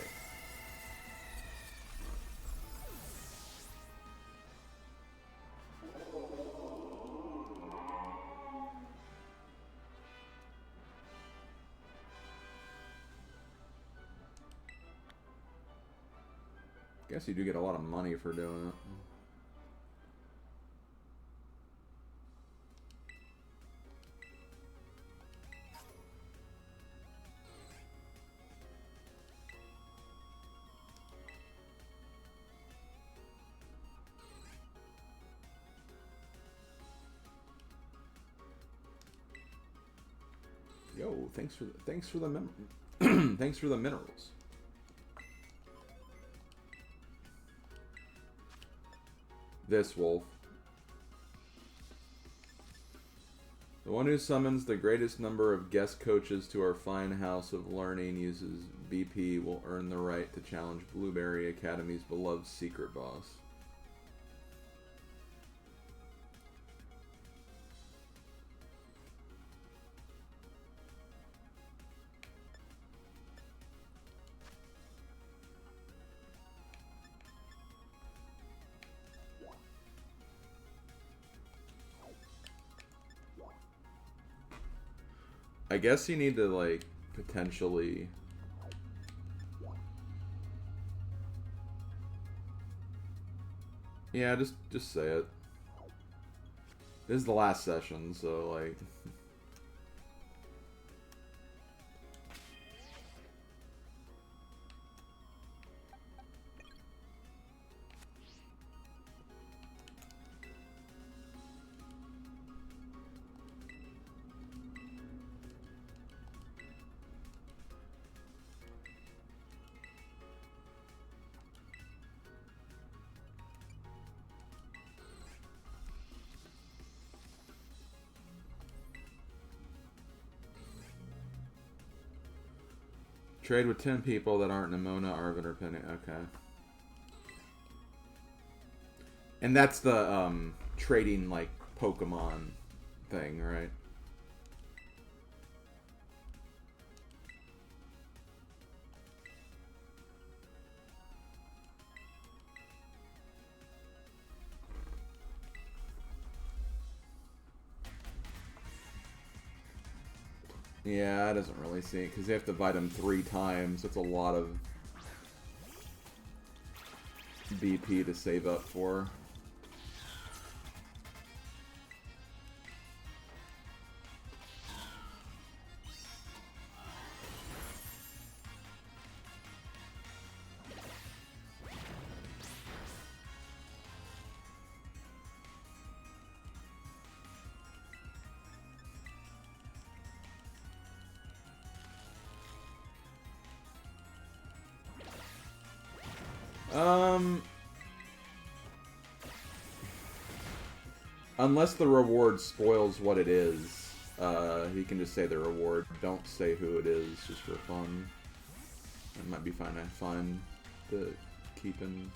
Guess you do get a lot of money for doing it. Yo, thanks for the thanks for the minerals. This wolf. The one who summons the greatest number of guest coaches to our fine house of learning uses BP will earn the right to challenge Blueberry Academy's beloved secret boss. I guess you need to, like, potentially... Yeah, just say it. This is the last session, so, like... Trade with 10 people that aren't Nimona, Arvin, or Penny. Okay. And that's the trading like Pokémon thing, right? Yeah, it doesn't really see it because you have to bite him 3 times. It's a lot of BP to save up for. Unless the reward spoils what it is, he can just say the reward. Don't say who it is, just for fun. It might be fine to keep in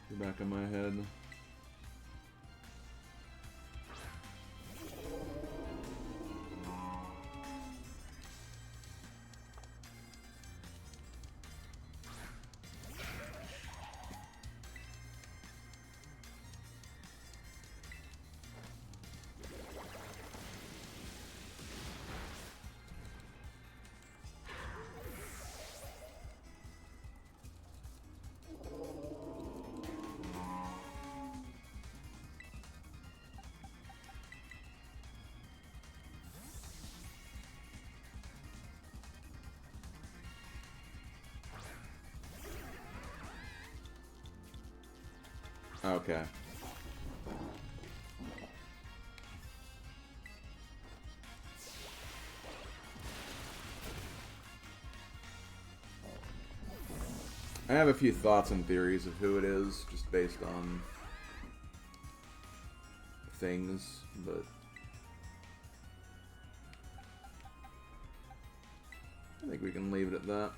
the back of my head. Okay. I have a few thoughts and theories of who it is, just based on things, but I think we can leave it at that.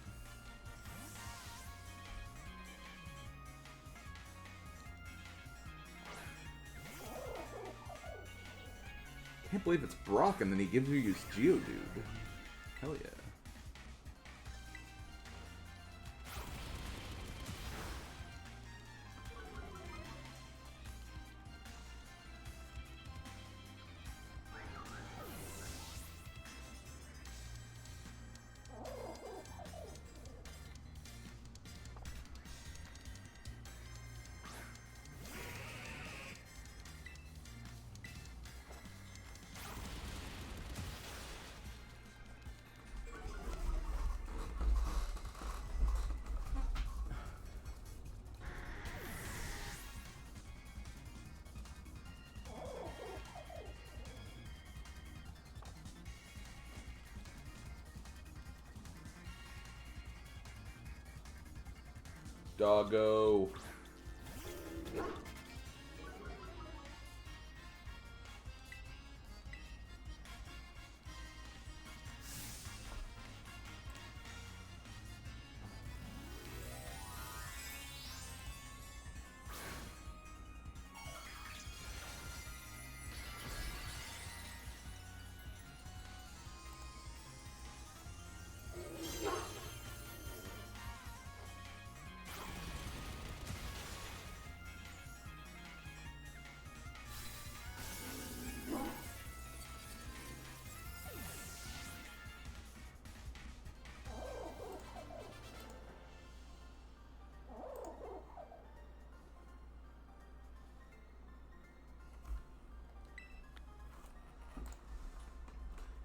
Can't believe it's Brock and then he gives you his Geodude. Hell yeah. Doggo.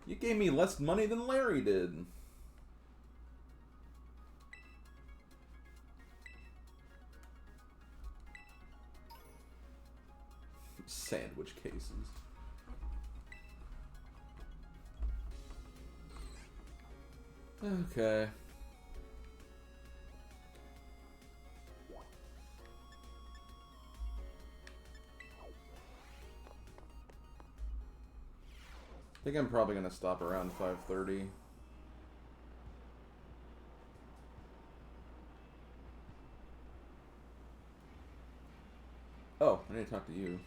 You gave me less money than Larry did. Sandwich cases. Okay. I think I'm probably going to stop around 5:30. Oh, I need to talk to you.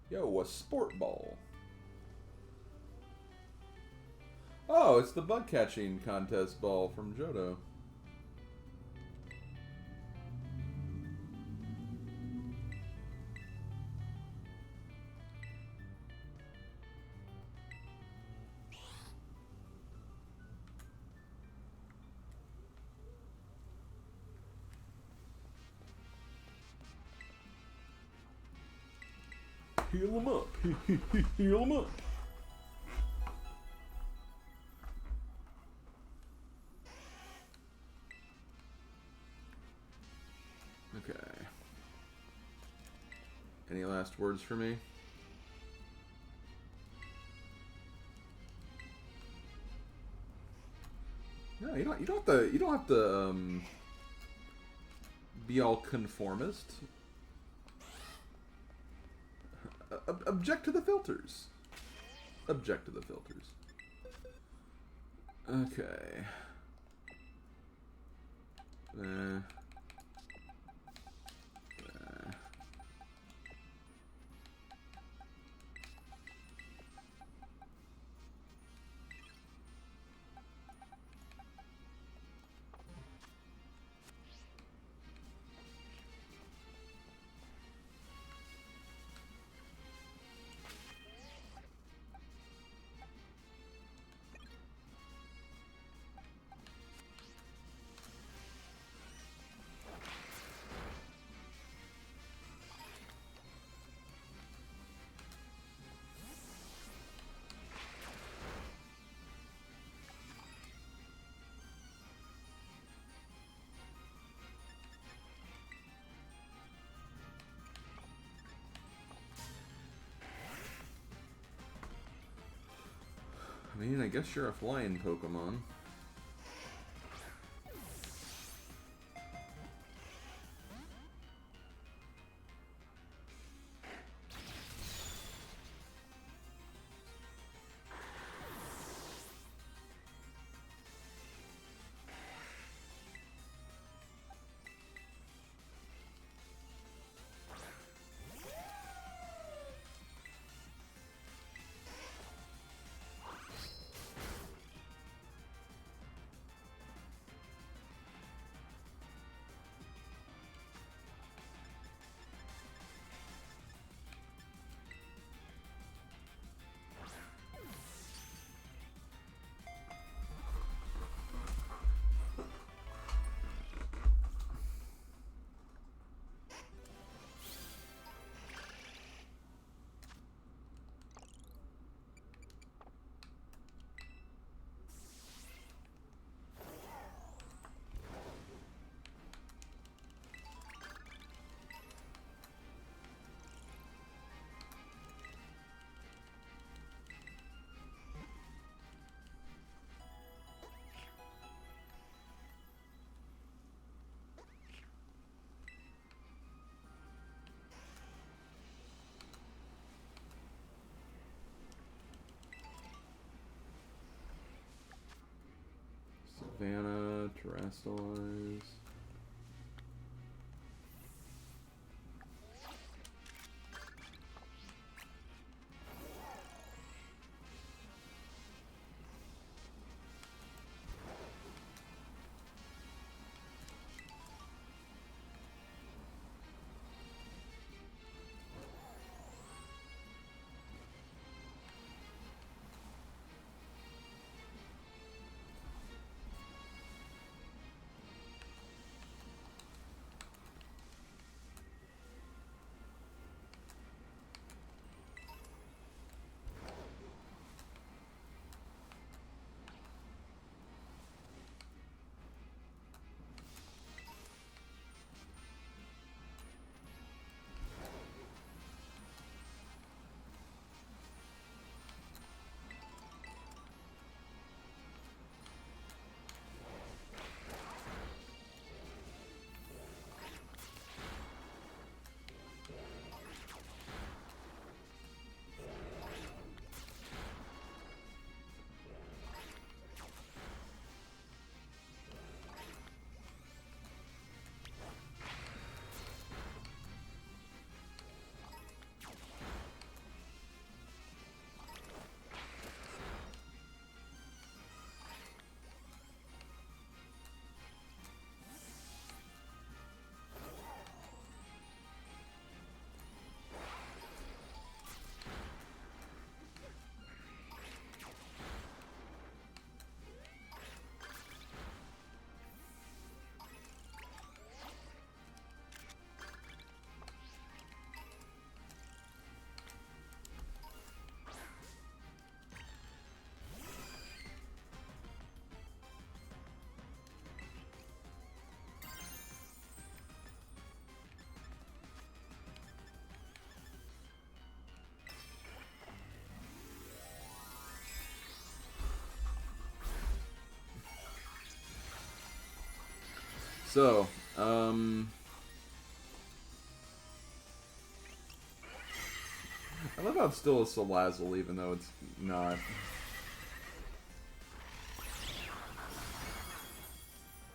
Yo, a sport ball. Oh, it's the bug catching contest ball from Johto. Heal him up. Heal him up. Okay. Any last words for me? No, you don't have to be all conformist. Object to the filters. Object to the filters. Okay. I mean, I guess you're a flying Pokemon. Savannah, Terrestrialize. So, I love how it's still a Salazzle, even though it's not.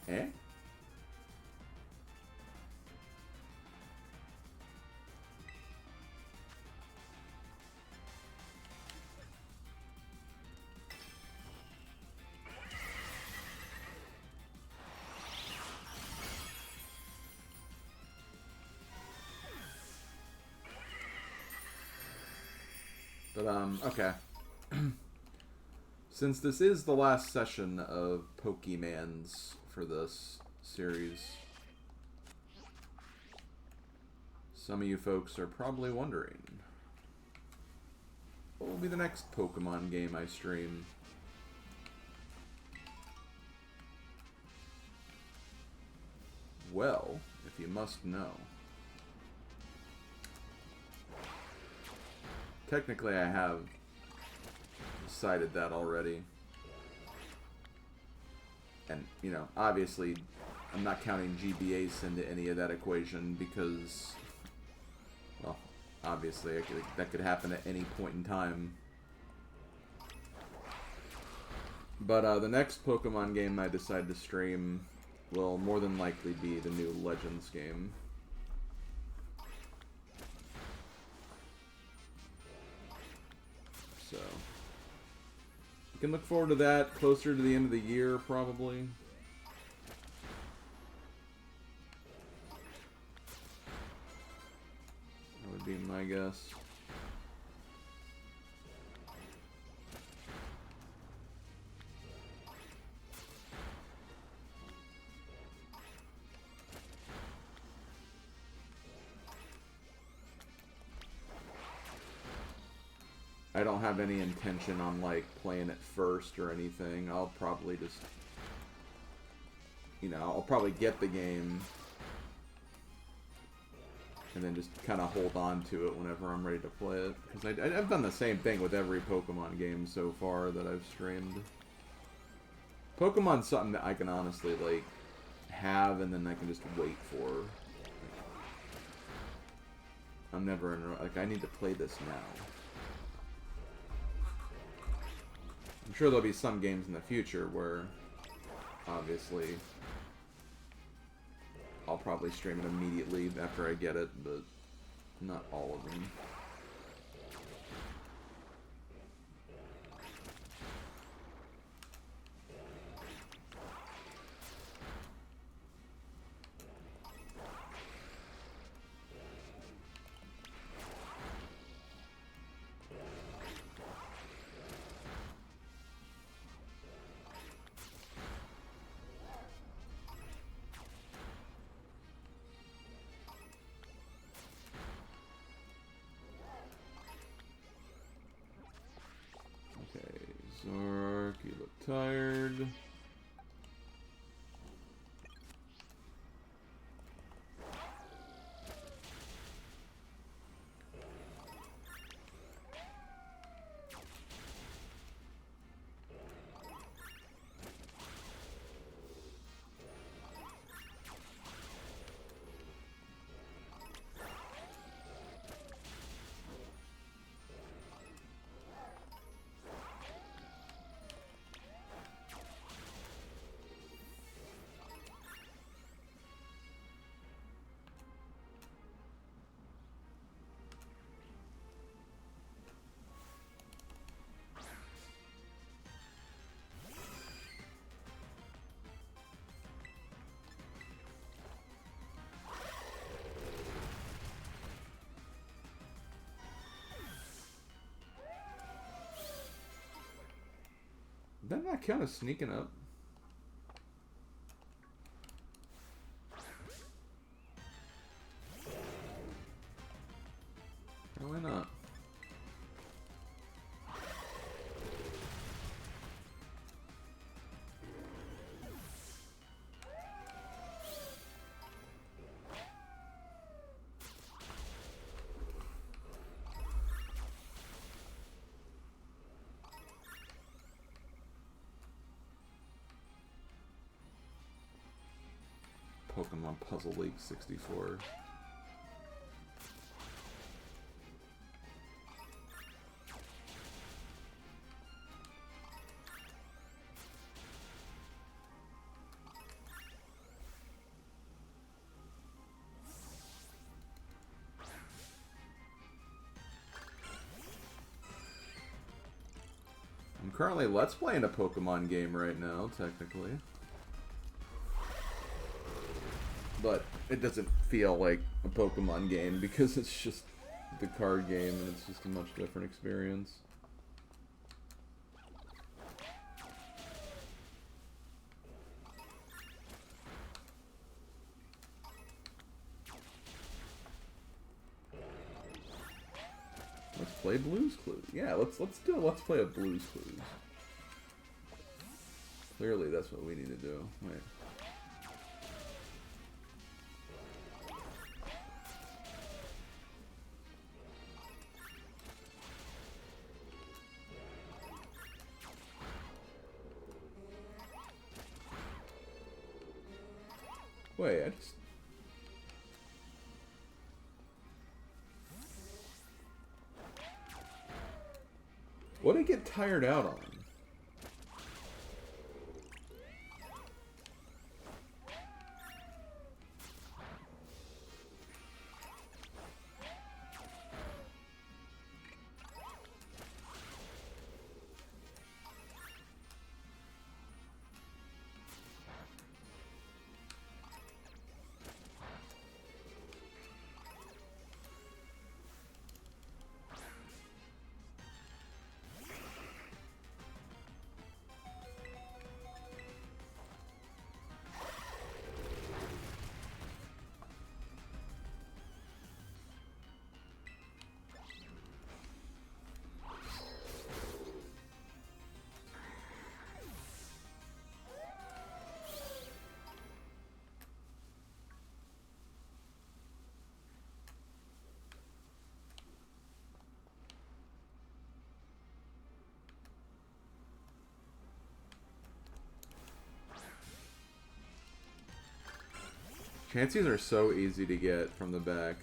Eh? But, okay. Since this is the last session of Pokemans for this series, some of you folks are probably wondering, what will be the next Pokemon game I stream? Well, if you must know. Technically, I have decided that already. And, you know, obviously, I'm not counting GBAs into any of that equation because, well, obviously, that could happen at any point in time. But the next Pokemon game I decide to stream will more than likely be the new Legends game. So, you can look forward to that closer to the end of the year, probably. That would be my guess. I don't have any intention on, like, playing it first or anything. I'll probably just, you know, I'll probably get the game and then just kind of hold on to it whenever I'm ready to play it. Because I've done the same thing with every Pokemon game so far that I've streamed. Pokemon's something that I can honestly, like, have and then I can just wait for. I'm never in, like, I need to play this now. I'm sure there'll be some games in the future where, obviously, I'll probably stream it immediately after I get it, but not all of them. Zark, you look tired. Doesn't that count as sneaking up? Why not? Pokemon Puzzle League 64. I'm currently Let's Playing a Pokemon game right now, technically. But it doesn't feel like a Pokemon game because it's just the card game and it's just a much different experience. Let's play Blue's Clues. Yeah, let's do it. Let's play a Blue's Clues. Clearly, that's what we need to do. Wait. Wait, I just... What did I get tired out on? Chances are so easy to get from the back.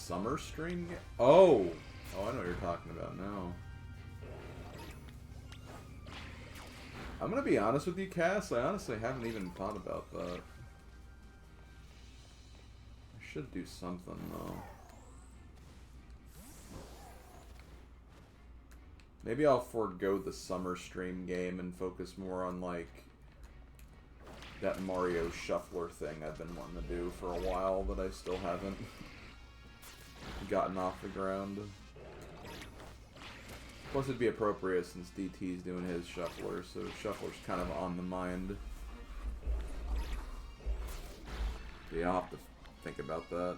summer stream? Oh! Oh, I know what you're talking about now. I'm gonna be honest with you, Cass. I honestly haven't even thought about that. I should do something, though. Maybe I'll forego the summer stream game and focus more on, like, that Mario Shuffler thing I've been wanting to do for a while that I still haven't gotten off the ground. Plus it'd be appropriate since DT's doing his Shuffler, so Shuffler's kind of on the mind. Yeah, I'll have to think about that.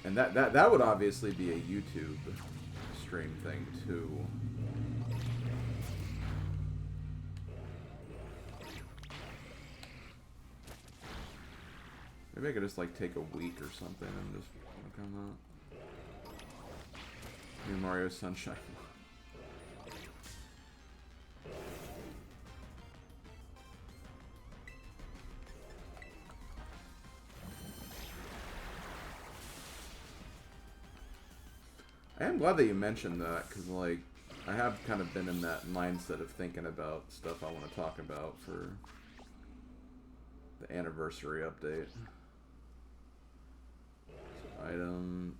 And that would obviously be a YouTube stream thing too. Maybe I could just like take a week or something and just work on that. New Mario Sunshine. I am glad that you mentioned that, because, like, I have kind of been in that mindset of thinking about stuff I want to talk about for the anniversary update. So, item...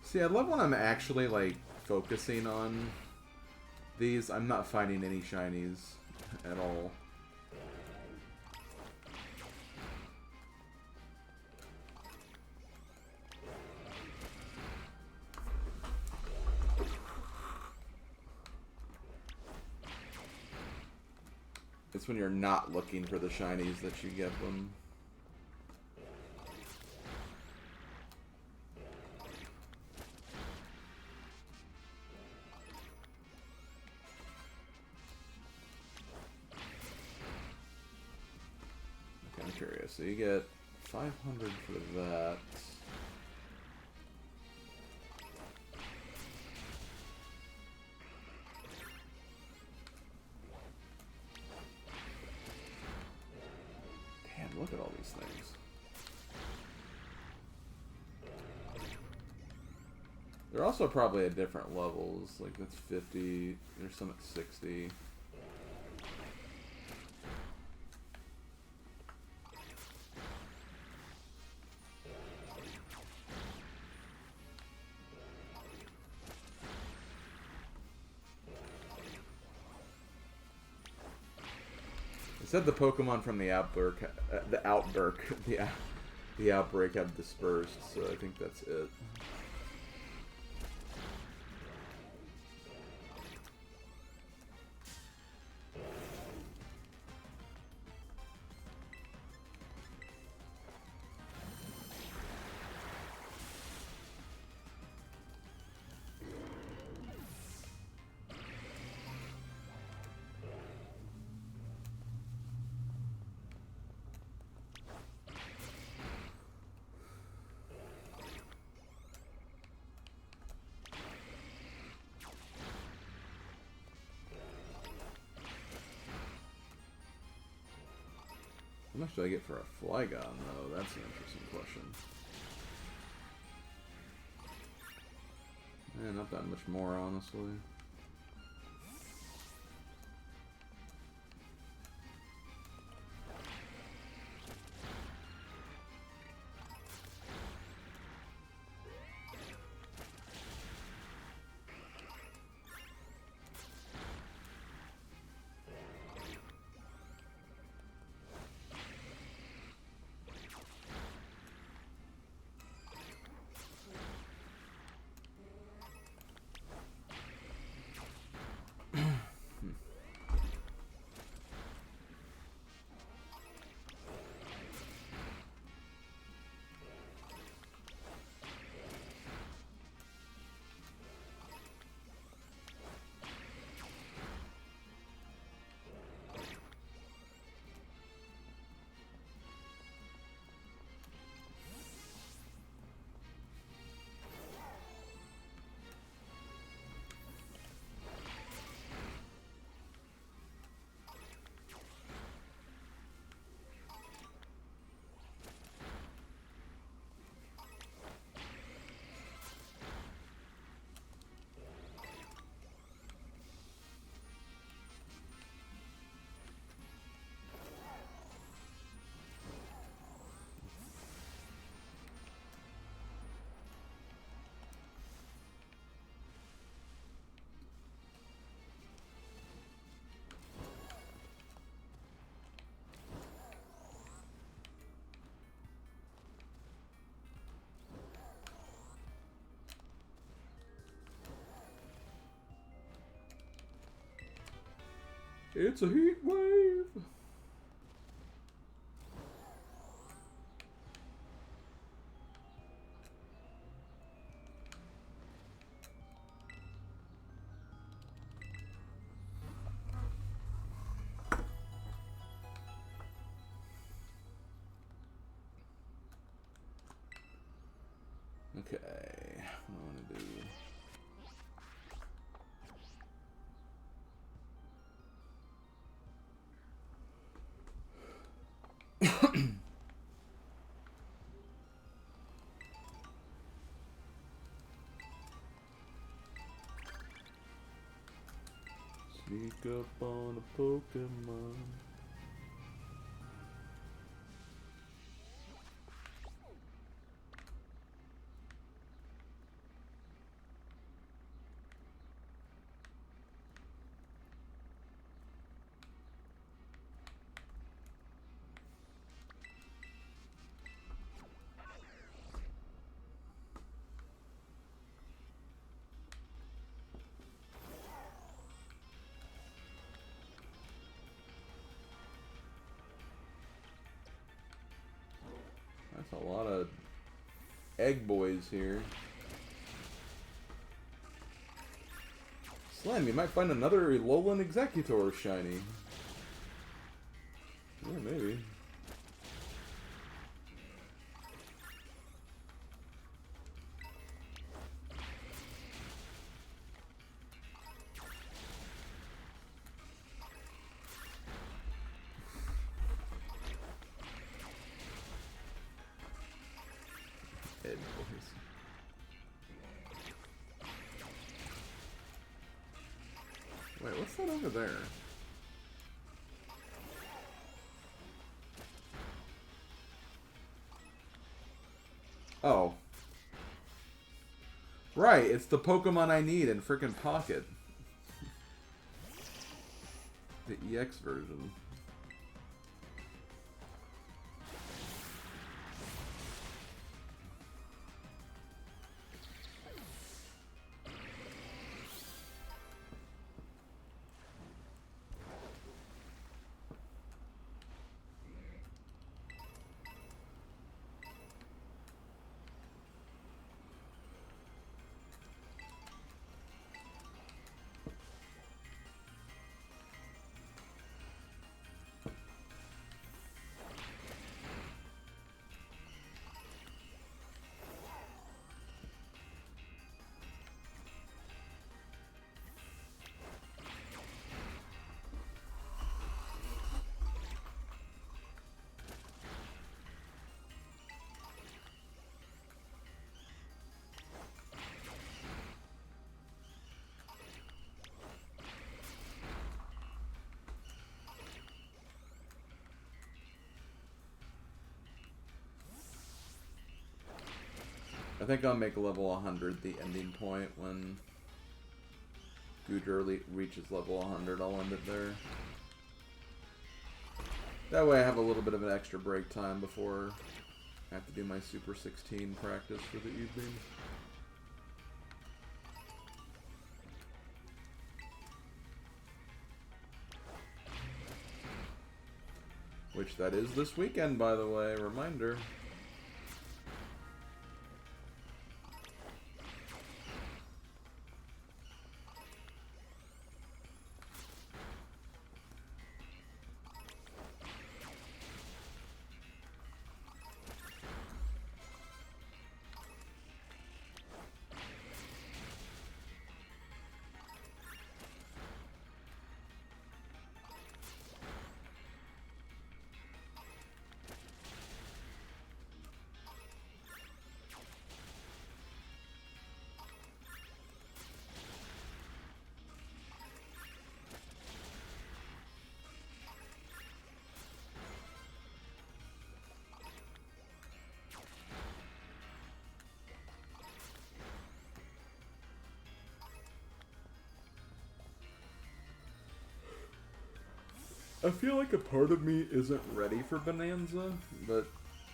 See, I love when I'm actually, like, focusing on these. I'm not finding any shinies at all. It's when you're not looking for the shinies that you get them. So you get 500 for that. Damn, look at all these things. They're also probably at different levels. Like that's 50, there's some at 60. Said the Pokemon from the outbreak, the outbreak have dispersed, so I think that's it. How much do I get for a Flygon, though? That's an interesting question. Eh, not that much more, honestly. It's a heat wave. Okay, what do I want to do? Sneak up on a Pokémon. That's a lot of egg boys here. Slam, you might find another Alolan Executor shiny. Yeah, maybe. Egg boys. Wait, what's that over there? Oh. Right, it's the Pokemon I need in frickin' Pocket. The EX version. I think I'll make level 100 the ending point. When Goodra reaches level 100, I'll end it there. That way I have a little bit of an extra break time before I have to do my Super 16 practice for the evening. Which that is this weekend, by the way, reminder. I feel like a part of me isn't ready for Bonanza, but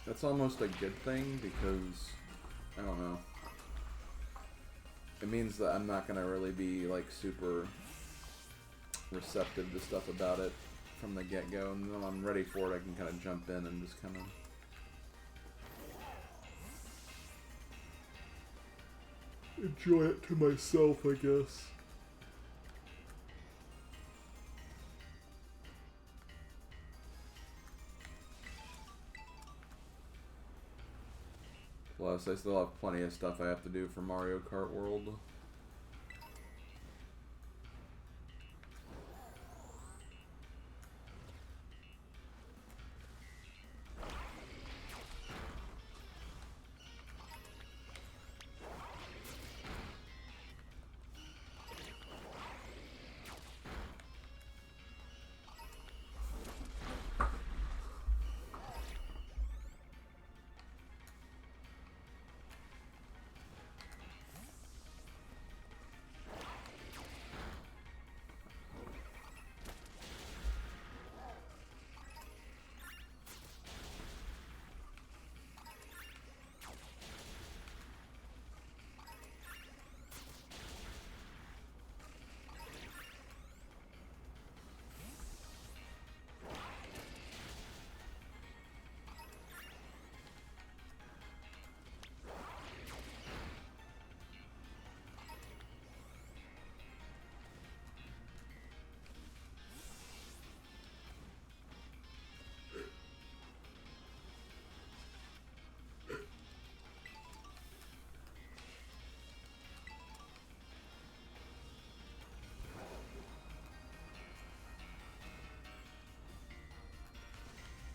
that's almost a good thing because, I don't know. It means that I'm not going to really be, like, super receptive to stuff about it from the get-go, and when I'm ready for it, I can kind of jump in and just kind of enjoy it to myself, I guess. Plus, I still have plenty of stuff I have to do for Mario Kart World.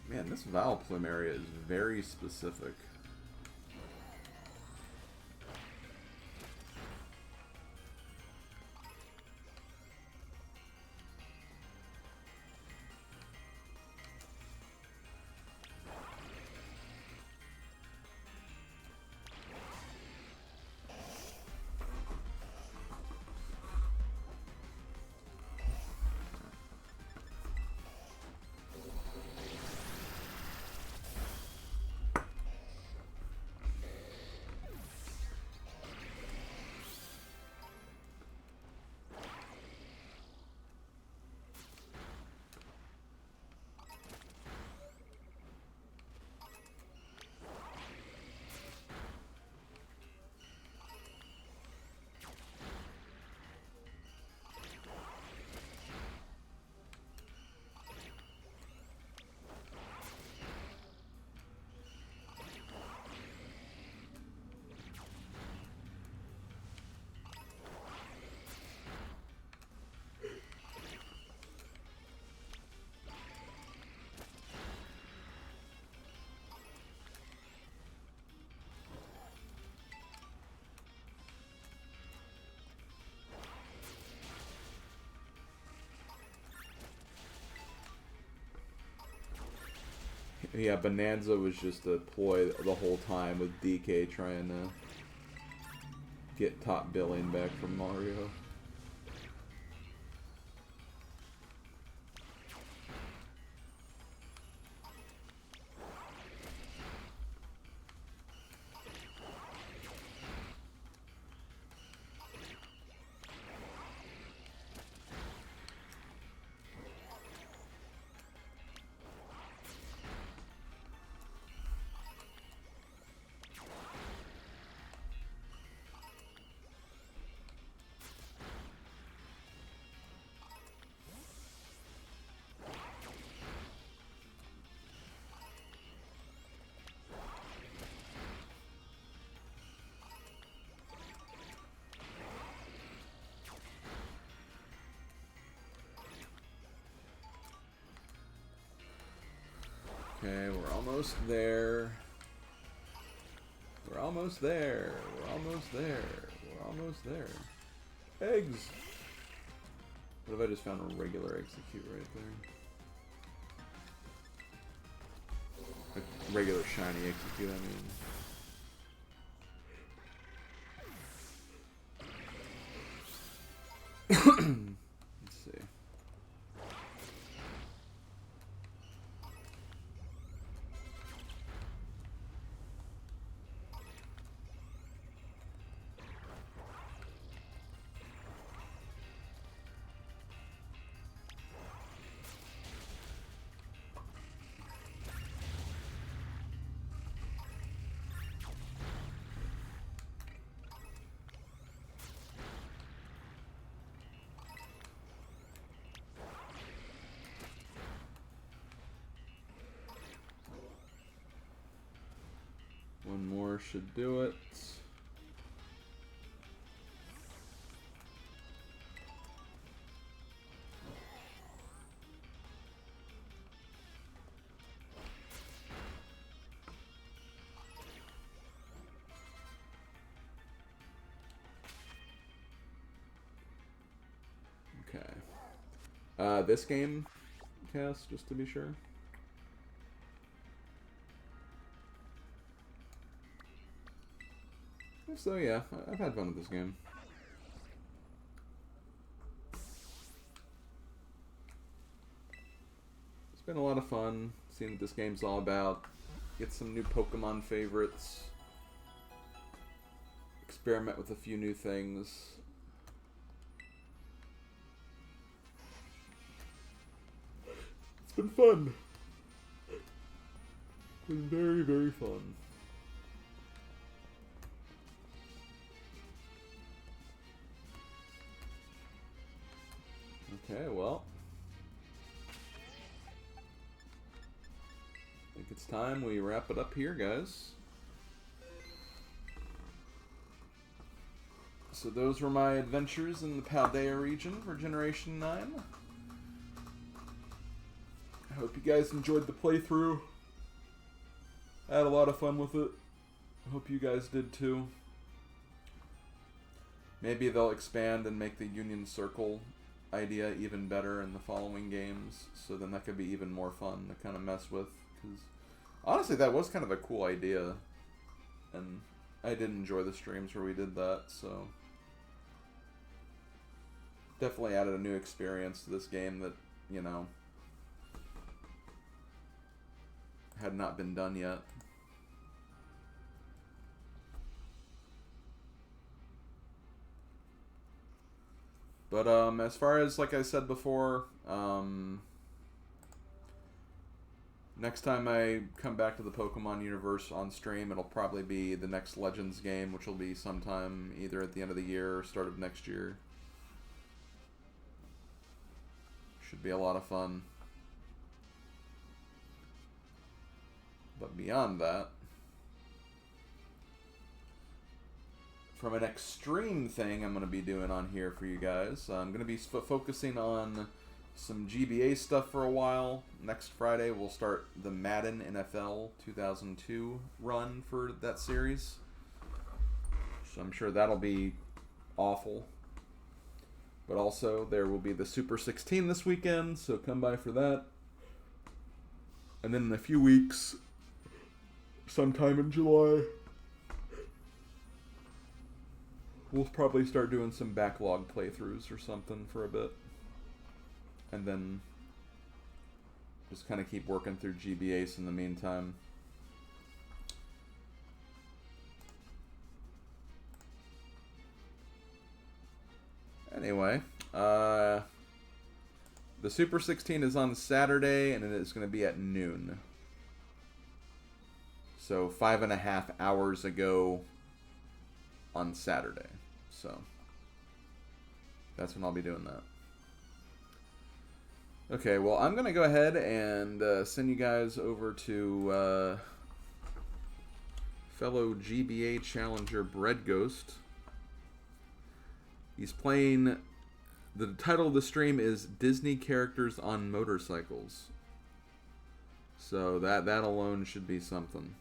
Man, this Vileplume area is very specific. Yeah, Bonanza was just a ploy the whole time with DK trying to get top billing back from Mario. Okay, we're almost there. We're almost there. We're almost there. We're almost there. Eggs! What if I just found a regular execute right there? A regular shiny execute, I mean. Let's see. One more should do it. Okay. This game cast, just to be sure. So yeah, I've had fun with this game. It's been a lot of fun seeing what this game's all about. Get some new Pokemon favorites. Experiment with a few new things. It's been fun. It's been very, very fun. Okay, well, I think it's time we wrap it up here, guys. So those were my adventures in the Paldea region for Generation 9. I hope you guys enjoyed the playthrough. I had a lot of fun with it. I hope you guys did too. Maybe they'll expand and make the Union Circle idea even better in the following games, so then that could be even more fun to kind of mess with, because honestly that was kind of a cool idea, and I did enjoy the streams where we did that, so definitely added a new experience to this game that, you know, had not been done yet. But as far as, like I said before, next time I come back to the Pokemon universe on stream, it'll probably be the next Legends game, which will be sometime either at the end of the year or start of next year. Should be a lot of fun. But beyond that, from an extreme thing I'm going to be doing on here for you guys, I'm going to be focusing on some GBA stuff for a while. Next Friday we'll start the Madden NFL 2002 run for that series. So I'm sure that'll be awful. But also there will be the Super 16 this weekend, so come by for that. And then in a few weeks, sometime in July, we'll probably start doing some backlog playthroughs or something for a bit. And then just kind of keep working through GBAs in the meantime. Anyway, the Super 16 is on Saturday, and it is going to be at noon. So 5.5 hours ago on Saturday. So that's when I'll be doing that. Okay, well, I'm going to go ahead and send you guys over to fellow GBA challenger Bread Ghost. He's playing... The title of the stream is Disney Characters on Motorcycles. So that alone should be something.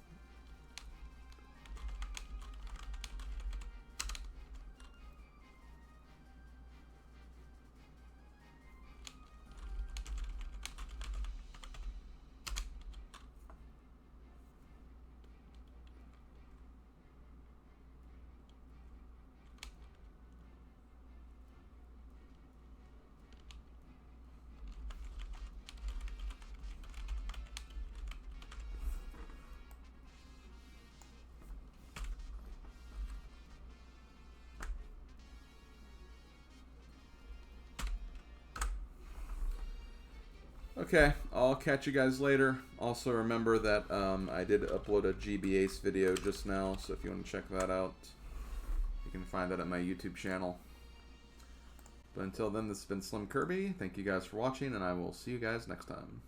Okay, I'll catch you guys later. Also remember that I did upload a GBAce video just now, so if you want to check that out, you can find that at my YouTube channel. But until then, this has been Slim Kirby. Thank you guys for watching, and I will see you guys next time.